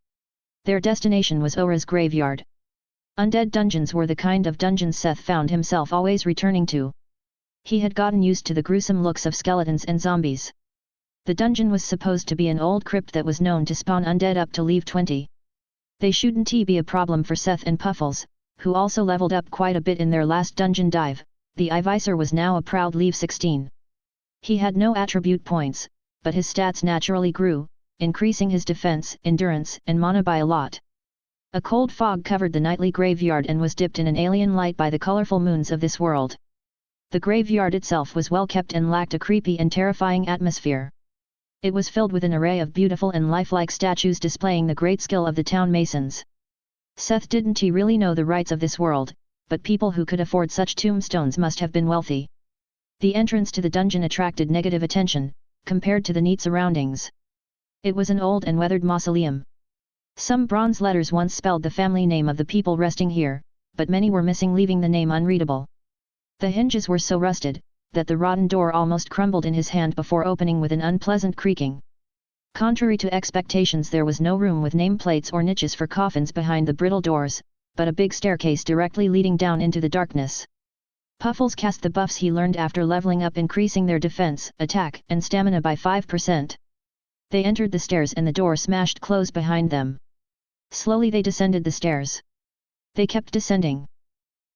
[SPEAKER 1] Their destination was Ora's graveyard. Undead dungeons were the kind of dungeons Seth found himself always returning to. He had gotten used to the gruesome looks of skeletons and zombies. The dungeon was supposed to be an old crypt that was known to spawn undead up to level 20. They shouldn't be a problem for Seth and Puffles, who also leveled up quite a bit in their last dungeon dive. The iiser was now a proud level 16. He had no attribute points, but his stats naturally grew, increasing his defense, endurance, and mana by a lot. A cold fog covered the nightly graveyard and was dipped in an alien light by the colorful moons of this world. The graveyard itself was well kept and lacked a creepy and terrifying atmosphere. It was filled with an array of beautiful and lifelike statues displaying the great skill of the town masons. Seth didn't really know the rights of this world, but people who could afford such tombstones must have been wealthy. The entrance to the dungeon attracted negative attention, compared to the neat surroundings. It was an old and weathered mausoleum. Some bronze letters once spelled the family name of the people resting here, but many were missing, leaving the name unreadable. The hinges were so rusted, that the rotten door almost crumbled in his hand before opening with an unpleasant creaking. Contrary to expectations, there was no room with nameplates or niches for coffins behind the brittle doors, but a big staircase directly leading down into the darkness. Puffles cast the buffs he learned after leveling up, increasing their defense, attack, and stamina by 5%. They entered the stairs and the door smashed closed behind them. Slowly they descended the stairs. They kept descending.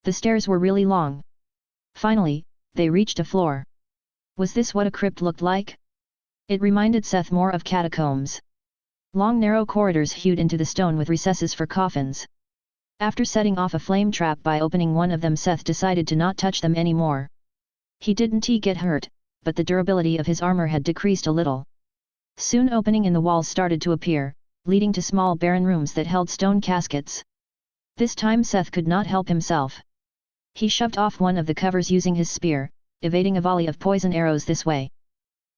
[SPEAKER 1] The stairs were really long. Finally, they reached a floor. Was this what a crypt looked like? It reminded Seth more of catacombs. Long narrow corridors hewed into the stone with recesses for coffins. After setting off a flame trap by opening one of them, Seth decided to not touch them anymore. He didn't get hurt, but the durability of his armor had decreased a little. Soon opening in the walls started to appear, leading to small barren rooms that held stone caskets. This time Seth could not help himself. He shoved off one of the covers using his spear, evading a volley of poison arrows this way.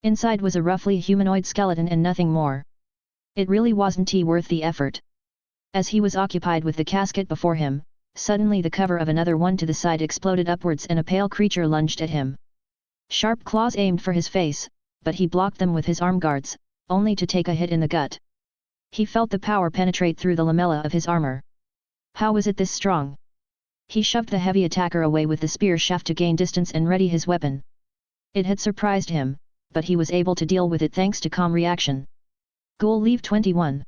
[SPEAKER 1] Inside was a roughly humanoid skeleton and nothing more. It really wasn't worth the effort. As he was occupied with the casket before him, suddenly the cover of another one to the side exploded upwards and a pale creature lunged at him. Sharp claws aimed for his face, but he blocked them with his arm guards, only to take a hit in the gut. He felt the power penetrate through the lamella of his armor. How was it this strong? He shoved the heavy attacker away with the spear shaft to gain distance and ready his weapon. It had surprised him, but he was able to deal with it thanks to calm reaction. Ghoul level 21.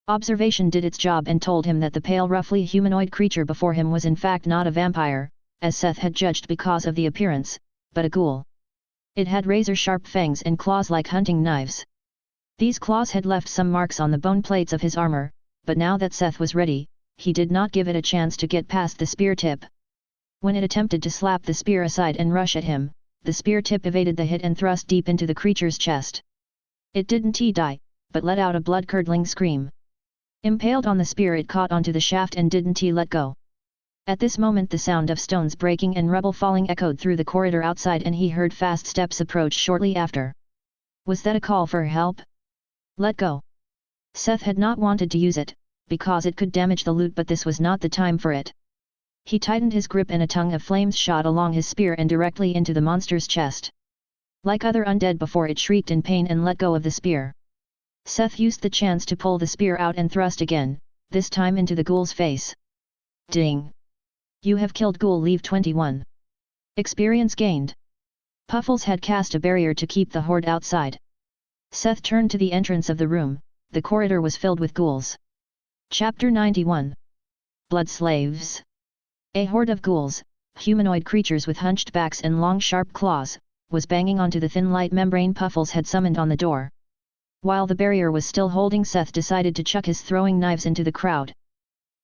[SPEAKER 1] Observation did its job and told him that the pale roughly humanoid creature before him was in fact not a vampire, as Seth had judged because of the appearance, but a ghoul. It had razor-sharp fangs and claws like hunting knives. These claws had left some marks on the bone plates of his armor, but now that Seth was ready, he did not give it a chance to get past the spear tip. When it attempted to slap the spear aside and rush at him, the spear tip evaded the hit and thrust deep into the creature's chest. It didn't die, but let out a blood-curdling scream. Impaled on the spear, it caught onto the shaft and didn't let go. At this moment the sound of stones breaking and rubble falling echoed through the corridor outside and he heard fast steps approach shortly after. Was that a call for help? Let go. Seth had not wanted to use it, because it could damage the loot, but this was not the time for it. He tightened his grip and a tongue of flames shot along his spear and directly into the monster's chest. Like other undead before, it shrieked in pain and let go of the spear. Seth used the chance to pull the spear out and thrust again, this time into the ghoul's face. Ding! You have killed ghoul level 21. Experience gained. Puffles had cast a barrier to keep the horde outside. Seth turned to the entrance of the room. The corridor was filled with ghouls. Chapter 91. Blood Slaves. A horde of ghouls, humanoid creatures with hunched backs and long sharp claws, was banging onto the thin light membrane Puffles had summoned on the door. While the barrier was still holding, Seth decided to chuck his throwing knives into the crowd.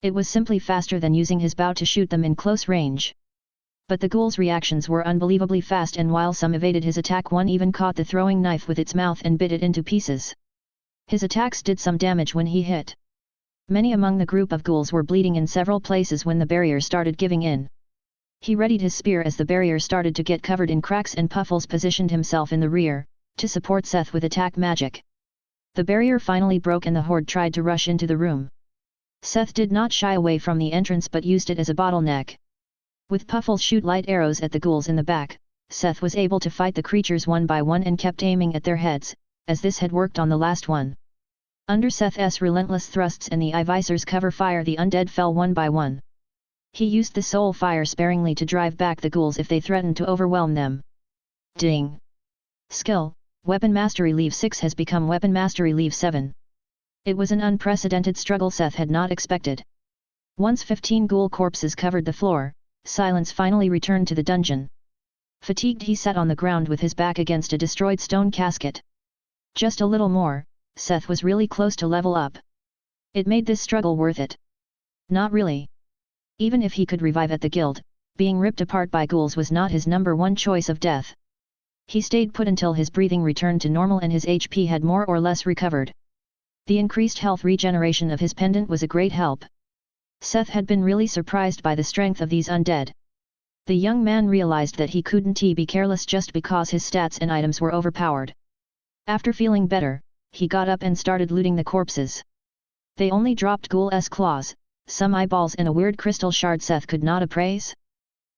[SPEAKER 1] It was simply faster than using his bow to shoot them in close range. But the ghouls' reactions were unbelievably fast, and while some evaded his attack, one even caught the throwing knife with its mouth and bit it into pieces. His attacks did some damage when he hit. Many among the group of ghouls were bleeding in several places when the barrier started giving in. He readied his spear as the barrier started to get covered in cracks, and Puffles positioned himself in the rear, to support Seth with attack magic. The barrier finally broke and the horde tried to rush into the room. Seth did not shy away from the entrance but used it as a bottleneck. With Puffles shoot light arrows at the ghouls in the back, Seth was able to fight the creatures one by one and kept aiming at their heads, as this had worked on the last one. Under Seth's relentless thrusts and the iiser's cover fire, the undead fell one by one. He used the soul fire sparingly to drive back the ghouls if they threatened to overwhelm them. Ding! Skill, Weapon Mastery Level 6 has become Weapon Mastery Level 7. It was an unprecedented struggle Seth had not expected. Once 15 ghoul corpses covered the floor, silence finally returned to the dungeon. Fatigued, he sat on the ground with his back against a destroyed stone casket. Just a little more, Seth was really close to level up. It made this struggle worth it. Not really. Even if he could revive at the guild, being ripped apart by ghouls was not his number one choice of death. He stayed put until his breathing returned to normal and his HP had more or less recovered. The increased health regeneration of his pendant was a great help. Seth had been really surprised by the strength of these undead. The young man realized that he couldn't be careless just because his stats and items were overpowered. After feeling better, he got up and started looting the corpses. They only dropped ghouls' claws, some eyeballs and a weird crystal shard Seth could not appraise.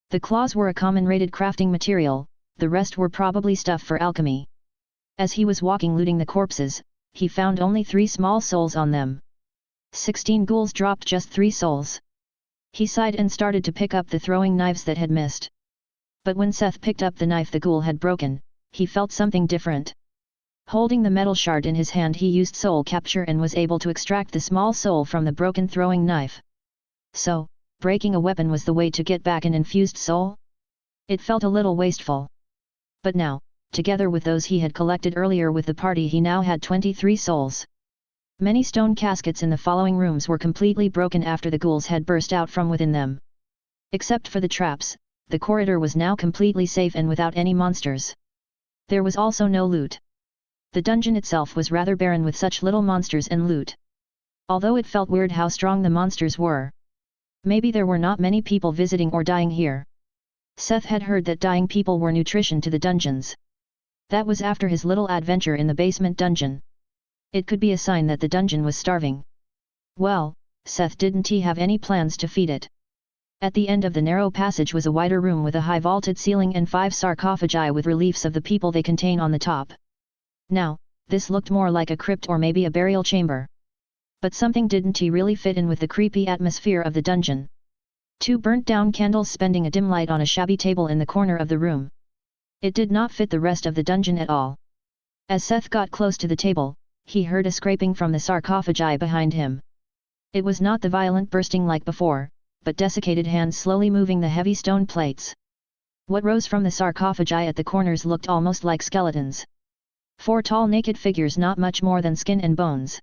[SPEAKER 1] The claws were a common rated crafting material, the rest were probably stuff for alchemy. As he was walking looting the corpses, he found only 3 small souls on them. 16 ghouls dropped just 3 souls. He sighed and started to pick up the throwing knives that had missed. But when Seth picked up the knife the ghoul had broken, he felt something different. Holding the metal shard in his hand, he used soul capture and was able to extract the small soul from the broken throwing knife. So, breaking a weapon was the way to get back an infused soul? It felt a little wasteful. But now, together with those he had collected earlier with the party, he now had 23 souls. Many stone caskets in the following rooms were completely broken after the ghouls had burst out from within them. Except for the traps, the corridor was now completely safe and without any monsters. There was also no loot. The dungeon itself was rather barren with such little monsters and loot. Although it felt weird how strong the monsters were. Maybe there were not many people visiting or dying here. Seth had heard that dying people were nutrition to the dungeons. That was after his little adventure in the basement dungeon. It could be a sign that the dungeon was starving. Well, Seth didn't have any plans to feed it. At the end of the narrow passage was a wider room with a high vaulted ceiling and 5 sarcophagi with reliefs of the people they contain on the top. Now, this looked more like a crypt or maybe a burial chamber. But something didn't really fit in with the creepy atmosphere of the dungeon. 2 burnt-down candles spending a dim light on a shabby table in the corner of the room. It did not fit the rest of the dungeon at all. As Seth got close to the table, he heard a scraping from the sarcophagi behind him. It was not the violent bursting like before, but desiccated hands slowly moving the heavy stone plates. What rose from the sarcophagi at the corners looked almost like skeletons. 4 tall naked figures, not much more than skin and bones.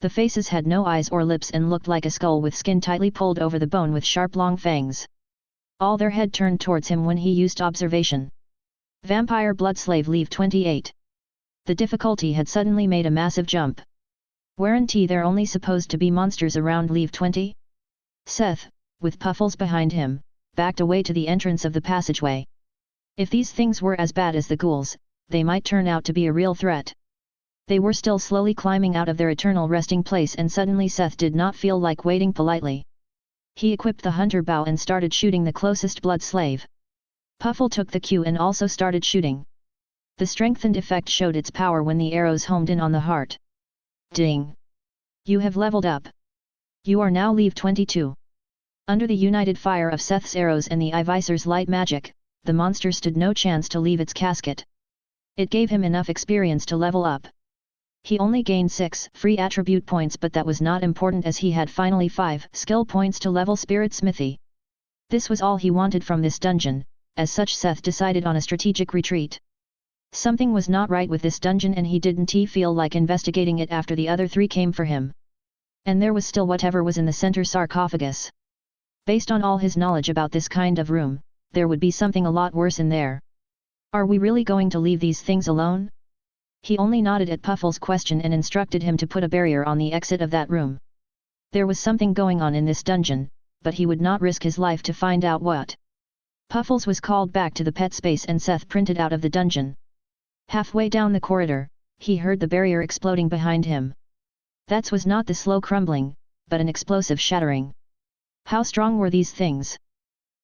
[SPEAKER 1] The faces had no eyes or lips and looked like a skull with skin tightly pulled over the bone with sharp long fangs. All their head turned towards him when he used observation. Vampire Blood Slave Level 28. The difficulty had suddenly made a massive jump. Weren't there only supposed to be monsters around Level 20? Seth, with Puffles behind him, backed away to the entrance of the passageway. If these things were as bad as the ghouls, they might turn out to be a real threat. They were still slowly climbing out of their eternal resting place, and suddenly Seth did not feel like waiting politely. He equipped the hunter bow and started shooting the closest blood slave. Puffle took the cue and also started shooting. The strengthened effect showed its power when the arrows homed in on the heart. Ding! You have leveled up. You are now Level 22. Under the united fire of Seth's arrows and the iiser's light magic, the monster stood no chance to leave its casket. It gave him enough experience to level up. He only gained 6 free attribute points, but that was not important as he had finally 5 skill points to level Spirit Smithy. This was all he wanted from this dungeon, as such Seth decided on a strategic retreat. Something was not right with this dungeon and he didn't feel like investigating it after the other three came for him. And there was still whatever was in the center sarcophagus. Based on all his knowledge about this kind of room, there would be something a lot worse in there. Are we really going to leave these things alone? He only nodded at Puffles' question and instructed him to put a barrier on the exit of that room. There was something going on in this dungeon, but he would not risk his life to find out what. Puffles was called back to the pet space and Seth printed out of the dungeon. Halfway down the corridor, he heard the barrier exploding behind him. That was not the slow crumbling, but an explosive shattering. How strong were these things?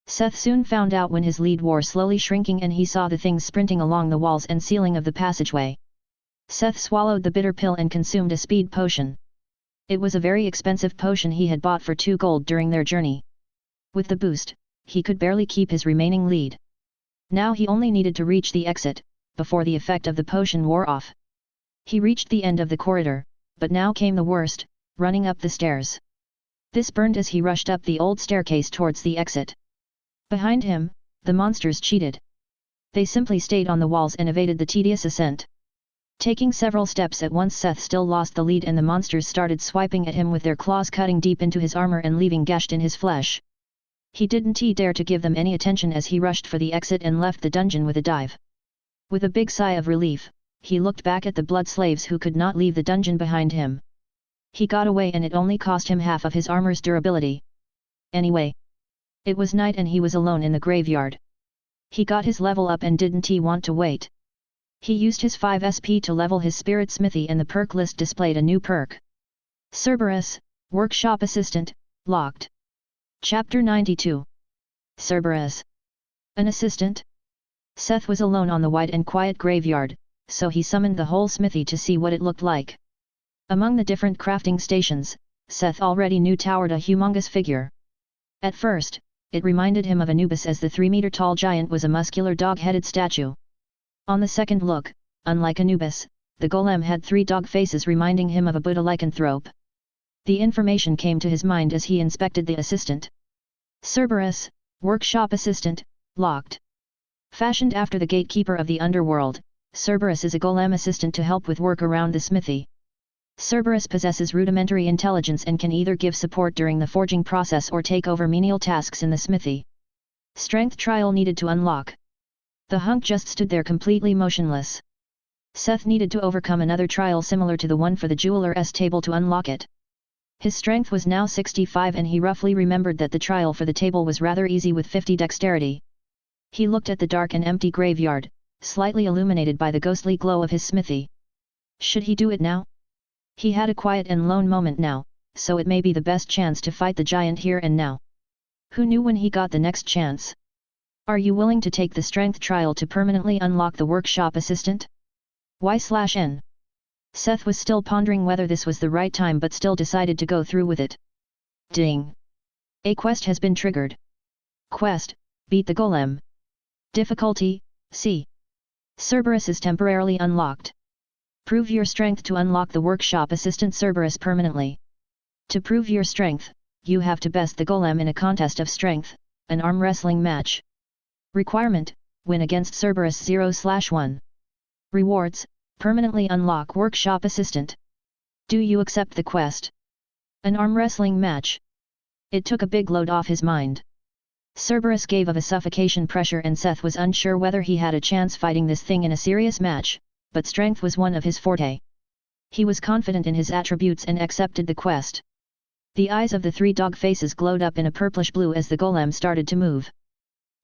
[SPEAKER 1] Seth soon found out when his lead wore slowly shrinking and he saw the things sprinting along the walls and ceiling of the passageway. Seth swallowed the bitter pill and consumed a speed potion. It was a very expensive potion he had bought for 2 gold during their journey. With the boost, he could barely keep his remaining lead. Now he only needed to reach the exit, before the effect of the potion wore off. He reached the end of the corridor, but now came the worst, running up the stairs. This burned as he rushed up the old staircase towards the exit. Behind him, the monsters cheated. They simply stayed on the walls and evaded the tedious ascent. Taking several steps at once, Seth still lost the lead and the monsters started swiping at him with their claws, cutting deep into his armor and leaving gashed in his flesh. He didn't dare to give them any attention as he rushed for the exit and left the dungeon with a dive. With a big sigh of relief, he looked back at the blood slaves who could not leave the dungeon behind him. He got away and it only cost him half of his armor's durability. Anyway, it was night and he was alone in the graveyard. He got his level up and didn't want to wait. He used his 5 SP to level his spirit smithy and the perk list displayed a new perk. Cerberus, Workshop Assistant, locked. Chapter 92. Cerberus. An assistant? Seth was alone on the wide and quiet graveyard, so he summoned the whole smithy to see what it looked like. Among the different crafting stations, Seth already knew towered a humongous figure. At first, it reminded him of Anubis as the 3-meter-tall giant was a muscular dog-headed statue. On the second look, unlike Anubis, the golem had 3 dog faces reminding him of a Buddha lycanthrope. The information came to his mind as he inspected the assistant. Cerberus, Workshop Assistant, locked. Fashioned after the gatekeeper of the underworld, Cerberus is a golem assistant to help with work around the smithy. Cerberus possesses rudimentary intelligence and can either give support during the forging process or take over menial tasks in the smithy. Strength trial needed to unlock. The hunk just stood there completely motionless. Seth needed to overcome another trial similar to the one for the jeweler's table to unlock it. His strength was now 65 and he roughly remembered that the trial for the table was rather easy with 50 dexterity. He looked at the dark and empty graveyard, slightly illuminated by the ghostly glow of his smithy. Should he do it now? He had a quiet and lone moment now, so it may be the best chance to fight the giant here and now. Who knew when he got the next chance? Are you willing to take the strength trial to permanently unlock the workshop assistant? Y/N. Seth was still pondering whether this was the right time but still decided to go through with it. Ding! A quest has been triggered. Quest, beat the golem. Difficulty, C. Cerberus is temporarily unlocked. Prove your strength to unlock the workshop assistant Cerberus permanently. To prove your strength, you have to best the golem in a contest of strength, an arm wrestling match. Requirement, win against Cerberus 0/1. Rewards, permanently unlock workshop assistant. Do you accept the quest? An arm wrestling match. It took a big load off his mind. Cerberus gave of a suffocation pressure and Seth was unsure whether he had a chance fighting this thing in a serious match, but strength was one of his forte. He was confident in his attributes and accepted the quest. The eyes of the 3 dog faces glowed up in a purplish blue as the golem started to move.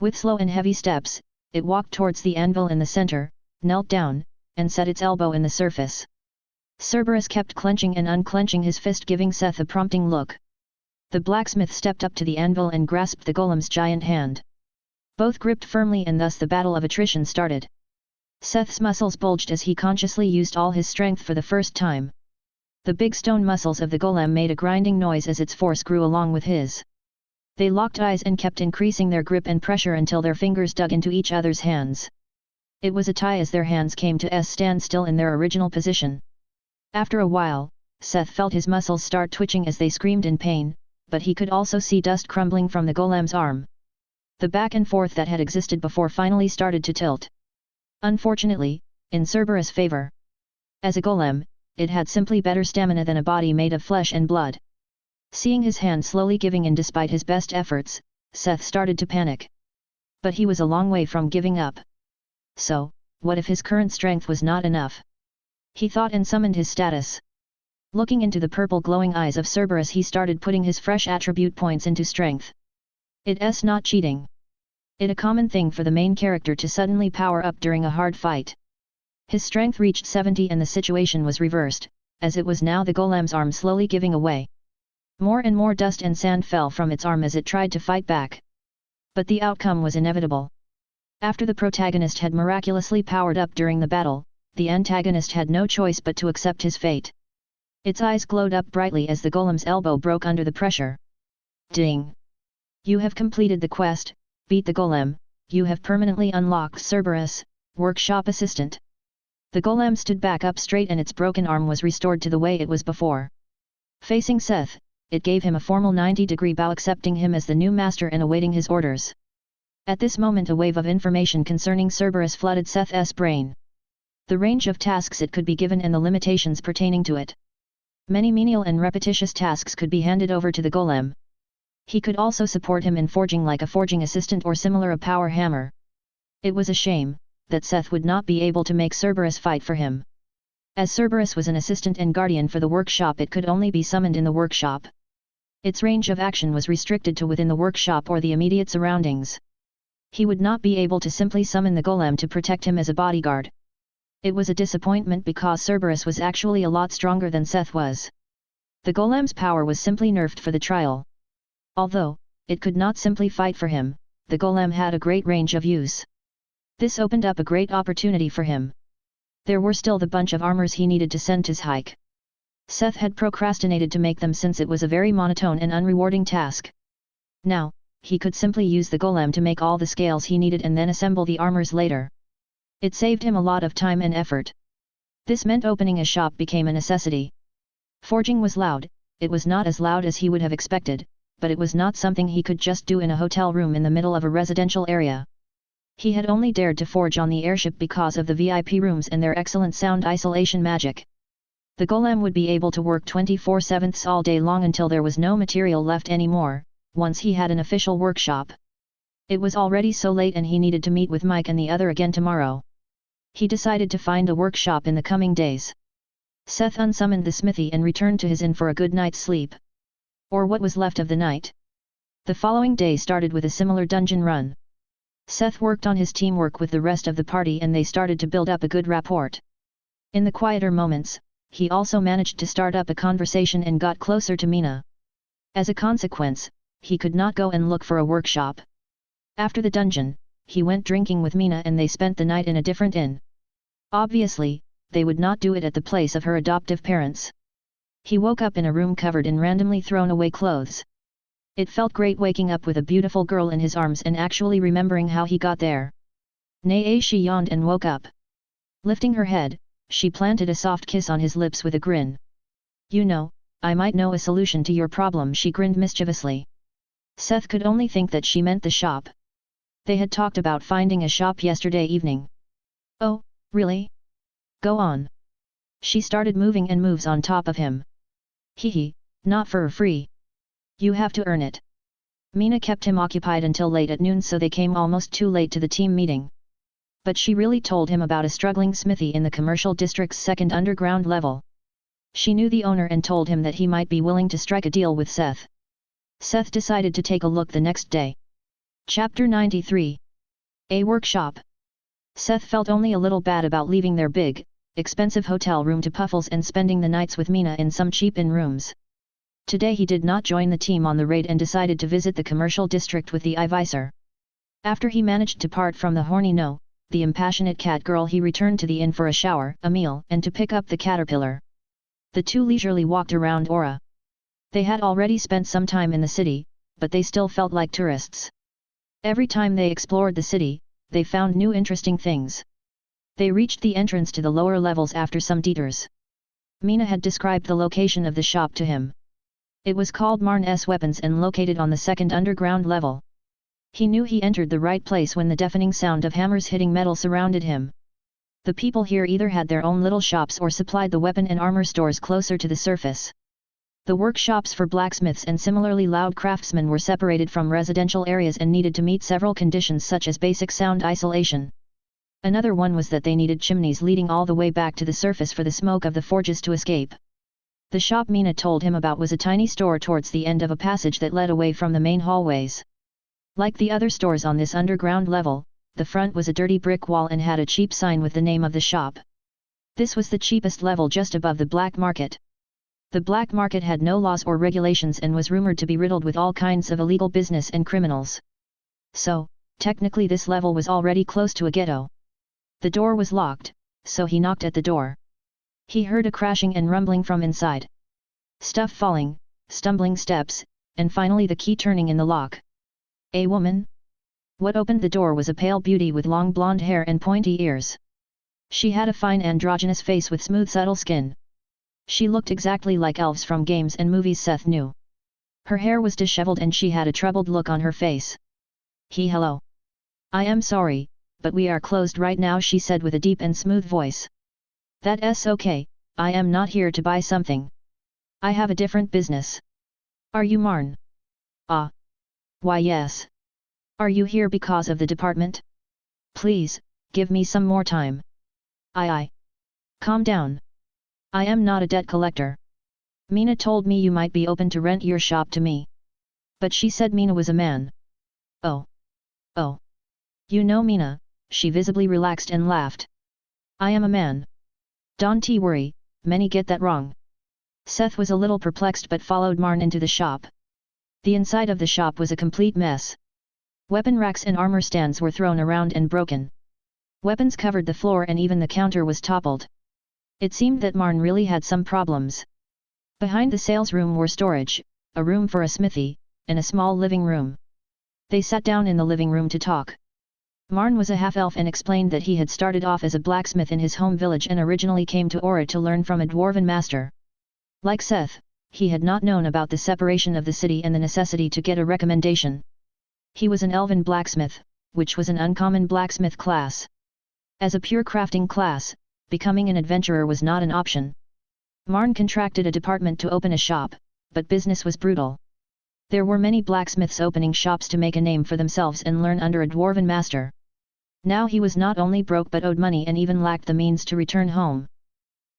[SPEAKER 1] With slow and heavy steps, it walked towards the anvil in the center, knelt down, and set its elbow in the surface. Cerberus kept clenching and unclenching his fist, giving Seth a prompting look. The blacksmith stepped up to the anvil and grasped the golem's giant hand. Both gripped firmly and thus the battle of attrition started. Seth's muscles bulged as he consciously used all his strength for the first time. The big stone muscles of the golem made a grinding noise as its force grew along with his. They locked eyes and kept increasing their grip and pressure until their fingers dug into each other's hands. It was a tie as their hands came to stand still in their original position. After a while, Seth felt his muscles start twitching as they screamed in pain, but he could also see dust crumbling from the golem's arm. The back and forth that had existed before finally started to tilt. Unfortunately, in Cerberus' favor. As a golem, it had simply better stamina than a body made of flesh and blood. Seeing his hand slowly giving in despite his best efforts, Seth started to panic. But he was a long way from giving up. So, what if his current strength was not enough? He thought and summoned his status. Looking into the purple glowing eyes of Cerberus, he started putting his fresh attribute points into strength. It's not cheating. It's a common thing for the main character to suddenly power up during a hard fight. His strength reached 70 and the situation was reversed, as it was now the golem's arm slowly giving away. More and more dust and sand fell from its arm as it tried to fight back. But the outcome was inevitable. After the protagonist had miraculously powered up during the battle, the antagonist had no choice but to accept his fate. Its eyes glowed up brightly as the golem's elbow broke under the pressure. Ding! You have completed the quest, beat the golem, you have permanently unlocked Cerberus, workshop assistant. The golem stood back up straight and its broken arm was restored to the way it was before. Facing Seth, it gave him a formal 90-degree bow, accepting him as the new master and awaiting his orders. At this moment a wave of information concerning Cerberus flooded Seth's brain. The range of tasks it could be given and the limitations pertaining to it. Many menial and repetitious tasks could be handed over to the golem. He could also support him in forging like a forging assistant or similar a power hammer. It was a shame that Seth would not be able to make Cerberus fight for him. As Cerberus was an assistant and guardian for the workshop, it could only be summoned in the workshop. Its range of action was restricted to within the workshop or the immediate surroundings. He would not be able to simply summon the golem to protect him as a bodyguard. It was a disappointment because Cerberus was actually a lot stronger than Seth was. The golem's power was simply nerfed for the trial. Although it could not simply fight for him, the golem had a great range of use. This opened up a great opportunity for him. There were still the bunch of armors he needed to send to his hike. Seth had procrastinated to make them since it was a very monotone and unrewarding task. Now, he could simply use the golem to make all the scales he needed and then assemble the armors later. It saved him a lot of time and effort. This meant opening a shop became a necessity. Forging was loud, it was not as loud as he would have expected, but it was not something he could just do in a hotel room in the middle of a residential area. He had only dared to forge on the airship because of the VIP rooms and their excellent sound isolation magic. The golem would be able to work 24/7 all day long until there was no material left anymore, once he had an official workshop. It was already so late and he needed to meet with Mike and the other again tomorrow. He decided to find a workshop in the coming days. Seth unsummoned the smithy and returned to his inn for a good night's sleep. Or what was left of the night. The following day started with a similar dungeon run. Seth worked on his teamwork with the rest of the party and they started to build up a good rapport. In the quieter moments, he also managed to start up a conversation and got closer to Mina. As a consequence, he could not go and look for a workshop. After the dungeon, he went drinking with Mina and they spent the night in a different inn. Obviously, they would not do it at the place of her adoptive parents. He woke up in a room covered in randomly thrown away clothes. It felt great waking up with a beautiful girl in his arms and actually remembering how he got there. Nay, she yawned and woke up. Lifting her head, she planted a soft kiss on his lips with a grin. You know, I might know a solution to your problem, she grinned mischievously. Seth could only think that she meant the shop. They had talked about finding a shop yesterday evening. Oh, really? Go on. She started moving and moves on top of him. Hee, not for free. You have to earn it. Mina kept him occupied until late at noon, so they came almost too late to the team meeting. But she really told him about a struggling smithy in the commercial district's second underground level. She knew the owner and told him that he might be willing to strike a deal with Seth. Seth decided to take a look the next day. Chapter 93. A workshop. Seth felt only a little bad about leaving their big, expensive hotel room to Puffles and spending the nights with Mina in some cheap inn rooms. Today he did not join the team on the raid and decided to visit the commercial district with the iiser. After he managed to part from the horny no, the impassionate cat girl, he returned to the inn for a shower, a meal, and to pick up the caterpillar. The two leisurely walked around Aura. They had already spent some time in the city, but they still felt like tourists. Every time they explored the city, they found new interesting things. They reached the entrance to the lower levels after some detours. Mina had described the location of the shop to him. It was called Marn's Weapons and located on the second underground level. He knew he entered the right place when the deafening sound of hammers hitting metal surrounded him. The people here either had their own little shops or supplied the weapon and armor stores closer to the surface. The workshops for blacksmiths and similarly loud craftsmen were separated from residential areas and needed to meet several conditions such as basic sound isolation. Another one was that they needed chimneys leading all the way back to the surface for the smoke of the forges to escape. The shop Mina told him about was a tiny store towards the end of a passage that led away from the main hallways. Like the other stores on this underground level, the front was a dirty brick wall and had a cheap sign with the name of the shop. This was the cheapest level just above the black market. The black market had no laws or regulations and was rumored to be riddled with all kinds of illegal business and criminals. So, technically this level was already close to a ghetto. The door was locked, so he knocked at the door. He heard a crashing and rumbling from inside. Stuff falling, stumbling steps, and finally the key turning in the lock. A woman? What opened the door was a pale beauty with long blonde hair and pointy ears. She had a fine androgynous face with smooth subtle skin. She looked exactly like elves from games and movies Seth knew. Her hair was disheveled and she had a troubled look on her face. Hello. I am sorry, but we are closed right now, she said with a deep and smooth voice. That's okay, I am not here to buy something. I have a different business. Are you Marn? Ah. Why yes. Are you here because of the department? Please, give me some more time. Aye. Calm down. I am not a debt collector. Mina told me you might be open to rent your shop to me. But she said Mina was a man. Oh. Oh. You know Mina, she visibly relaxed and laughed. I am a man. Don't worry, many get that wrong. Seth was a little perplexed but followed Marn into the shop. The inside of the shop was a complete mess. Weapon racks and armor stands were thrown around and broken. Weapons covered the floor and even the counter was toppled. It seemed that Marn really had some problems. Behind the sales room were storage, a room for a smithy, and a small living room. They sat down in the living room to talk. Marn was a half-elf and explained that he had started off as a blacksmith in his home village and originally came to Aura to learn from a Dwarven master. Like Seth, he had not known about the separation of the city and the necessity to get a recommendation. He was an elven blacksmith, which was an uncommon blacksmith class. As a pure crafting class, becoming an adventurer was not an option. Marn contracted a department to open a shop, but business was brutal. There were many blacksmiths opening shops to make a name for themselves and learn under a Dwarven master. Now he was not only broke but owed money and even lacked the means to return home.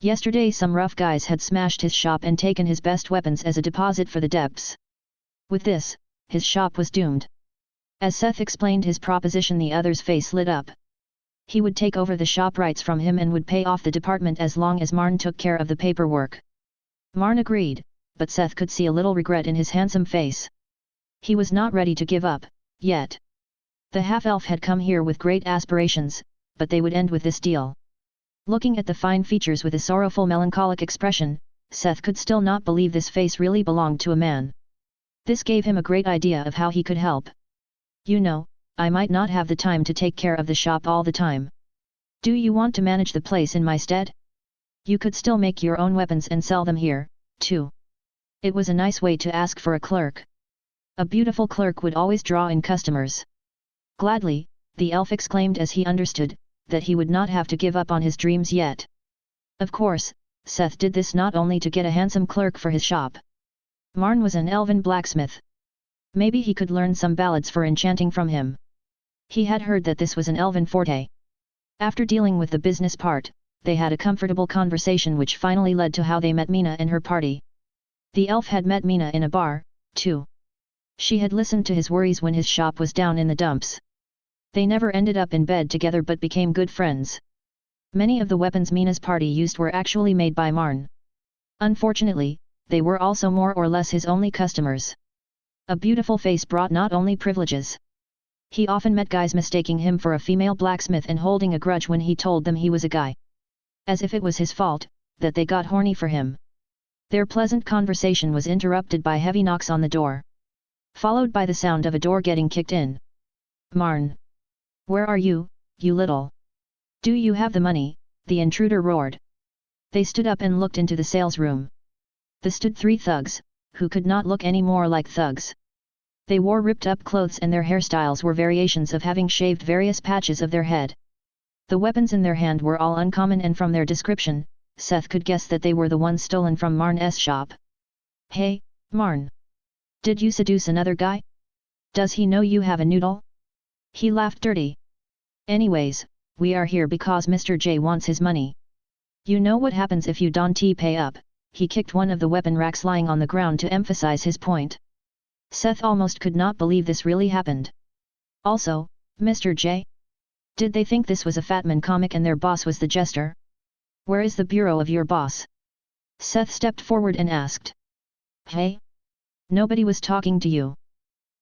[SPEAKER 1] Yesterday some rough guys had smashed his shop and taken his best weapons as a deposit for the debts. With this, his shop was doomed. As Seth explained his proposition, the other's face lit up. He would take over the shop rights from him and would pay off the department as long as Marn took care of the paperwork. Marn agreed, but Seth could see a little regret in his handsome face. He was not ready to give up, yet. The half-elf had come here with great aspirations, but they would end with this deal. Looking at the fine features with a sorrowful melancholic expression, Seth could still not believe this face really belonged to a man. This gave him a great idea of how he could help. You know, I might not have the time to take care of the shop all the time. Do you want to manage the place in my stead? You could still make your own weapons and sell them here, too. It was a nice way to ask for a clerk. A beautiful clerk would always draw in customers. Gladly, the elf exclaimed as he understood that he would not have to give up on his dreams yet. Of course, Seth did this not only to get a handsome clerk for his shop. Marn was an elven blacksmith. Maybe he could learn some ballads for enchanting from him. He had heard that this was an elven forte. After dealing with the business part, they had a comfortable conversation which finally led to how they met Mina and her party. The elf had met Mina in a bar, too. She had listened to his worries when his shop was down in the dumps. They never ended up in bed together but became good friends. Many of the weapons Mina's party used were actually made by Marn. Unfortunately, they were also more or less his only customers. A beautiful face brought not only privileges. He often met guys mistaking him for a female blacksmith and holding a grudge when he told them he was a guy. As if it was his fault, that they got horny for him. Their pleasant conversation was interrupted by heavy knocks on the door. Followed by the sound of a door getting kicked in. Marn. Where are you, you little? Do you have the money? The intruder roared. They stood up and looked into the sales room. There stood three thugs, who could not look any more like thugs. They wore ripped-up clothes and their hairstyles were variations of having shaved various patches of their head. The weapons in their hand were all uncommon, and from their description, Seth could guess that they were the ones stolen from Marn's shop. "Hey, Marn. Did you seduce another guy? Does he know you have a noodle?" He laughed dirty. "Anyways, we are here because Mr. J wants his money. You know what happens if you don't pay up." He kicked one of the weapon racks lying on the ground to emphasize his point. Seth almost could not believe this really happened. Also, Mr. J? Did they think this was a Fatman comic and their boss was the jester? "Where is the bureau of your boss?" Seth stepped forward and asked. "Hey? Nobody was talking to you.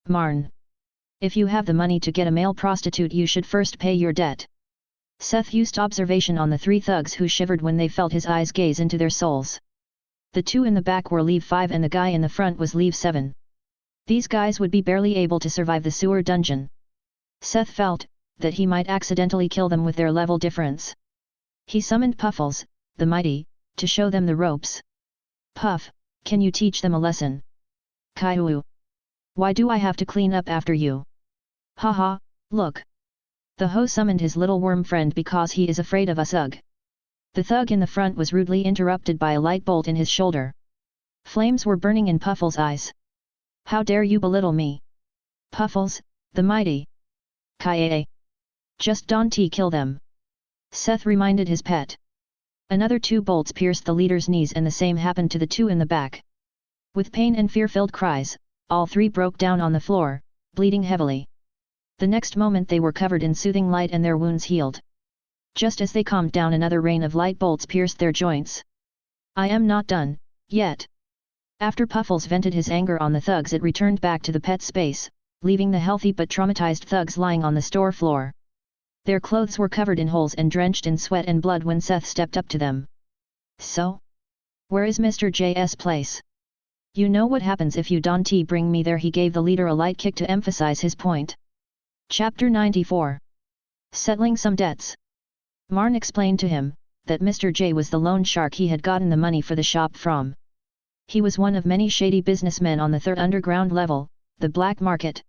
[SPEAKER 1] Marn. If you have the money to get a male prostitute, you should first pay your debt." Seth used observation on the three thugs, who shivered when they felt his eyes gaze into their souls. The two in the back were Leave 5 and the guy in the front was Leave 7. These guys would be barely able to survive the sewer dungeon. Seth felt that he might accidentally kill them with their level difference. He summoned Puffles, the Mighty, to show them the ropes. "Puff, can you teach them a lesson?" "Kaiwu. Why do I have to clean up after you?" "Haha, look. The hoe summoned his little worm friend because he is afraid of us, ugh." The thug in the front was rudely interrupted by a light bolt in his shoulder. Flames were burning in Puffles' eyes. "How dare you belittle me? Puffles, the Mighty. Kaie. Just don't kill them," Seth reminded his pet. Another two bolts pierced the leader's knees, and the same happened to the two in the back. With pain and fear-filled cries, all three broke down on the floor, bleeding heavily. The next moment they were covered in soothing light and their wounds healed. Just as they calmed down, another rain of light bolts pierced their joints. "I am not done yet." After Puffles vented his anger on the thugs, it returned back to the pet space, leaving the healthy but traumatized thugs lying on the store floor. Their clothes were covered in holes and drenched in sweat and blood when Seth stepped up to them. "So? Where is Mr. J's place? You know what happens if you don't bring me there." He gave the leader a light kick to emphasize his point. Chapter 94. Settling some debts. Marn explained to him that Mr. J was the loan shark he had gotten the money for the shop from. He was one of many shady businessmen on the third underground level, the black market.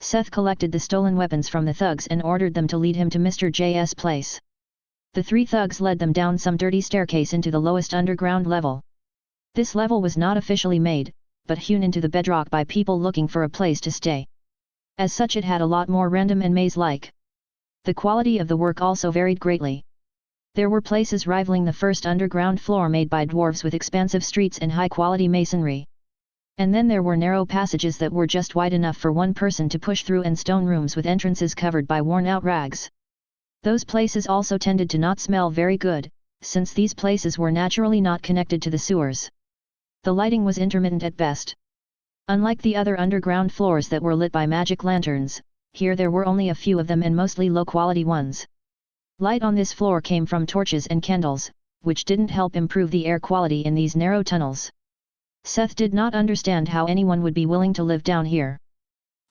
[SPEAKER 1] Seth collected the stolen weapons from the thugs and ordered them to lead him to Mr. J's place. The three thugs led them down some dirty staircase into the lowest underground level. This level was not officially made, but hewn into the bedrock by people looking for a place to stay. As such, it had a lot more random and maze-like. The quality of the work also varied greatly. There were places rivaling the first underground floor made by dwarves with expansive streets and high-quality masonry. And then there were narrow passages that were just wide enough for one person to push through, and stone rooms with entrances covered by worn-out rags. Those places also tended to not smell very good, since these places were naturally not connected to the sewers. The lighting was intermittent at best. Unlike the other underground floors that were lit by magic lanterns, here there were only a few of them, and mostly low-quality ones. Light on this floor came from torches and candles, which didn't help improve the air quality in these narrow tunnels. Seth did not understand how anyone would be willing to live down here.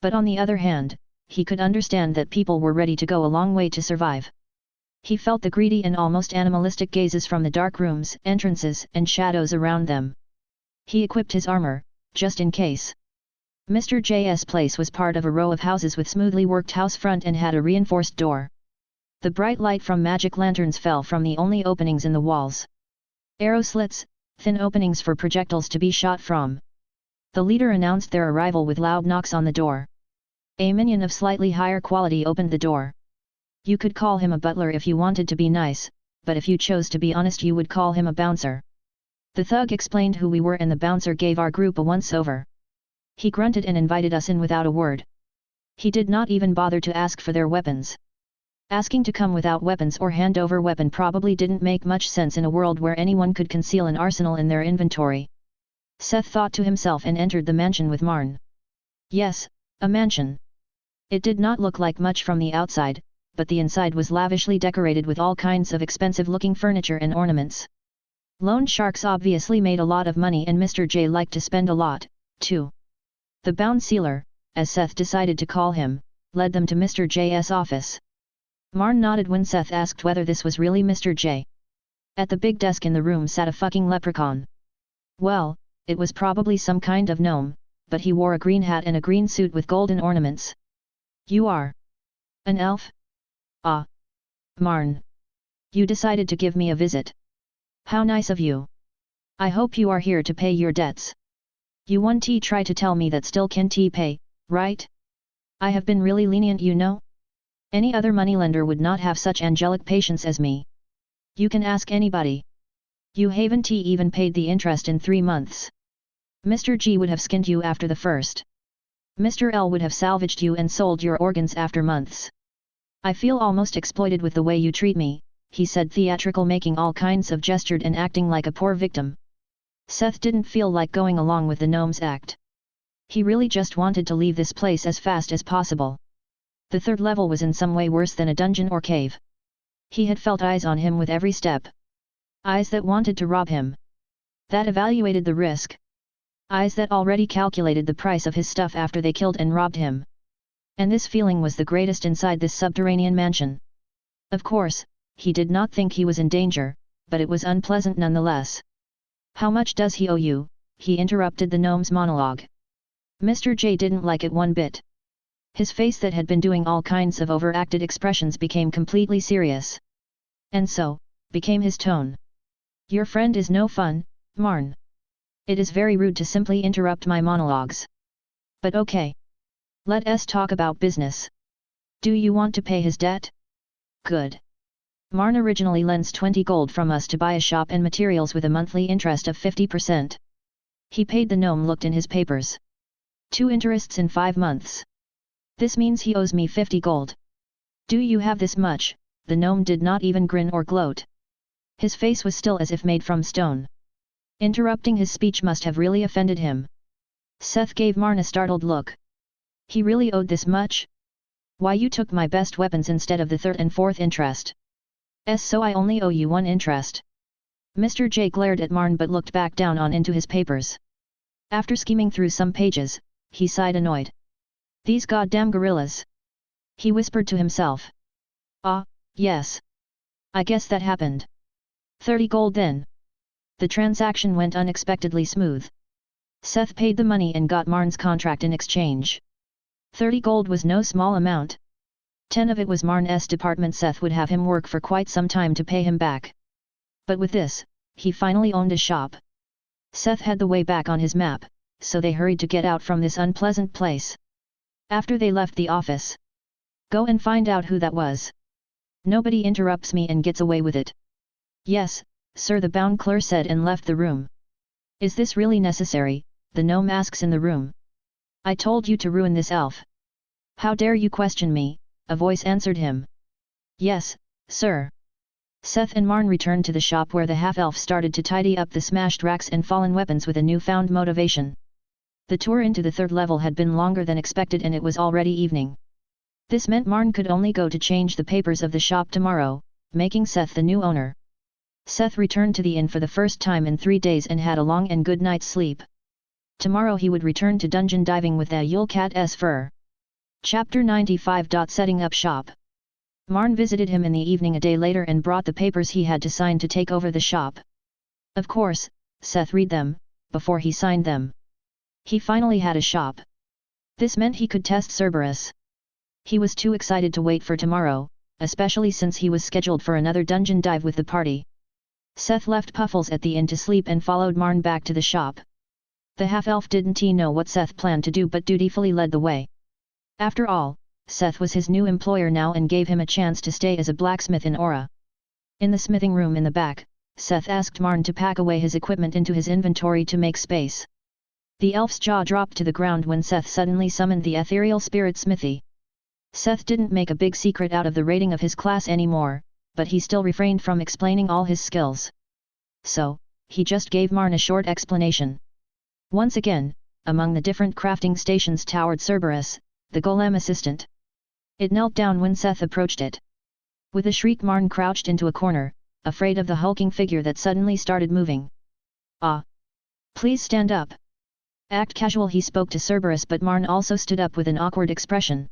[SPEAKER 1] But on the other hand, he could understand that people were ready to go a long way to survive. He felt the greedy and almost animalistic gazes from the dark rooms, entrances, and shadows around them. He equipped his armor, just in case. Mr. J's place was part of a row of houses with smoothly worked house front and had a reinforced door. The bright light from magic lanterns fell from the only openings in the walls. Arrow slits, thin openings for projectiles to be shot from. The leader announced their arrival with loud knocks on the door. A minion of slightly higher quality opened the door. You could call him a butler if you wanted to be nice, but if you chose to be honest, you would call him a bouncer. The thug explained who we were, and the bouncer gave our group a once-over. He grunted and invited us in without a word. He did not even bother to ask for their weapons. Asking to come without weapons or hand over weapon probably didn't make much sense in a world where anyone could conceal an arsenal in their inventory. Seth thought to himself and entered the mansion with Marn. Yes, a mansion. It did not look like much from the outside, but the inside was lavishly decorated with all kinds of expensive-looking furniture and ornaments. Loan sharks obviously made a lot of money, and Mr. J liked to spend a lot, too. The bound sealer, as Seth decided to call him, led them to Mr. J's office. Marn nodded when Seth asked whether this was really Mr. J. At the big desk in the room sat a fucking leprechaun. Well, it was probably some kind of gnome, but he wore a green hat and a green suit with golden ornaments. "You are an elf? Ah. Marn. You decided to give me a visit. How nice of you. I hope you are here to pay your debts. You won't try to tell me that still can't pay, right? I have been really lenient, you know? Any other moneylender would not have such angelic patience as me. You can ask anybody. You haven't even paid the interest in 3 months. Mr. G would have skinned you after the first. Mr. L would have salvaged you and sold your organs after months. I feel almost exploited with the way you treat me," he said, theatrical, making all kinds of gestures and acting like a poor victim. Seth didn't feel like going along with the gnome's act. He really just wanted to leave this place as fast as possible. The 3rd level was in some way worse than a dungeon or cave. He had felt eyes on him with every step. Eyes that wanted to rob him. That evaluated the risk. Eyes that already calculated the price of his stuff after they killed and robbed him. And this feeling was the greatest inside this subterranean mansion. Of course, he did not think he was in danger, but it was unpleasant nonetheless. "How much does he owe you?" he interrupted the gnome's monologue. Mr. J didn't like it one bit. His face that had been doing all kinds of overacted expressions became completely serious. And so, became his tone. "Your friend is no fun, Marn. It is very rude to simply interrupt my monologues. But okay. Let us talk about business. Do you want to pay his debt? Good. Marn originally lends 20 gold from us to buy a shop and materials with a monthly interest of 50%. He paid. The gnome looked in his papers. 2 interests in 5 months. This means he owes me 50 gold. Do you have this much? The gnome did not even grin or gloat. His face was still as if made from stone. Interrupting his speech must have really offended him. Seth gave Marn a startled look. He really owed this much? Why, you took my best weapons instead of the 3rd and 4th interest. So I only owe you 1 interest. Mr. J glared at Marn but looked back down on into his papers. After skimming through some pages, he sighed annoyed. These goddamn gorillas. He whispered to himself. Ah, yes. I guess that happened. 30 gold then. The transaction went unexpectedly smooth. Seth paid the money and got Marn's contract in exchange. 30 gold was no small amount. 10 of it was Marn's department. Seth would have him work for quite some time to pay him back. But with this, he finally owned a shop. Seth had the way back on his map, so they hurried to get out from this unpleasant place. After they left the office. Go and find out who that was. Nobody interrupts me and gets away with it. Yes, sir, the bound clerk said and left the room. Is this really necessary? The gnome asks in the room. I told you to ruin this elf. How dare you question me? A voice answered him. Yes, sir. Seth and Marn returned to the shop where the half-elf started to tidy up the smashed racks and fallen weapons with a newfound motivation. The tour into the 3rd level had been longer than expected and it was already evening. This meant Marn could only go to change the papers of the shop tomorrow, making Seth the new owner. Seth returned to the inn for the first time in 3 days and had a long and good night's sleep. Tomorrow he would return to dungeon diving with the Yule Cat's fur. Chapter 95. Setting up shop. Marn visited him in the evening a day later and brought the papers he had to sign to take over the shop. Of course, Seth read them, before he signed them. He finally had a shop. This meant he could test Cerberus. He was too excited to wait for tomorrow, especially since he was scheduled for another dungeon dive with the party. Seth left Puffles at the inn to sleep and followed Marn back to the shop. The half-elf didn't know what Seth planned to do but dutifully led the way. After all, Seth was his new employer now and gave him a chance to stay as a blacksmith in Aura. In the smithing room in the back, Seth asked Marn to pack away his equipment into his inventory to make space. The elf's jaw dropped to the ground when Seth suddenly summoned the ethereal spirit smithy. Seth didn't make a big secret out of the rating of his class anymore, but he still refrained from explaining all his skills. So, he just gave Marn a short explanation. Once again, among the different crafting stations towered Cerberus, the Golem assistant. It knelt down when Seth approached it. With a shriek, Marn crouched into a corner, afraid of the hulking figure that suddenly started moving. Ah! Please stand up. Act casual, he spoke to Cerberus, but Marn also stood up with an awkward expression.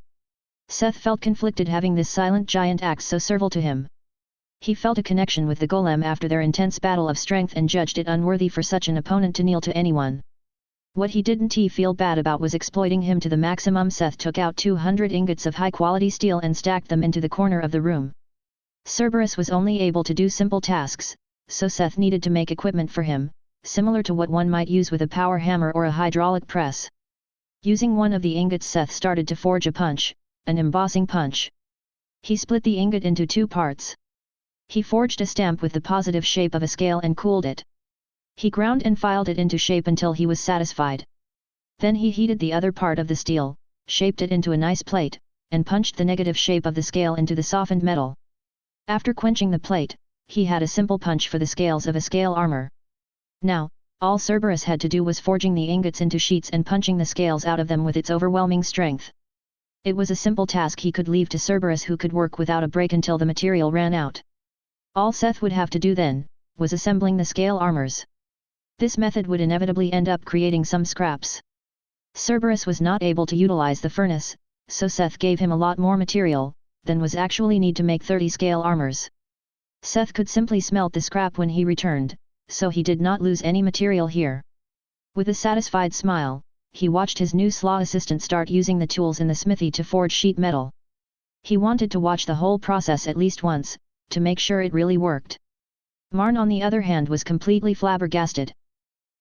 [SPEAKER 1] Seth felt conflicted having this silent giant act so servile to him. He felt a connection with the Golem after their intense battle of strength and judged it unworthy for such an opponent to kneel to anyone. What he didn't feel bad about was exploiting him to the maximum. Seth took out 200 ingots of high-quality steel and stacked them into the corner of the room. Cerberus was only able to do simple tasks, so Seth needed to make equipment for him, similar to what one might use with a power hammer or a hydraulic press. Using one of the ingots, Seth started to forge a punch, an embossing punch. He split the ingot into 2 parts. He forged a stamp with the positive shape of a scale and cooled it. He ground and filed it into shape until he was satisfied. Then he heated the other part of the steel, shaped it into a nice plate, and punched the negative shape of the scale into the softened metal. After quenching the plate, he had a simple punch for the scales of a scale armor. Now, all Cerberus had to do was forging the ingots into sheets and punching the scales out of them with its overwhelming strength. It was a simple task he could leave to Cerberus, who could work without a break until the material ran out. All Seth would have to do then, was assembling the scale armors. This method would inevitably end up creating some scraps. Cerberus was not able to utilize the furnace, so Seth gave him a lot more material than was actually need to make 30 scale armors. Seth could simply smelt the scrap when he returned, so he did not lose any material here. With a satisfied smile, he watched his new slaw assistant start using the tools in the smithy to forge sheet metal. He wanted to watch the whole process at least once, to make sure it really worked. Marn, on the other hand, was completely flabbergasted.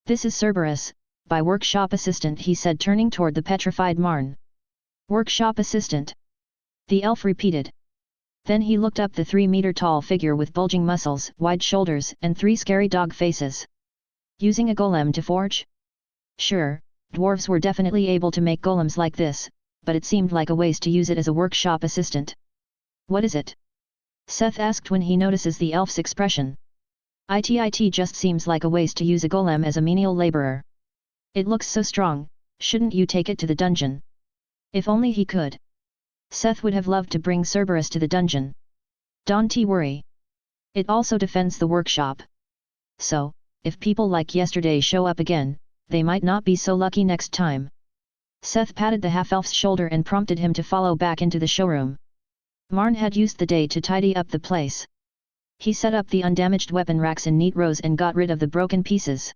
[SPEAKER 1] "This is Cerberus, by workshop assistant," he said, turning toward the petrified Marn. "Workshop assistant?" the elf repeated. Then he looked up the 3-meter-tall figure with bulging muscles, wide shoulders, and 3 scary dog faces. "Using a golem to forge?" Sure, dwarves were definitely able to make golems like this, but it seemed like a waste to use it as a workshop assistant. "What is it?" Seth asked when he notices the elf's expression. "It just seems like a waste to use a golem as a menial laborer. It looks so strong, shouldn't you take it to the dungeon?" If only he could. Seth would have loved to bring Cerberus to the dungeon. "Don't worry. It also defends the workshop. So, if people like yesterday show up again, they might not be so lucky next time." Seth patted the half-elf's shoulder and prompted him to follow back into the showroom. Marn had used the day to tidy up the place. He set up the undamaged weapon racks in neat rows and got rid of the broken pieces.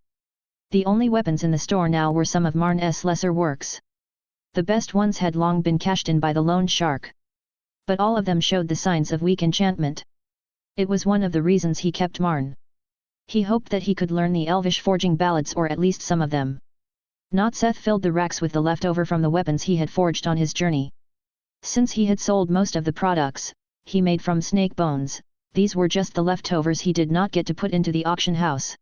[SPEAKER 1] The only weapons in the store now were some of Marn's lesser works. The best ones had long been cashed in by the loan shark. But all of them showed the signs of weak enchantment. It was one of the reasons he kept Marn. He hoped that he could learn the elvish forging ballads, or at least some of them. Not Seth filled the racks with the leftover from the weapons he had forged on his journey. Since he had sold most of the products he made from snake bones, these were just the leftovers he did not get to put into the auction house.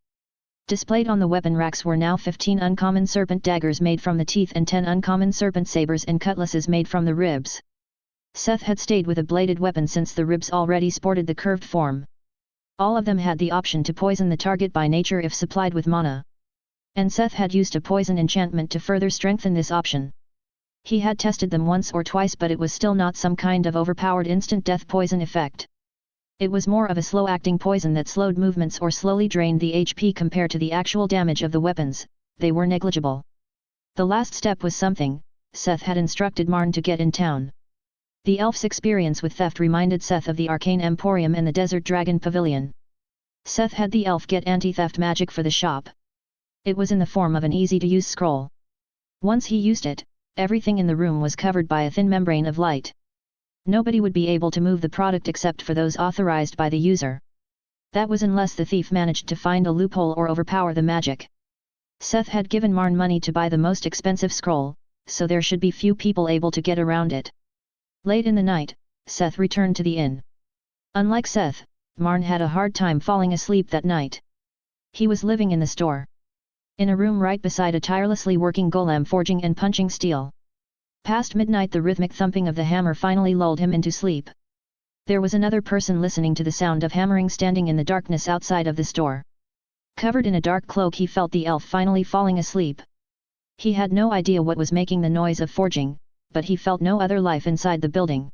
[SPEAKER 1] Displayed on the weapon racks were now 15 uncommon serpent daggers made from the teeth and 10 uncommon serpent sabers and cutlasses made from the ribs. Seth had stayed with a bladed weapon since the ribs already sported the curved form. All of them had the option to poison the target by nature if supplied with mana. And Seth had used a poison enchantment to further strengthen this option. He had tested them once or twice, but it was still not some kind of overpowered instant death poison effect. It was more of a slow-acting poison that slowed movements or slowly drained the HP compared to the actual damage of the weapons. They were negligible. The last step was something Seth had instructed Marn to get in town. The elf's experience with theft reminded Seth of the Arcane Emporium and the Desert Dragon Pavilion. Seth had the elf get anti-theft magic for the shop. It was in the form of an easy-to-use scroll. Once he used it, everything in the room was covered by a thin membrane of light. Nobody would be able to move the product except for those authorized by the user. That was unless the thief managed to find a loophole or overpower the magic. Seth had given Marn money to buy the most expensive scroll, so there should be few people able to get around it. Late in the night, Seth returned to the inn. Unlike Seth, Marn had a hard time falling asleep that night. He was living in the store. In a room right beside a tirelessly working golem forging and punching steel. Past midnight, the rhythmic thumping of the hammer finally lulled him into sleep. There was another person listening to the sound of hammering standing in the darkness outside of the store. Covered in a dark cloak, he felt the elf finally falling asleep. He had no idea what was making the noise of forging, but he felt no other life inside the building.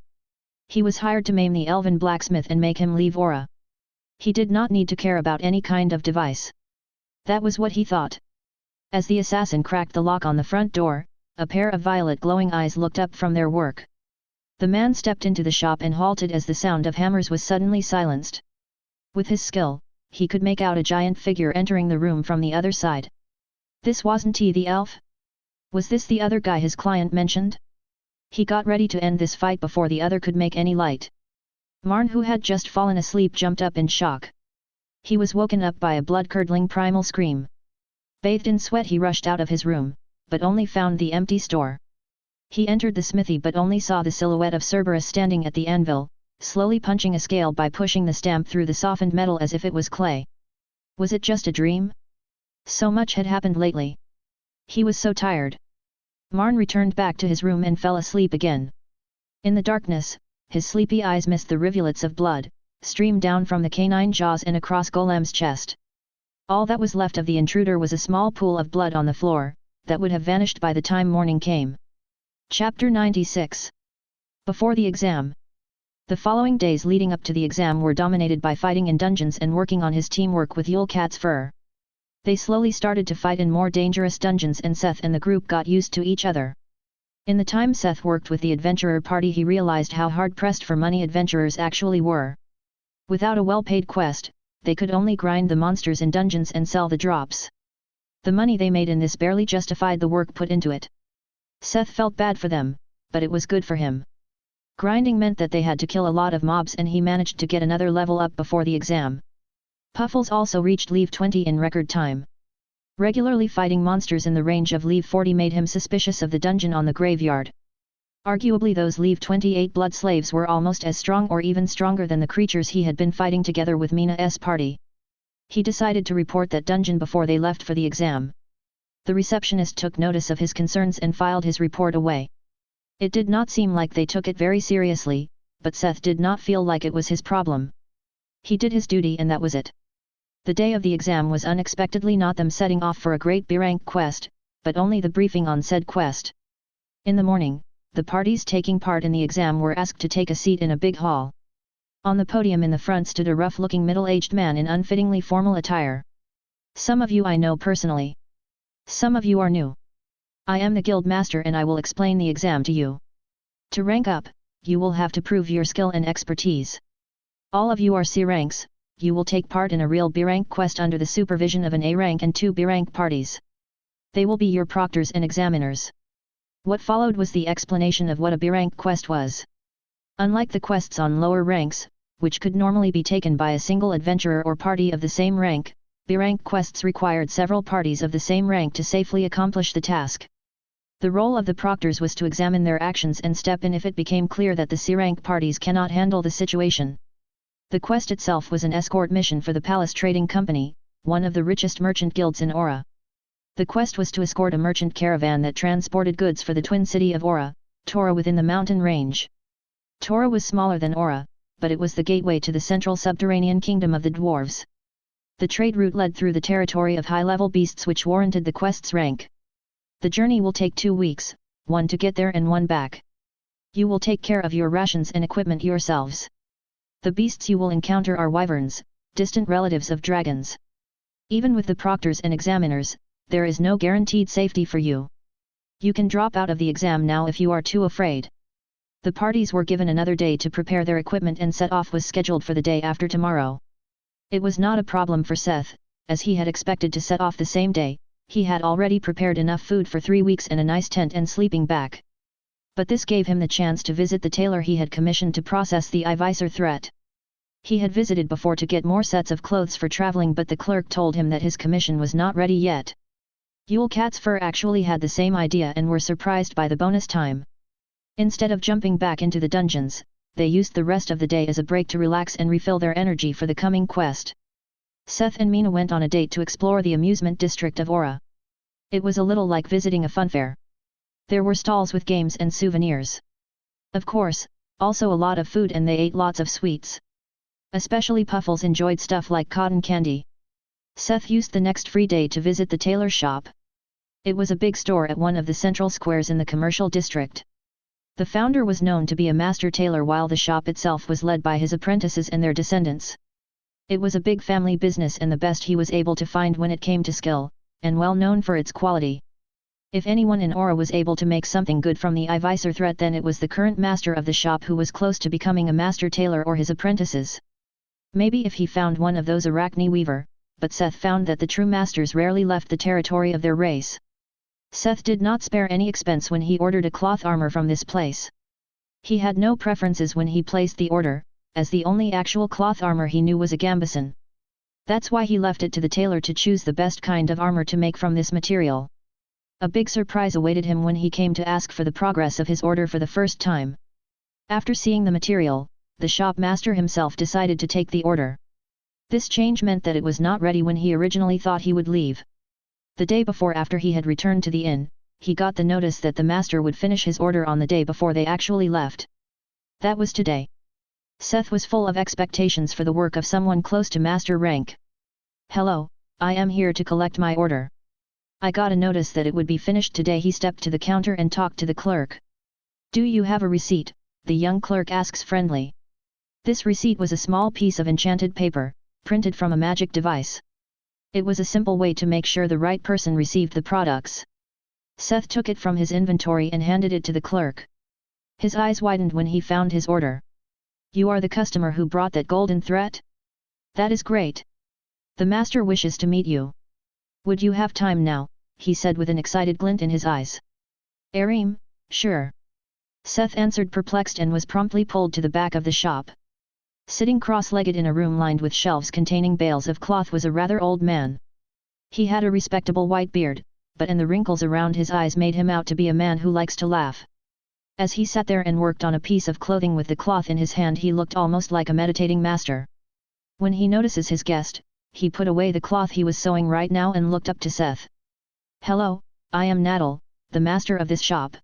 [SPEAKER 1] He was hired to maim the elven blacksmith and make him leave Aura. He did not need to care about any kind of device. That was what he thought. As the assassin cracked the lock on the front door, a pair of violet glowing eyes looked up from their work. The man stepped into the shop and halted as the sound of hammers was suddenly silenced. With his skill, he could make out a giant figure entering the room from the other side. "This wasn't he, the elf?" Was this the other guy his client mentioned? He got ready to end this fight before the other could make any light. Marn, who had just fallen asleep, jumped up in shock. He was woken up by a blood-curdling primal scream. Bathed in sweat, he rushed out of his room, but only found the empty store. He entered the smithy but only saw the silhouette of Cerberus standing at the anvil, slowly punching a scale by pushing the stamp through the softened metal as if it was clay. Was it just a dream? So much had happened lately. He was so tired. Marn returned back to his room and fell asleep again. In the darkness, his sleepy eyes missed the rivulets of blood, streamed down from the canine jaws and across Golem's chest. All that was left of the intruder was a small pool of blood on the floor, that would have vanished by the time morning came. Chapter 96. Before the exam. The following days leading up to the exam were dominated by fighting in dungeons and working on his teamwork with Yule Cat's fur. They slowly started to fight in more dangerous dungeons and Seth and the group got used to each other. In the time Seth worked with the adventurer party, he realized how hard-pressed for money adventurers actually were. Without a well-paid quest, they could only grind the monsters in dungeons and sell the drops. The money they made in this barely justified the work put into it. Seth felt bad for them, but it was good for him. Grinding meant that they had to kill a lot of mobs and he managed to get another level up before the exam. Puffles also reached level 20 in record time. Regularly fighting monsters in the range of level 40 made him suspicious of the dungeon on the graveyard. Arguably those level 28 blood slaves were almost as strong or even stronger than the creatures he had been fighting together with Mina's party. He decided to report that dungeon before they left for the exam. The receptionist took notice of his concerns and filed his report away. It did not seem like they took it very seriously, but Seth did not feel like it was his problem. He did his duty and that was it. The day of the exam was unexpectedly not them setting off for a great B-rank quest, but only the briefing on said quest. In the morning, the parties taking part in the exam were asked to take a seat in a big hall. On the podium in the front stood a rough-looking middle-aged man in unfittingly formal attire. Some of you I know personally. Some of you are new. I am the guild master and I will explain the exam to you. To rank up, you will have to prove your skill and expertise. All of you are C ranks, you will take part in a real B-rank quest under the supervision of an A-rank and 2 B-rank parties. They will be your proctors and examiners. What followed was the explanation of what a B-rank quest was. Unlike the quests on lower ranks, which could normally be taken by a single adventurer or party of the same rank, B-rank quests required several parties of the same rank to safely accomplish the task. The role of the proctors was to examine their actions and step in if it became clear that the C-rank parties cannot handle the situation. The quest itself was an escort mission for the Palace Trading Company, one of the richest merchant guilds in Aura. The quest was to escort a merchant caravan that transported goods for the twin city of Aura, Tora, within the mountain range. Tora was smaller than Aura, but it was the gateway to the central subterranean kingdom of the dwarves. The trade route led through the territory of high-level beasts which warranted the quest's rank. The journey will take 2 weeks, 1 to get there and 1 back. You will take care of your rations and equipment yourselves. The beasts you will encounter are wyverns, distant relatives of dragons. Even with the proctors and examiners, there is no guaranteed safety for you. You can drop out of the exam now if you are too afraid. The parties were given another day to prepare their equipment and set off was scheduled for the day after tomorrow. It was not a problem for Seth, as he had expected to set off the same day. He had already prepared enough food for 3 weeks and a nice tent and sleeping bag. But this gave him the chance to visit the tailor he had commissioned to process the iiser threat. He had visited before to get more sets of clothes for traveling, but the clerk told him that his commission was not ready yet. Yule Cat's fur actually had the same idea and were surprised by the bonus time. Instead of jumping back into the dungeons, they used the rest of the day as a break to relax and refill their energy for the coming quest. Seth and Mina went on a date to explore the amusement district of Aura. It was a little like visiting a funfair. There were stalls with games and souvenirs. Of course, also a lot of food, and they ate lots of sweets. Especially Puffles enjoyed stuff like cotton candy. Seth used the next free day to visit the tailor shop. It was a big store at one of the central squares in the commercial district. The founder was known to be a master tailor, while the shop itself was led by his apprentices and their descendants. It was a big family business and the best he was able to find when it came to skill, and well known for its quality. If anyone in Aura was able to make something good from the iiser threat, then it was the current master of the shop, who was close to becoming a master tailor or his apprentices. Maybe if he found one of those Arachne weaver, but Seth found that the true masters rarely left the territory of their race. Seth did not spare any expense when he ordered a cloth armor from this place. He had no preferences when he placed the order, as the only actual cloth armor he knew was a gambeson. That's why he left it to the tailor to choose the best kind of armor to make from this material. A big surprise awaited him when he came to ask for the progress of his order for the first time. After seeing the material, the shop master himself decided to take the order. This change meant that it was not ready when he originally thought he would leave. The day before, after he had returned to the inn, he got the notice that the master would finish his order on the day before they actually left. That was today. Seth was full of expectations for the work of someone close to master rank. "Hello, I am here to collect my order. I got a notice that it would be finished today." He stepped to the counter and talked to the clerk. "Do you have a receipt?" the young clerk asks friendly. This receipt was a small piece of enchanted paper, printed from a magic device. It was a simple way to make sure the right person received the products. Seth took it from his inventory and handed it to the clerk. His eyes widened when he found his order. "You are the customer who brought that golden thread? That is great. The master wishes to meet you. Would you have time now?" he said with an excited glint in his eyes. "Arim, sure." Seth answered, perplexed, and was promptly pulled to the back of the shop. Sitting cross-legged in a room lined with shelves containing bales of cloth was a rather old man. He had a respectable white beard, but the wrinkles around his eyes made him out to be a man who likes to laugh. As he sat there and worked on a piece of clothing with the cloth in his hand, he looked almost like a meditating master. When he notices his guest, he put away the cloth he was sewing right now and looked up to Seth. "Hello, I am Nadal, the master of this shop.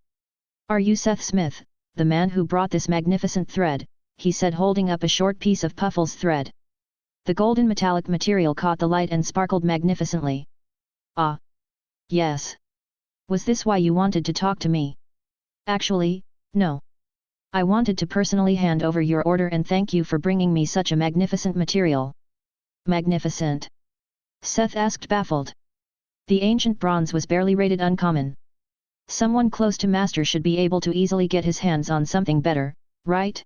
[SPEAKER 1] Are you Seth Smith, the man who brought this magnificent thread?" he said, holding up a short piece of Puffles thread. The golden metallic material caught the light and sparkled magnificently. "Ah. Yes. Was this why you wanted to talk to me?" "Actually, no. I wanted to personally hand over your order and thank you for bringing me such a magnificent material." "Magnificent?" Seth asked, baffled. The ancient bronze was barely rated uncommon. Someone close to master should be able to easily get his hands on something better, right?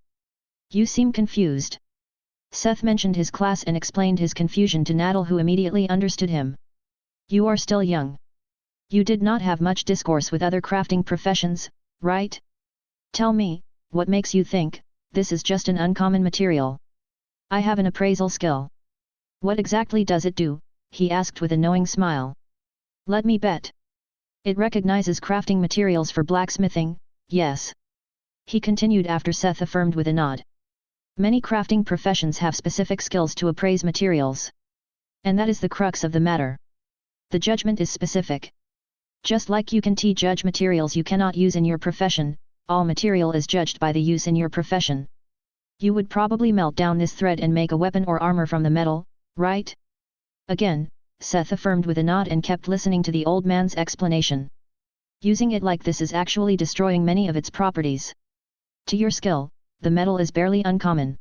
[SPEAKER 1] "You seem confused." Seth mentioned his class and explained his confusion to Nadal, who immediately understood him. "You are still young. You did not have much discourse with other crafting professions, right? Tell me, what makes you think this is just an uncommon material?" "I have an appraisal skill." "What exactly does it do?" he asked with a knowing smile. "Let me bet. It recognizes crafting materials for blacksmithing, yes?" he continued after Seth affirmed with a nod. Many crafting professions have specific skills to appraise materials. And that is the crux of the matter. The judgment is specific. Just like you can judge materials you cannot use in your profession, all material is judged by the use in your profession. You would probably melt down this thread and make a weapon or armor from the metal, right? Again, Seth affirmed with a nod and kept listening to the old man's explanation. Using it like this is actually destroying many of its properties. To your skill, the metal is barely uncommon.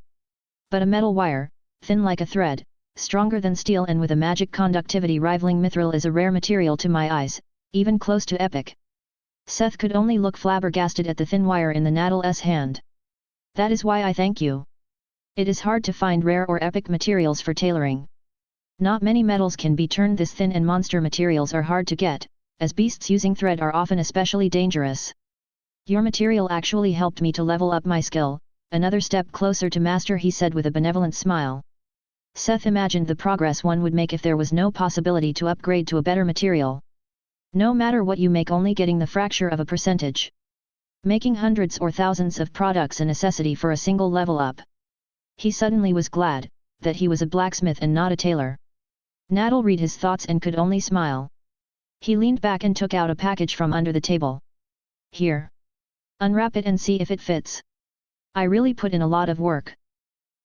[SPEAKER 1] But a metal wire, thin like a thread, stronger than steel and with a magic conductivity rivaling mithril is a rare material to my eyes, even close to epic. Seth could only look flabbergasted at the thin wire in the Nadal's hand. "That is why I thank you. It is hard to find rare or epic materials for tailoring. Not many metals can be turned this thin, and monster materials are hard to get, as beasts using thread are often especially dangerous. Your material actually helped me to level up my skill, another step closer to master," he said with a benevolent smile. Seth imagined the progress one would make if there was no possibility to upgrade to a better material. No matter what you make, only getting the fraction of a percentage. Making hundreds or thousands of products a necessity for a single level up. He suddenly was glad that he was a blacksmith and not a tailor. Nadal read his thoughts and could only smile. He leaned back and took out a package from under the table. "Here. Unwrap it and see if it fits. I really put in a lot of work."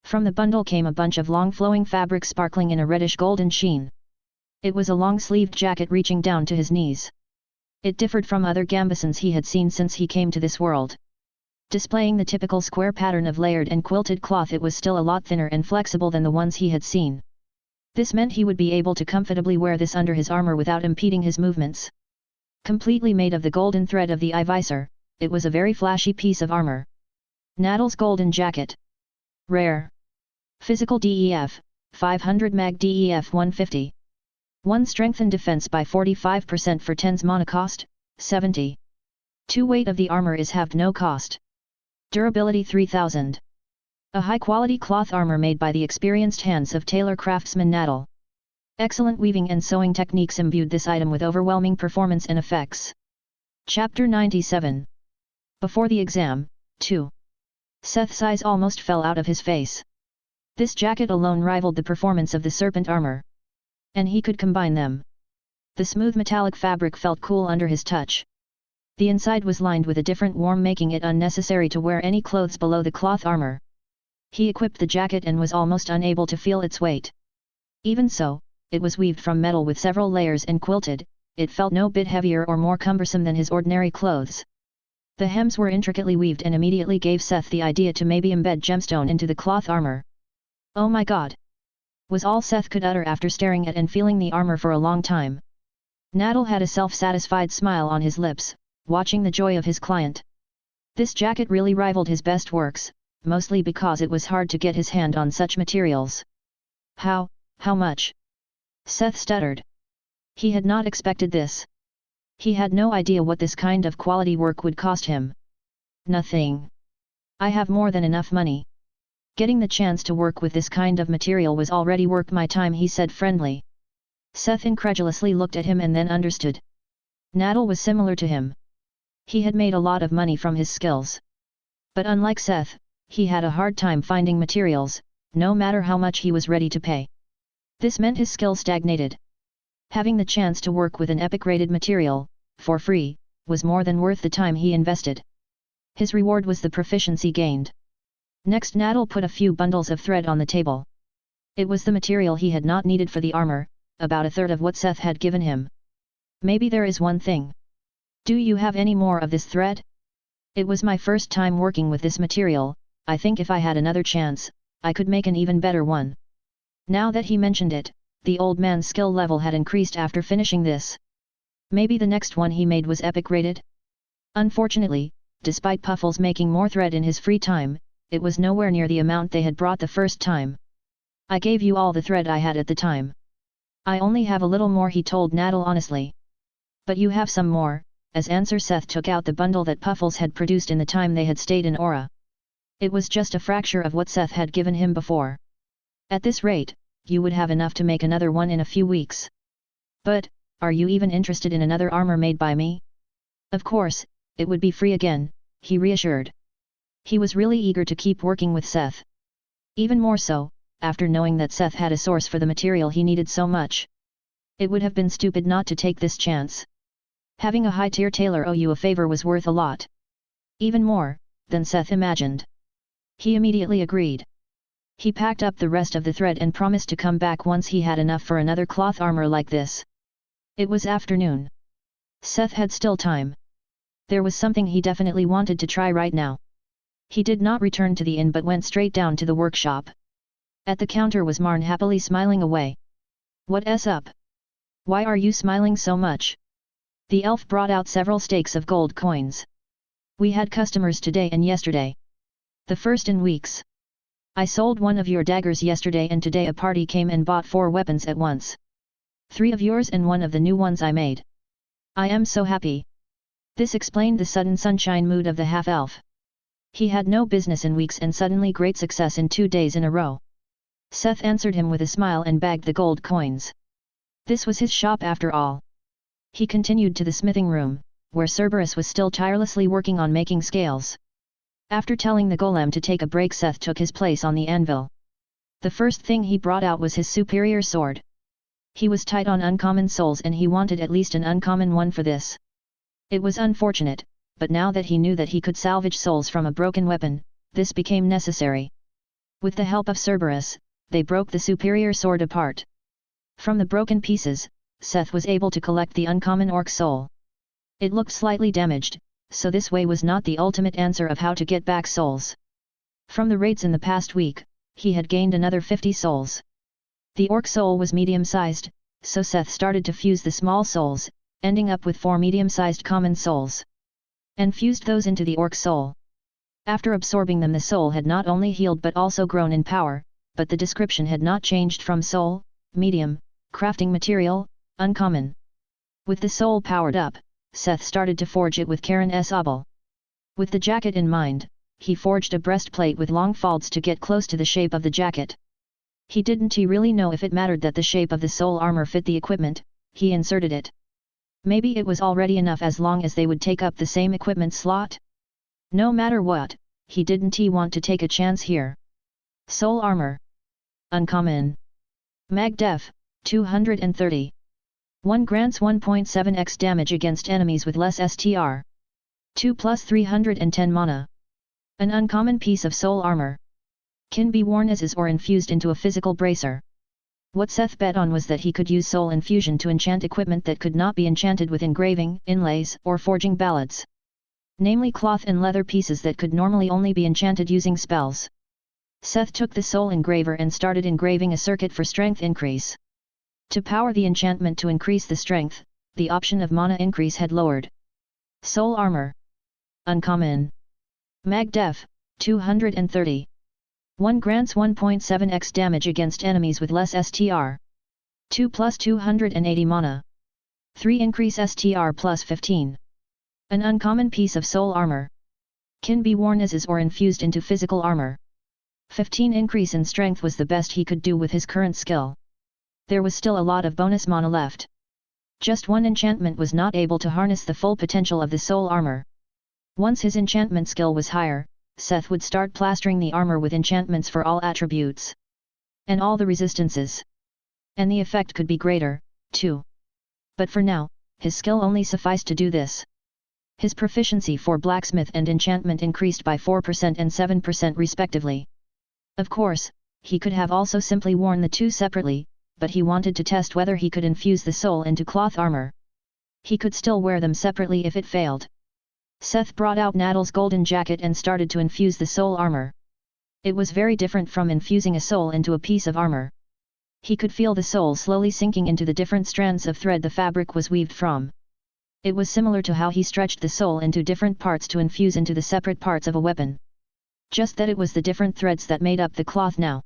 [SPEAKER 1] From the bundle came a bunch of long flowing fabric sparkling in a reddish golden sheen. It was a long-sleeved jacket reaching down to his knees. It differed from other gambesons he had seen since he came to this world. Displaying the typical square pattern of layered and quilted cloth, it was still a lot thinner and flexible than the ones he had seen. This meant he would be able to comfortably wear this under his armor without impeding his movements. Completely made of the golden thread of the iiser, it was a very flashy piece of armor. Nadal's golden jacket. Rare. Physical DEF, 500 mag DEF 150. 1 strength and defense by 45% for 10's mana cost, 70. 2 weight of the armor is halved, no cost. Durability 3000. A high-quality cloth armor made by the experienced hands of Tailor craftsman Nadal. Excellent weaving and sewing techniques imbued this item with overwhelming performance and effects. Chapter 97. Before the exam, 2. Seth's eyes almost fell out of his face. This jacket alone rivaled the performance of the serpent armor. And he could combine them. The smooth metallic fabric felt cool under his touch. The inside was lined with a different warmth, making it unnecessary to wear any clothes below the cloth armor. He equipped the jacket and was almost unable to feel its weight. Even so, it was weaved from metal with several layers and quilted, it felt no bit heavier or more cumbersome than his ordinary clothes. The hems were intricately weaved and immediately gave Seth the idea to maybe embed gemstone into the cloth armor. Oh my god! Was all Seth could utter after staring at and feeling the armor for a long time. Nadal had a self-satisfied smile on his lips, watching the joy of his client. This jacket really rivaled his best works, mostly because it was hard to get his hand on such materials. How much? Seth stuttered. He had not expected this. He had no idea what this kind of quality work would cost him. Nothing. I have more than enough money. Getting the chance to work with this kind of material was already worth my time, he said friendly. Seth incredulously looked at him and then understood. Nadal was similar to him. He had made a lot of money from his skills. But unlike Seth, he had a hard time finding materials, no matter how much he was ready to pay. This meant his skill stagnated. Having the chance to work with an epic-rated material, for free, was more than worth the time he invested. His reward was the proficiency gained. Next Nadal put a few bundles of thread on the table. It was the material he had not needed for the armor, about a third of what Seth had given him. Maybe there is one thing. Do you have any more of this thread? It was my first time working with this material, I think if I had another chance, I could make an even better one. Now that he mentioned it, the old man's skill level had increased after finishing this. Maybe the next one he made was epic rated? Unfortunately, despite Puffles making more thread in his free time, it was nowhere near the amount they had brought the first time. I gave you all the thread I had at the time. I only have a little more, he told Nadal honestly. But you have some more, as answer Seth took out the bundle that Puffles had produced in the time they had stayed in Aura. It was just a fraction of what Seth had given him before. At this rate, you would have enough to make another one in a few weeks. But, are you even interested in another armor made by me? Of course, it would be free again, he reassured. He was really eager to keep working with Seth. Even more so, after knowing that Seth had a source for the material he needed so much. It would have been stupid not to take this chance. Having a high-tier tailor owe you a favor was worth a lot. Even more, than Seth imagined. He immediately agreed. He packed up the rest of the thread and promised to come back once he had enough for another cloth armor like this. It was afternoon. Seth had still time. There was something he definitely wanted to try right now. He did not return to the inn but went straight down to the workshop. At the counter was Marn happily smiling away. What's up? Why are you smiling so much? The elf brought out several stakes of gold coins. We had customers today and yesterday. The first in weeks. I sold one of your daggers yesterday and today a party came and bought 4 weapons at once. 3 of yours and 1 of the new ones I made. I am so happy. This explained the sudden sunshine mood of the half-elf. He had no business in weeks and suddenly great success in 2 days in a row. Seth answered him with a smile and bagged the gold coins. This was his shop after all. He continued to the smithing room, where Cerberus was still tirelessly working on making scales. After telling the Golem to take a break, Seth took his place on the anvil. The first thing he brought out was his superior sword. He was tight on uncommon souls and he wanted at least an uncommon one for this. It was unfortunate, but now that he knew that he could salvage souls from a broken weapon, this became necessary. With the help of Cerberus, they broke the superior sword apart. From the broken pieces, Seth was able to collect the uncommon orc soul. It looked slightly damaged, so this way was not the ultimate answer of how to get back souls. From the raids in the past week, he had gained another 50 souls. The orc soul was medium-sized, so Seth started to fuse the small souls, ending up with 4 medium-sized common souls. And fused those into the orc soul. After absorbing them, the soul had not only healed but also grown in power, but the description had not changed from soul, medium, crafting material, uncommon. With the soul powered up, Seth started to forge it with Karen's obol. With the jacket in mind, he forged a breastplate with long folds to get close to the shape of the jacket. He didn't really know if it mattered that the shape of the soul armor fit the equipment. He inserted it. Maybe it was already enough as long as they would take up the same equipment slot. No matter what, he didn't want to take a chance here. Soul armor. Uncommon. Mag def, 230. 1 grants 1.7x damage against enemies with less STR. 2 plus 310 mana. An uncommon piece of soul armor. Can be worn as is or infused into a physical bracer. What Seth bet on was that he could use soul infusion to enchant equipment that could not be enchanted with engraving, inlays, or forging ballads. Namely cloth and leather pieces that could normally only be enchanted using spells. Seth took the soul engraver and started engraving a circuit for strength increase. To power the enchantment to increase the strength, the option of mana increase had lowered. Soul armor. Uncommon. Mag def, 230. 1 grants 1.7x damage against enemies with less STR. 2 plus 280 mana. 3 increase STR plus 15. An uncommon piece of soul armor. Can be worn as is or infused into physical armor. 15 increase in strength was the best he could do with his current skill. There was still a lot of bonus mana left. Just one enchantment was not able to harness the full potential of the soul armor. Once his enchantment skill was higher, Seth would start plastering the armor with enchantments for all attributes. And all the resistances. And the effect could be greater, too. But for now, his skill only sufficed to do this. His proficiency for blacksmith and enchantment increased by 4% and 7% respectively. Of course, he could have also simply worn the two separately, but he wanted to test whether he could infuse the soul into cloth armor. He could still wear them separately if it failed. Seth brought out Naddle's golden jacket and started to infuse the soul armor. It was very different from infusing a soul into a piece of armor. He could feel the soul slowly sinking into the different strands of thread the fabric was weaved from. It was similar to how he stretched the soul into different parts to infuse into the separate parts of a weapon. Just that it was the different threads that made up the cloth now.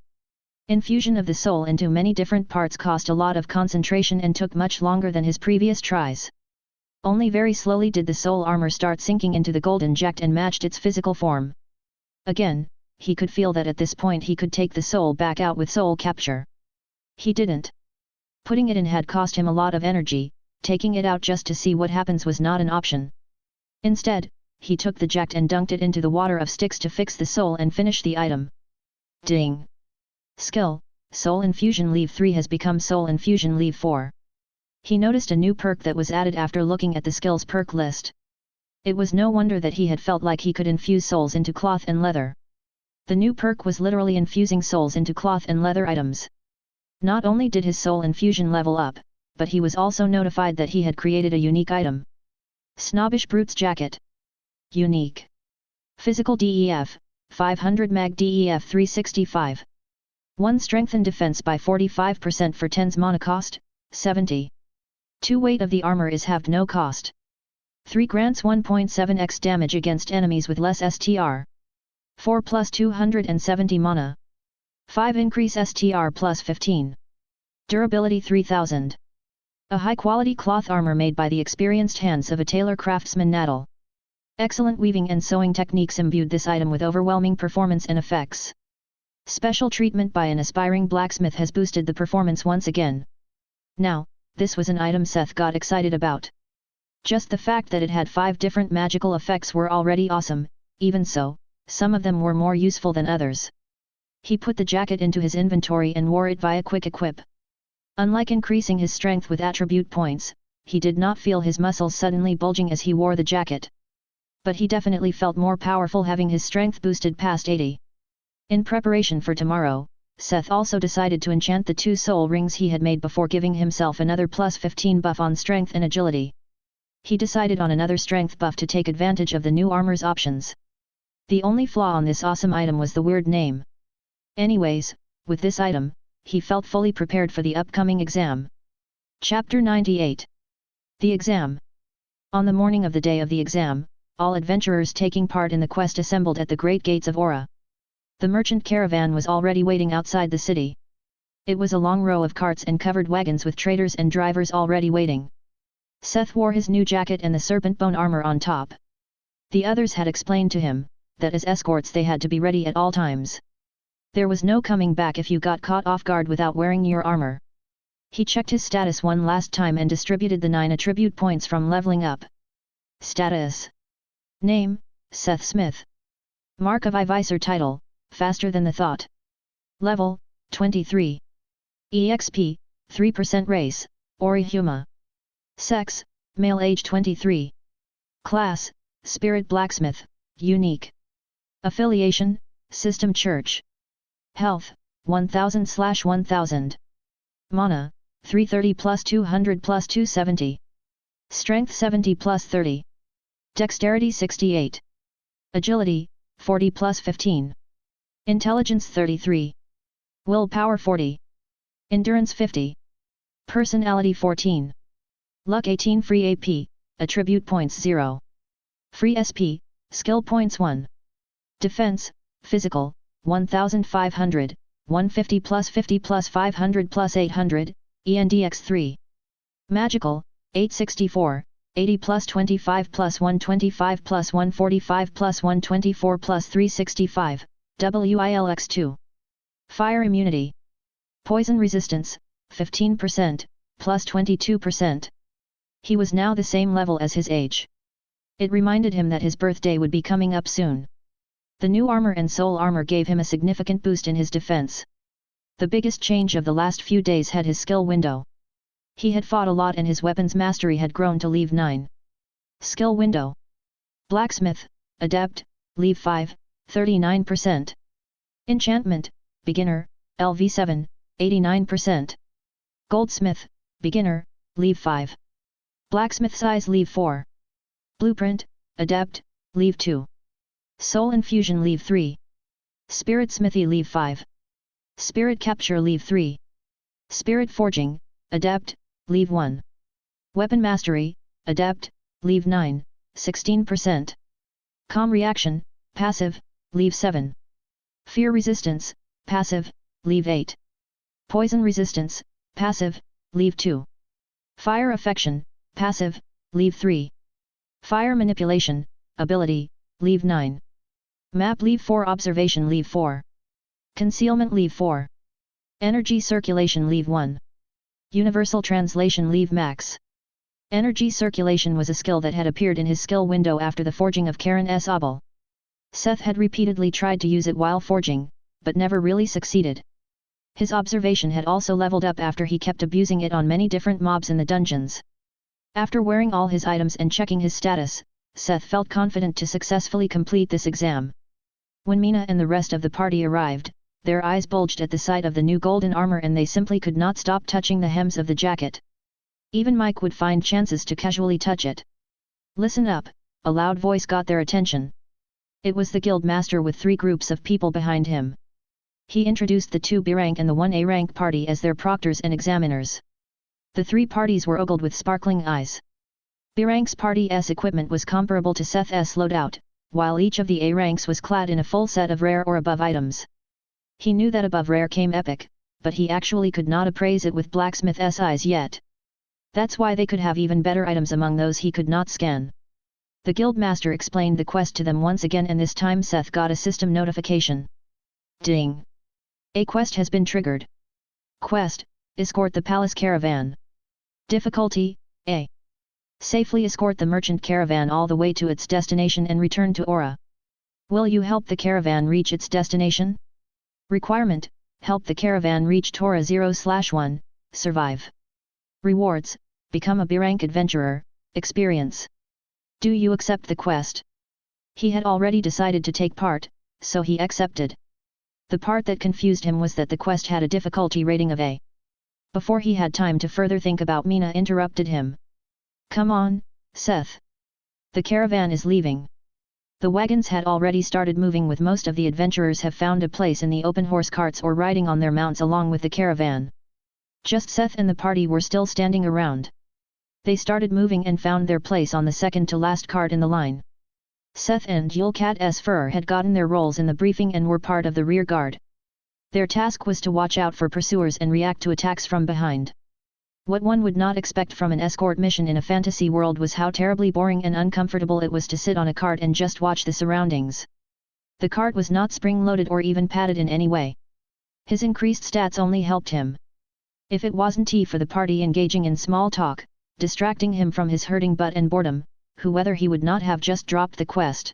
[SPEAKER 1] Infusion of the soul into many different parts cost a lot of concentration and took much longer than his previous tries. Only very slowly did the soul armor start sinking into the golden jacket and matched its physical form. Again, he could feel that at this point he could take the soul back out with soul capture. He didn't. Putting it in had cost him a lot of energy, taking it out just to see what happens was not an option. Instead, he took the jacket and dunked it into the water of sticks to fix the soul and finish the item. Ding! Skill, Soul Infusion Leave 3 has become Soul Infusion Leave 4. He noticed a new perk that was added after looking at the skills perk list. It was no wonder that he had felt like he could infuse souls into cloth and leather. The new perk was literally infusing souls into cloth and leather items. Not only did his soul infusion level up, but he was also notified that he had created a unique item. Snobbish Brute's Jacket. Unique. Physical DEF, 500 Mag DEF 365. 1 Strength and Defense by 45% for 10's mana cost, 70. 2 Weight of the armor is halved no cost. 3 grants 1.7x damage against enemies with less STR. 4 plus 270 mana. 5 increase STR plus 15. Durability 3000. A high-quality cloth armor made by the experienced hands of a tailor craftsman Naddle. Excellent weaving and sewing techniques imbued this item with overwhelming performance and effects. Special treatment by an aspiring blacksmith has boosted the performance once again. Now, this was an item Seth got excited about. Just the fact that it had 5 different magical effects were already awesome, even so, some of them were more useful than others. He put the jacket into his inventory and wore it via quick equip. Unlike increasing his strength with attribute points, he did not feel his muscles suddenly bulging as he wore the jacket. But he definitely felt more powerful having his strength boosted past 80. In preparation for tomorrow, Seth also decided to enchant the 2 soul rings he had made before giving himself another plus 15 buff on strength and agility. He decided on another strength buff to take advantage of the new armor's options. The only flaw on this awesome item was the weird name. Anyways, with this item, he felt fully prepared for the upcoming exam. Chapter 98. The Exam. On the morning of the day of the exam, all adventurers taking part in the quest assembled at the great gates of Aura. The merchant caravan was already waiting outside the city. It was a long row of carts and covered wagons with traders and drivers already waiting. Seth wore his new jacket and the serpent bone armor on top. The others had explained to him that as escorts they had to be ready at all times. There was no coming back if you got caught off guard without wearing your armor. He checked his status one last time and distributed the 9 attribute points from leveling up. Status. Name, Seth Smith. Mark of iiser title, faster than the thought. Level, 23. EXP, 3% race, Orihuma. Sex, male age 23. Class, Spirit Blacksmith, unique. Affiliation, System Church. Health, 1000/1000. Mana, 330 plus 200 plus 270. Strength 70 plus 30. Dexterity 68. Agility, 40 plus 15. Intelligence 33. Willpower 40. Endurance 50. Personality 14. Luck 18. Free AP, attribute points 0. Free SP, skill points 1. Defense, physical, 1500, 150 plus 50 plus 500 plus 800, ENDX 3. Magical, 864, 80 plus 25 plus 125 plus 145 plus 124 plus 365, WILX 2. Fire immunity. Poison resistance, 15%, plus 22%. He was now the same level as his age. It reminded him that his birthday would be coming up soon. The new armor and soul armor gave him a significant boost in his defense. The biggest change of the last few days had his skill window. He had fought a lot and his weapons mastery had grown to level 9. Skill window. Blacksmith, Adept, level 5, 39%. Enchantment, Beginner, LV7, 89%. Goldsmith, Beginner, level 5. Blacksmith size level 4. Blueprint, Adept, level 2. Soul Infusion level 3. Spirit Smithy level 5. Spirit Capture level 3. Spirit Forging, Adept, level 1. Weapon Mastery, Adept, level 9, 16%. Calm Reaction, Passive, level 7. Fear Resistance, Passive, level 8. Poison Resistance, Passive, level 2. Fire Affection, Passive, level 3. Fire Manipulation, Ability, level 9. Map level 4. Observation level 4. Concealment level 4. Energy Circulation level 1. Universal Translation level max. Energy Circulation was a skill that had appeared in his skill window after the forging of Karen's obel. Seth had repeatedly tried to use it while forging, but never really succeeded. His observation had also leveled up after he kept abusing it on many different mobs in the dungeons. After wearing all his items and checking his status, Seth felt confident to successfully complete this exam. When Mina and the rest of the party arrived, their eyes bulged at the sight of the new golden armor and they simply could not stop touching the hems of the jacket. Even Mike would find chances to casually touch it. "Listen up," a loud voice got their attention. It was the guild master with 3 groups of people behind him. He introduced the 2 B-rank and the 1 A-rank party as their proctors and examiners. The 3 parties were ogled with sparkling eyes. B-rank's party's equipment was comparable to Seth's loadout, while each of the A-ranks was clad in a full set of rare or above items. He knew that above rare came epic, but he actually could not appraise it with Blacksmith's eyes yet. That's why they could have even better items among those he could not scan. The guildmaster explained the quest to them once again and this time Seth got a system notification. Ding! A quest has been triggered. Quest, escort the palace caravan. Difficulty, A. Safely escort the merchant caravan all the way to its destination and return to Aura. Will you help the caravan reach its destination? Requirement, help the caravan reach Tora 0/1, survive. Rewards, become a B-rank adventurer, experience. Do you accept the quest? He had already decided to take part, so he accepted. The part that confused him was that the quest had a difficulty rating of A. Before he had time to further think about, Mina interrupted him. Come on, Seth. The caravan is leaving. The wagons had already started moving with most of the adventurers have found a place in the open horse carts or riding on their mounts along with the caravan. Just Seth and the party were still standing around. They started moving and found their place on the second to last cart in the line. Seth and Yulkat's Fur had gotten their roles in the briefing and were part of the rear guard. Their task was to watch out for pursuers and react to attacks from behind. What one would not expect from an escort mission in a fantasy world was how terribly boring and uncomfortable it was to sit on a cart and just watch the surroundings. The cart was not spring-loaded or even padded in any way. His increased stats only helped him. If it wasn't tea for the party engaging in small talk, distracting him from his hurting butt and boredom, whether he would not have just dropped the quest.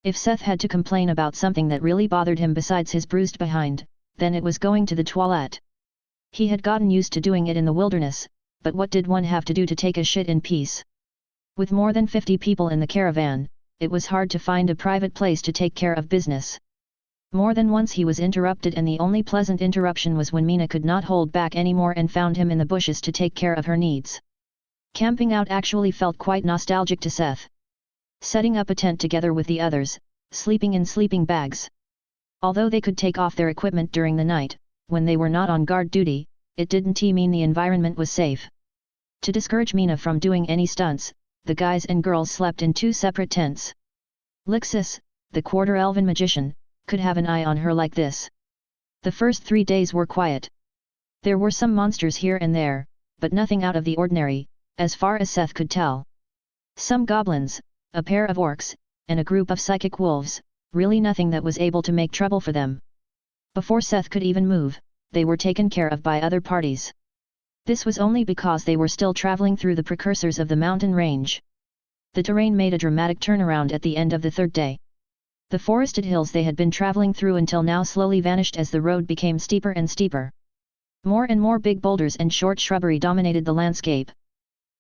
[SPEAKER 1] If Seth had to complain about something that really bothered him besides his bruised behind, then it was going to the toilet. He had gotten used to doing it in the wilderness, but what did one have to do to take a shit in peace? With more than 50 people in the caravan, it was hard to find a private place to take care of business. More than once he was interrupted, and the only pleasant interruption was when Mina could not hold back anymore and found him in the bushes to take care of her needs. Camping out actually felt quite nostalgic to Seth. Setting up a tent together with the others, sleeping in sleeping bags. Although they could take off their equipment during the night, when they were not on guard duty, it didn't mean the environment was safe. To discourage Mina from doing any stunts, the guys and girls slept in 2 separate tents. Lixus, the quarter-elven magician, could have an eye on her like this. The first 3 days were quiet. There were some monsters here and there, but nothing out of the ordinary, as far as Seth could tell. Some goblins, a pair of orcs, and a group of psychic wolves, really nothing that was able to make trouble for them. Before Seth could even move, they were taken care of by other parties. This was only because they were still traveling through the precursors of the mountain range. The terrain made a dramatic turnaround at the end of the 3rd day. The forested hills they had been traveling through until now slowly vanished as the road became steeper and steeper. More and more big boulders and short shrubbery dominated the landscape.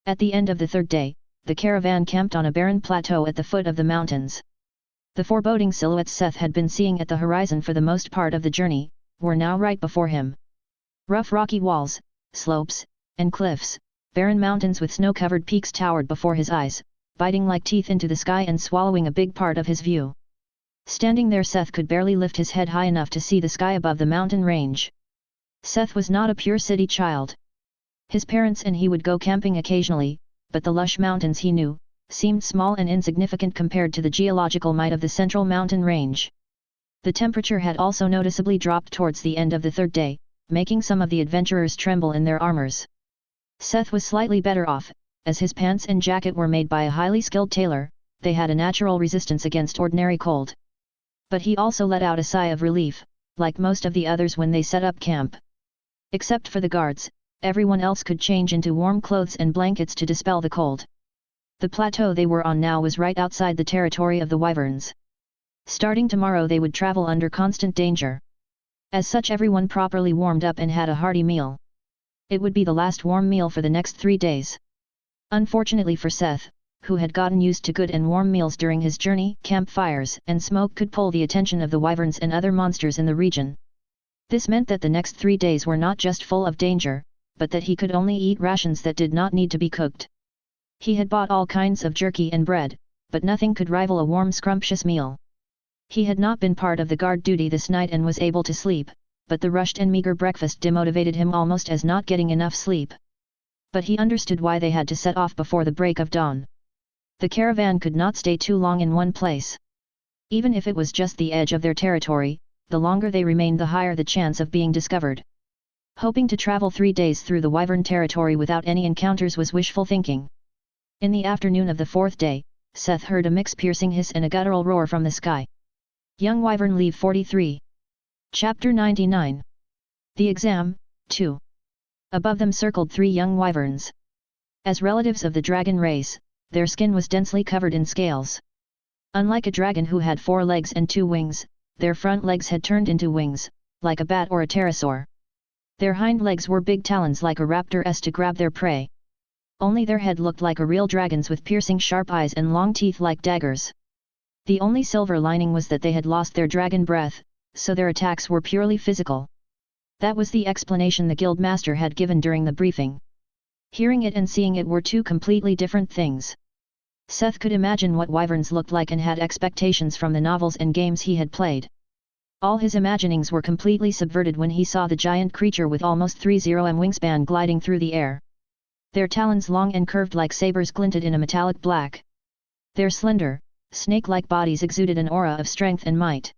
[SPEAKER 1] At the end of the 3rd day, the caravan camped on a barren plateau at the foot of the mountains. The foreboding silhouettes Seth had been seeing at the horizon for the most part of the journey, were now right before him. Rough rocky walls, slopes, and cliffs, barren mountains with snow-covered peaks towered before his eyes, biting like teeth into the sky and swallowing a big part of his view. Standing there, Seth could barely lift his head high enough to see the sky above the mountain range. Seth was not a pure city child. His parents and he would go camping occasionally, but the lush mountains he knew, seemed small and insignificant compared to the geological might of the central mountain range. The temperature had also noticeably dropped towards the end of the 3rd day, making some of the adventurers tremble in their armors. Seth was slightly better off, as his pants and jacket were made by a highly skilled tailor. They had a natural resistance against ordinary cold. But he also let out a sigh of relief, like most of the others when they set up camp. Except for the guards, everyone else could change into warm clothes and blankets to dispel the cold. The plateau they were on now was right outside the territory of the wyverns. Starting tomorrow they would travel under constant danger. As such, everyone properly warmed up and had a hearty meal. It would be the last warm meal for the next 3 days. Unfortunately for Seth, who had gotten used to good and warm meals during his journey, campfires and smoke could pull the attention of the wyverns and other monsters in the region. This meant that the next 3 days were not just full of danger, but that he could only eat rations that did not need to be cooked. He had bought all kinds of jerky and bread, but nothing could rival a warm, scrumptious meal. He had not been part of the guard duty this night and was able to sleep, but the rushed and meager breakfast demotivated him almost as not getting enough sleep. But he understood why they had to set off before the break of dawn. The caravan could not stay too long in one place. Even if it was just the edge of their territory, the longer they remained the higher the chance of being discovered. Hoping to travel 3 days through the wyvern territory without any encounters was wishful thinking. In the afternoon of the 4th day, Seth heard a mix-piercing hiss and a guttural roar from the sky. Young Wyvern Leave 43. Chapter 99. The Exam, 2. Above them circled 3 young wyverns. As relatives of the dragon race, their skin was densely covered in scales. Unlike a dragon who had 4 legs and 2 wings, their front legs had turned into wings, like a bat or a pterosaur. Their hind legs were big talons like a raptor's to grab their prey. Only their head looked like a real dragon's with piercing sharp eyes and long teeth like daggers. The only silver lining was that they had lost their dragon breath, so their attacks were purely physical. That was the explanation the guild master had given during the briefing. Hearing it and seeing it were 2 completely different things. Seth could imagine what wyverns looked like and had expectations from the novels and games he had played. All his imaginings were completely subverted when he saw the giant creature with almost 30 m wingspan gliding through the air. Their talons long and curved like sabers glinted in a metallic black. Their slender, snake-like bodies exuded an aura of strength and might.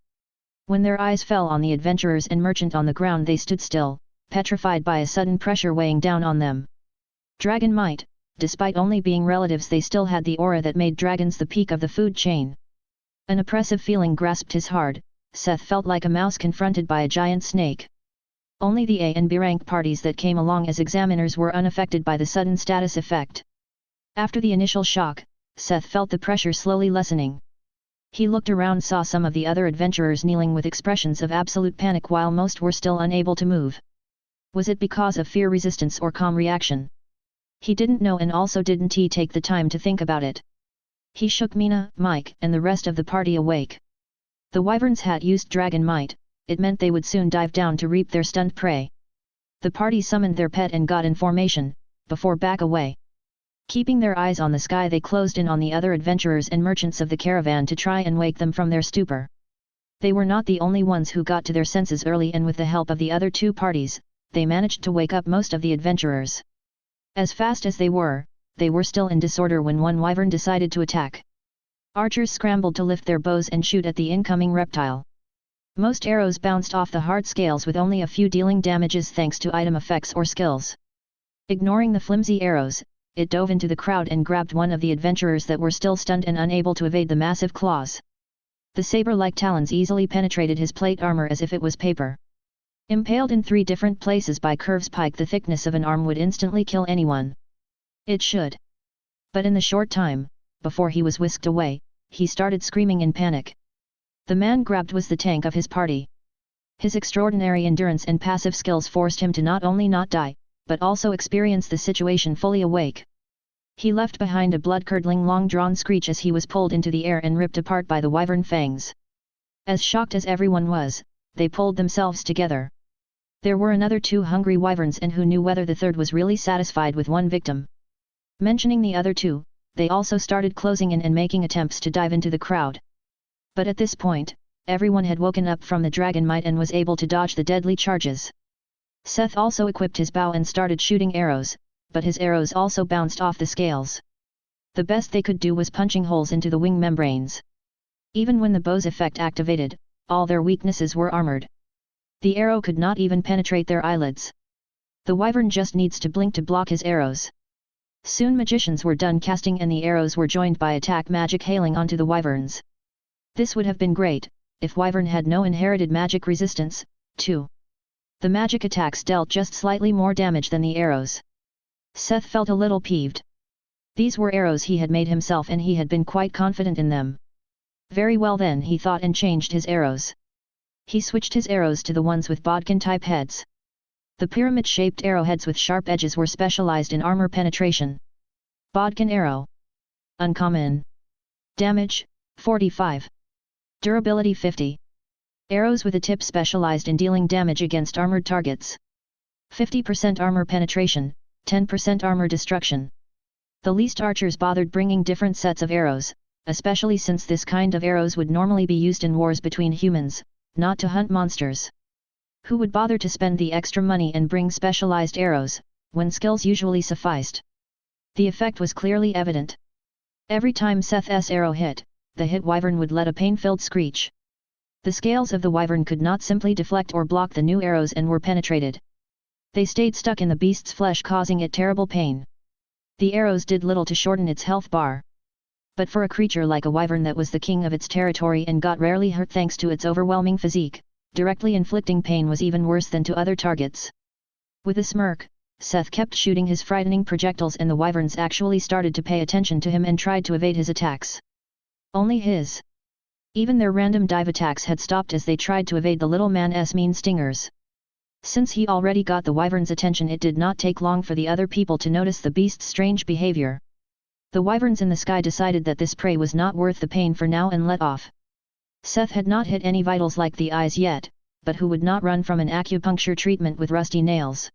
[SPEAKER 1] When their eyes fell on the adventurers and merchant on the ground, they stood still, petrified by a sudden pressure weighing down on them. Dragon might, despite only being relatives, they still had the aura that made dragons the peak of the food chain. An oppressive feeling grasped his heart. Seth felt like a mouse confronted by a giant snake. Only the A and B rank parties that came along as examiners were unaffected by the sudden status effect. After the initial shock, Seth felt the pressure slowly lessening. He looked around, saw some of the other adventurers kneeling with expressions of absolute panic while most were still unable to move. Was it because of fear resistance or calm reaction? He didn't know, and also didn't he take the time to think about it. He shook Mina, Mike, and the rest of the party awake. The wyverns had used dragon might. It meant they would soon dive down to reap their stunned prey. The party summoned their pet and got in formation, before back away. Keeping their eyes on the sky, they closed in on the other adventurers and merchants of the caravan to try and wake them from their stupor. They were not the only ones who got to their senses early, and with the help of the other two parties, they managed to wake up most of the adventurers. As fast as they were still in disorder when one wyvern decided to attack. Archers scrambled to lift their bows and shoot at the incoming reptile. Most arrows bounced off the hard scales, with only a few dealing damages thanks to item effects or skills. Ignoring the flimsy arrows, it dove into the crowd and grabbed one of the adventurers that were still stunned and unable to evade the massive claws. The saber-like talons easily penetrated his plate armor as if it was paper. Impaled in 3 different places by curves pike the thickness of an arm would instantly kill anyone. It should. But in the short time, before he was whisked away, he started screaming in panic. The man grabbed was the tank of his party. His extraordinary endurance and passive skills forced him to not only not die, but also experience the situation fully awake. He left behind a blood-curdling long-drawn screech as he was pulled into the air and ripped apart by the wyvern fangs. As shocked as everyone was, they pulled themselves together. There were another 2 hungry wyverns, and who knew whether the third was really satisfied with one victim. Mentioning the other 2, they also started closing in and making attempts to dive into the crowd. But at this point, everyone had woken up from the dragon might and was able to dodge the deadly charges. Seth also equipped his bow and started shooting arrows, but his arrows also bounced off the scales. The best they could do was punching holes into the wing membranes. Even when the bow's effect activated, all their weaknesses were armored. The arrow could not even penetrate their eyelids. The wyvern just needs to blink to block his arrows. Soon magicians were done casting and the arrows were joined by attack magic hailing onto the wyverns. This would have been great, if wyvern had no inherited magic resistance, too. The magic attacks dealt just slightly more damage than the arrows. Seth felt a little peeved. These were arrows he had made himself and he had been quite confident in them. Very well then, he thought, and changed his arrows. He switched his arrows to the ones with Bodkin-type heads. The pyramid-shaped arrowheads with sharp edges were specialized in armor penetration. Bodkin arrow. Uncommon. Damage, 45. Durability 50. Arrows with a tip specialized in dealing damage against armored targets. 50% armor penetration, 10% armor destruction. The least archers bothered bringing different sets of arrows, especially since this kind of arrows would normally be used in wars between humans, not to hunt monsters. Who would bother to spend the extra money and bring specialized arrows, when skills usually sufficed? The effect was clearly evident. Every time Seth's arrow hit, the hit wyvern would let a pain-filled screech. The scales of the wyvern could not simply deflect or block the new arrows and were penetrated. They stayed stuck in the beast's flesh, causing it terrible pain. The arrows did little to shorten its health bar. But for a creature like a wyvern that was the king of its territory and got rarely hurt thanks to its overwhelming physique, directly inflicting pain was even worse than to other targets. With a smirk, Seth kept shooting his frightening projectiles and the wyverns actually started to pay attention to him and tried to evade his attacks. Only his. Even their random dive attacks had stopped as they tried to evade the little man's mean stingers. Since he already got the wyvern's attention, it did not take long for the other people to notice the beast's strange behavior. The wyverns in the sky decided that this prey was not worth the pain for now and let off. Seth had not hit any vitals like the eyes yet, but who would not run from an acupuncture treatment with rusty nails?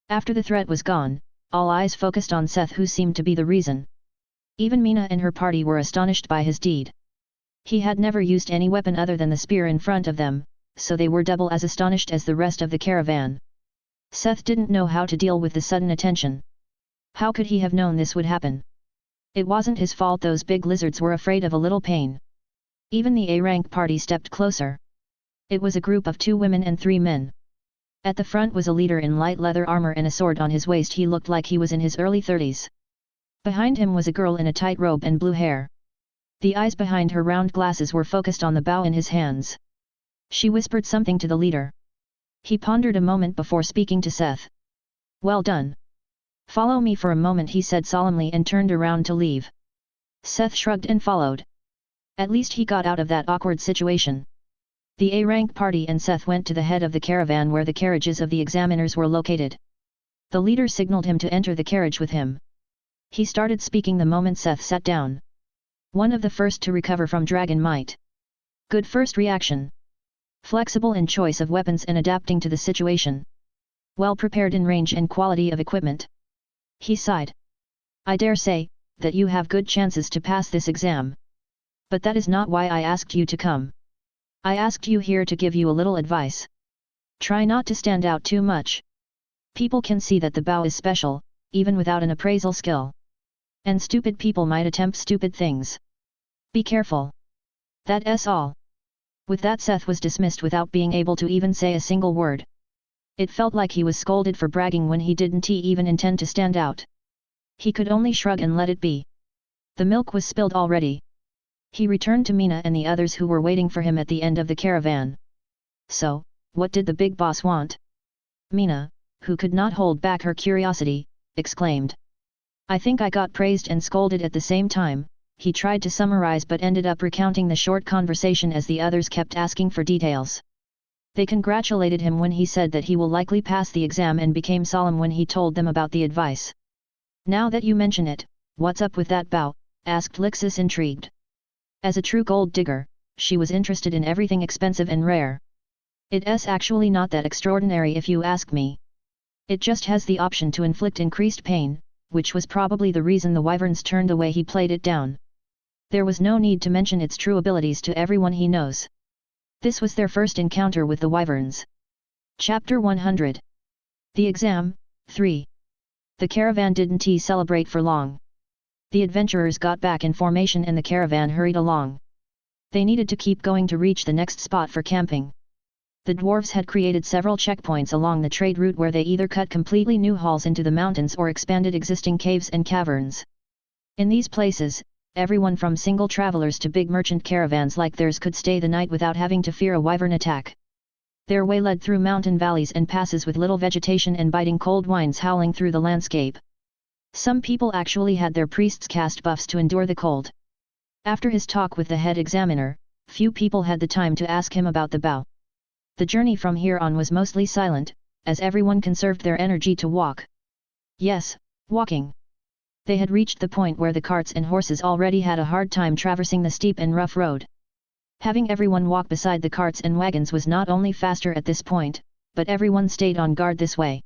[SPEAKER 1] After the threat was gone, all eyes focused on Seth, who seemed to be the reason. Even Mina and her party were astonished by his deed. He had never used any weapon other than the spear in front of them, so they were double as astonished as the rest of the caravan. Seth didn't know how to deal with the sudden attention. How could he have known this would happen? It wasn't his fault those big lizards were afraid of a little pain. Even the A-rank party stepped closer. It was a group of 2 women and 3 men. At the front was a leader in light leather armor and a sword on his waist. He looked like he was in his early 30s. Behind him was a girl in a tight robe and blue hair. The eyes behind her round glasses were focused on the bow in his hands. She whispered something to the leader. He pondered a moment before speaking to Seth. "Well done. Follow me for a moment," he said solemnly and turned around to leave. Seth shrugged and followed. At least he got out of that awkward situation. The A-rank party and Seth went to the head of the caravan where the carriages of the examiners were located. The leader signaled him to enter the carriage with him. He started speaking the moment Seth sat down. One of the first to recover from dragon might. Good first reaction. Flexible in choice of weapons and adapting to the situation. Well prepared in range and quality of equipment. He sighed. "I dare say that you have good chances to pass this exam. But that is not why I asked you to come. I asked you here to give you a little advice. Try not to stand out too much. People can see that the bow is special, even without an appraisal skill. And stupid people might attempt stupid things. Be careful. That's all." With that, Seth was dismissed without being able to even say a single word. It felt like he was scolded for bragging when he didn't even intend to stand out. He could only shrug and let it be. The milk was spilled already. He returned to Mina and the others who were waiting for him at the end of the caravan. "So, what did the big boss want?" Mina, who could not hold back her curiosity, exclaimed. "I think I got praised and scolded at the same time." He tried to summarize but ended up recounting the short conversation as the others kept asking for details. They congratulated him when he said that he will likely pass the exam and became solemn when he told them about the advice. "Now that you mention it, what's up with that bow?" asked Lixis, intrigued. As a true gold digger, she was interested in everything expensive and rare. "It's actually not that extraordinary if you ask me. It just has the option to inflict increased pain, which was probably the reason the wyverns turned away." He played it down. There was no need to mention its true abilities to everyone he knows. This was their first encounter with the wyverns. Chapter 100. The Exam, 3. The caravan didn't celebrate for long. The adventurers got back in formation and the caravan hurried along. They needed to keep going to reach the next spot for camping. The dwarves had created several checkpoints along the trade route where they either cut completely new halls into the mountains or expanded existing caves and caverns. In these places, everyone from single travelers to big merchant caravans like theirs could stay the night without having to fear a wyvern attack. Their way led through mountain valleys and passes with little vegetation and biting cold winds howling through the landscape. Some people actually had their priests cast buffs to endure the cold. After his talk with the head examiner, few people had the time to ask him about the bow. The journey from here on was mostly silent, as everyone conserved their energy to walk. Yes, walking. They had reached the point where the carts and horses already had a hard time traversing the steep and rough road. Having everyone walk beside the carts and wagons was not only faster at this point, but everyone stayed on guard this way.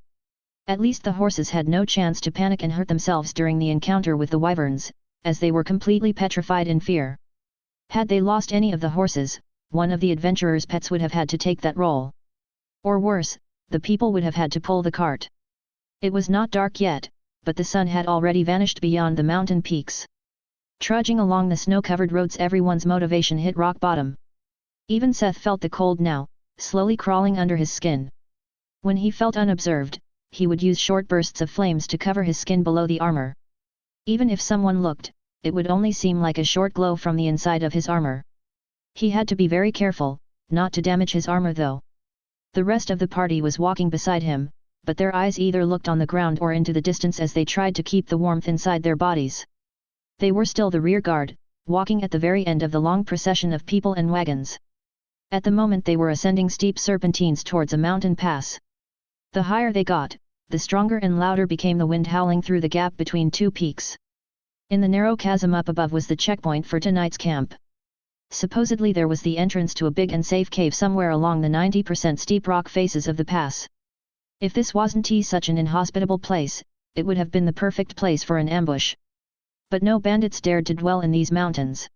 [SPEAKER 1] At least the horses had no chance to panic and hurt themselves during the encounter with the wyverns, as they were completely petrified in fear. Had they lost any of the horses, one of the adventurers' pets would have had to take that role. Or worse, the people would have had to pull the cart. It was not dark yet, but the sun had already vanished beyond the mountain peaks. Trudging along the snow-covered roads, everyone's motivation hit rock bottom. Even Seth felt the cold now, slowly crawling under his skin. When he felt unobserved, he would use short bursts of flames to cover his skin below the armor. Even if someone looked, it would only seem like a short glow from the inside of his armor. He had to be very careful, not to damage his armor though. The rest of the party was walking beside him, but their eyes either looked on the ground or into the distance as they tried to keep the warmth inside their bodies. They were still the rear guard, walking at the very end of the long procession of people and wagons. At the moment they were ascending steep serpentines towards a mountain pass. The higher they got, the stronger and louder became the wind howling through the gap between two peaks. In the narrow chasm up above was the checkpoint for tonight's camp. Supposedly there was the entrance to a big and safe cave somewhere along the 90% steep rock faces of the pass. If this wasn't such an inhospitable place, it would have been the perfect place for an ambush. But no bandits dared to dwell in these mountains.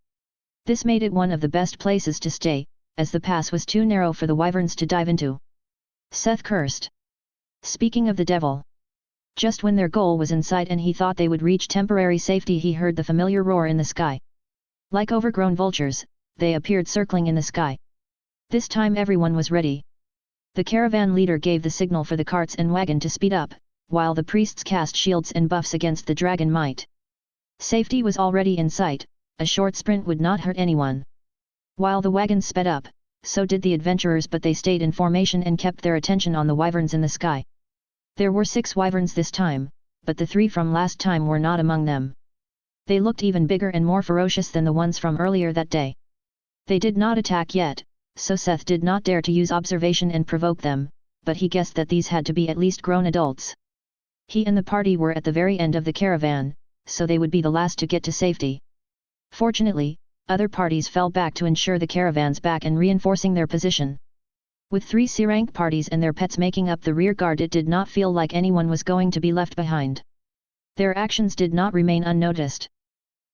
[SPEAKER 1] This made it one of the best places to stay, as the pass was too narrow for the wyverns to dive into. Seth cursed. Speaking of the devil. Just when their goal was in sight and he thought they would reach temporary safety, he heard the familiar roar in the sky. Like overgrown vultures, they appeared circling in the sky. This time everyone was ready. The caravan leader gave the signal for the carts and wagon to speed up, while the priests cast shields and buffs against the dragon might. Safety was already in sight, a short sprint would not hurt anyone. While the wagons sped up, so did the adventurers, but they stayed in formation and kept their attention on the wyverns in the sky. There were 6 wyverns this time, but the 3 from last time were not among them. They looked even bigger and more ferocious than the ones from earlier that day. They did not attack yet, so Seth did not dare to use observation and provoke them, but he guessed that these had to be at least grown adults. He and the party were at the very end of the caravan, so they would be the last to get to safety. Fortunately, other parties fell back to ensure the caravan's back and reinforcing their position. With 3 C-rank parties and their pets making up the rear guard, it did not feel like anyone was going to be left behind. Their actions did not remain unnoticed.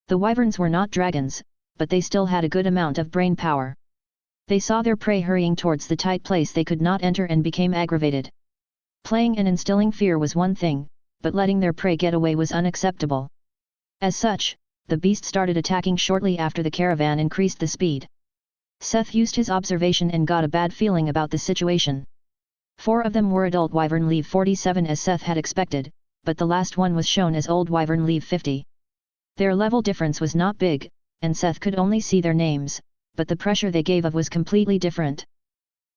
[SPEAKER 1] The wyverns were not dragons, but they still had a good amount of brain power. They saw their prey hurrying towards the tight place they could not enter and became aggravated. Playing and instilling fear was one thing, but letting their prey get away was unacceptable. As such, the beast started attacking shortly after the caravan increased the speed. Seth used his observation and got a bad feeling about the situation. 4 of them were adult wyvern leave 47 as Seth had expected, but the last one was shown as old wyvern leave 50. Their level difference was not big, and Seth could only see their names, but the pressure they gave off was completely different.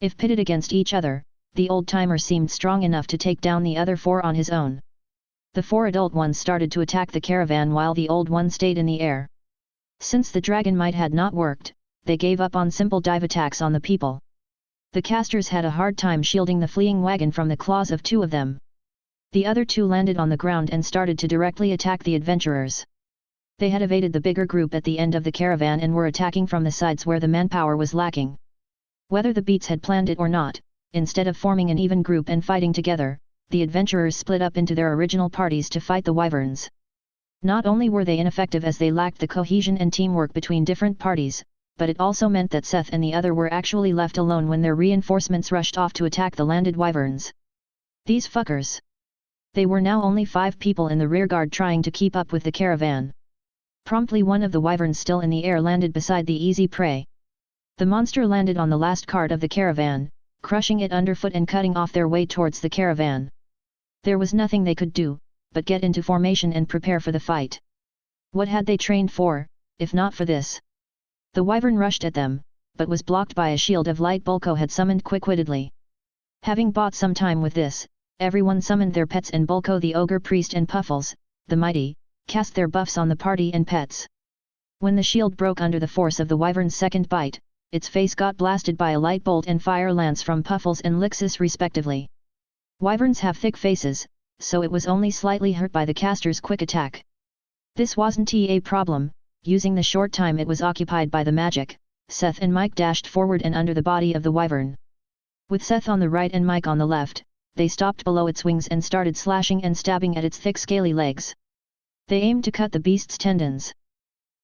[SPEAKER 1] If pitted against each other, the old-timer seemed strong enough to take down the other 4 on his own. The 4 adult ones started to attack the caravan while the old one stayed in the air. Since the dragon might had not worked, they gave up on simple dive attacks on the people. The casters had a hard time shielding the fleeing wagon from the claws of 2 of them. The other 2 landed on the ground and started to directly attack the adventurers. They had evaded the bigger group at the end of the caravan and were attacking from the sides where the manpower was lacking. Whether the beats had planned it or not, instead of forming an even group and fighting together, the adventurers split up into their original parties to fight the wyverns. Not only were they ineffective as they lacked the cohesion and teamwork between different parties, but it also meant that Seth and the other were actually left alone when their reinforcements rushed off to attack the landed wyverns. These fuckers! They were now only 5 people in the rearguard trying to keep up with the caravan. Promptly one of the wyverns still in the air landed beside the easy prey. The monster landed on the last cart of the caravan, crushing it underfoot and cutting off their way towards the caravan. There was nothing they could do, but get into formation and prepare for the fight. What had they trained for, if not for this? The wyvern rushed at them, but was blocked by a shield of light Bulko had summoned quick-wittedly. Having bought some time with this, everyone summoned their pets and Bulko the ogre priest and Puffles, the mighty, cast their buffs on the party and pets. When the shield broke under the force of the wyvern's second bite, its face got blasted by a light bolt and fire lance from Puffles and Lixus respectively. Wyverns have thick faces, so it was only slightly hurt by the caster's quick attack. This wasn't a problem. Using the short time it was occupied by the magic, Seth and Mike dashed forward and under the body of the wyvern. With Seth on the right and Mike on the left, they stopped below its wings and started slashing and stabbing at its thick scaly legs. They aimed to cut the beast's tendons.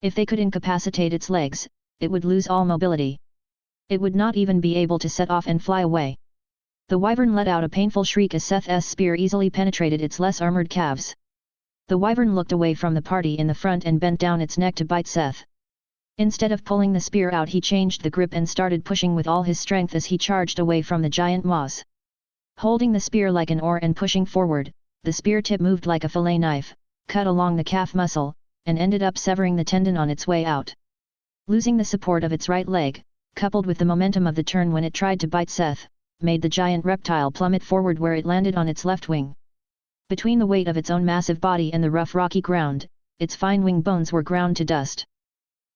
[SPEAKER 1] If they could incapacitate its legs, it would lose all mobility. It would not even be able to set off and fly away. The wyvern let out a painful shriek as Seth's spear easily penetrated its less armored calves. The wyvern looked away from the party in the front and bent down its neck to bite Seth. Instead of pulling the spear out, he changed the grip and started pushing with all his strength as he charged away from the giant maws. Holding the spear like an oar and pushing forward, the spear tip moved like a fillet knife, cut along the calf muscle, and ended up severing the tendon on its way out. Losing the support of its right leg, coupled with the momentum of the turn when it tried to bite Seth, made the giant reptile plummet forward where it landed on its left wing. Between the weight of its own massive body and the rough rocky ground, its fine wing bones were ground to dust.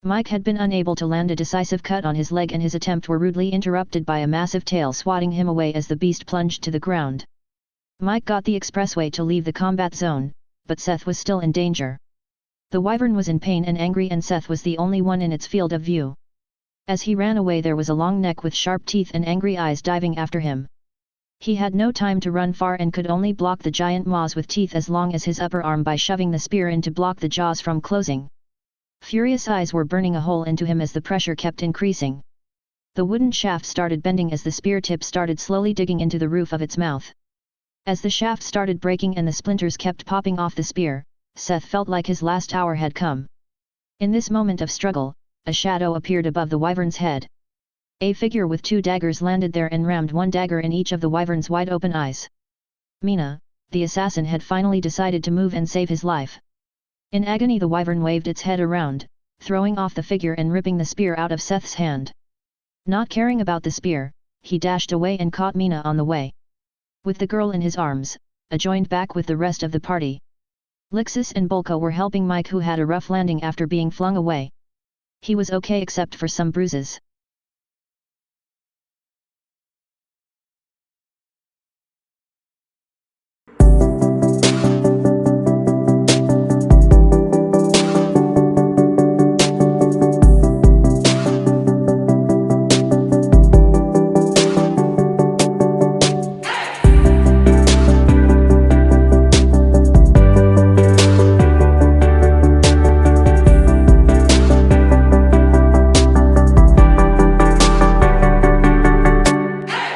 [SPEAKER 1] Mike had been unable to land a decisive cut on his leg and his attempt were rudely interrupted by a massive tail swatting him away as the beast plunged to the ground. Mike got the expressway to leave the combat zone, but Seth was still in danger. The wyvern was in pain and angry and Seth was the only one in its field of view. As he ran away there was a long neck with sharp teeth and angry eyes diving after him. He had no time to run far and could only block the giant maws with teeth as long as his upper arm by shoving the spear in to block the jaws from closing. Furious eyes were burning a hole into him as the pressure kept increasing. The wooden shaft started bending as the spear tip started slowly digging into the roof of its mouth. As the shaft started breaking and the splinters kept popping off the spear, Seth felt like his last hour had come. In this moment of struggle, a shadow appeared above the wyvern's head. A figure with 2 daggers landed there and rammed 1 dagger in each of the wyvern's wide-open eyes. Mina, the assassin, had finally decided to move and save his life. In agony the wyvern waved its head around, throwing off the figure and ripping the spear out of Seth's hand. Not caring about the spear, he dashed away and caught Mina on the way. With the girl in his arms, joined back with the rest of the party. Lixus and Bolka were helping Mike, who had a rough landing after being flung away. He was okay except for some bruises.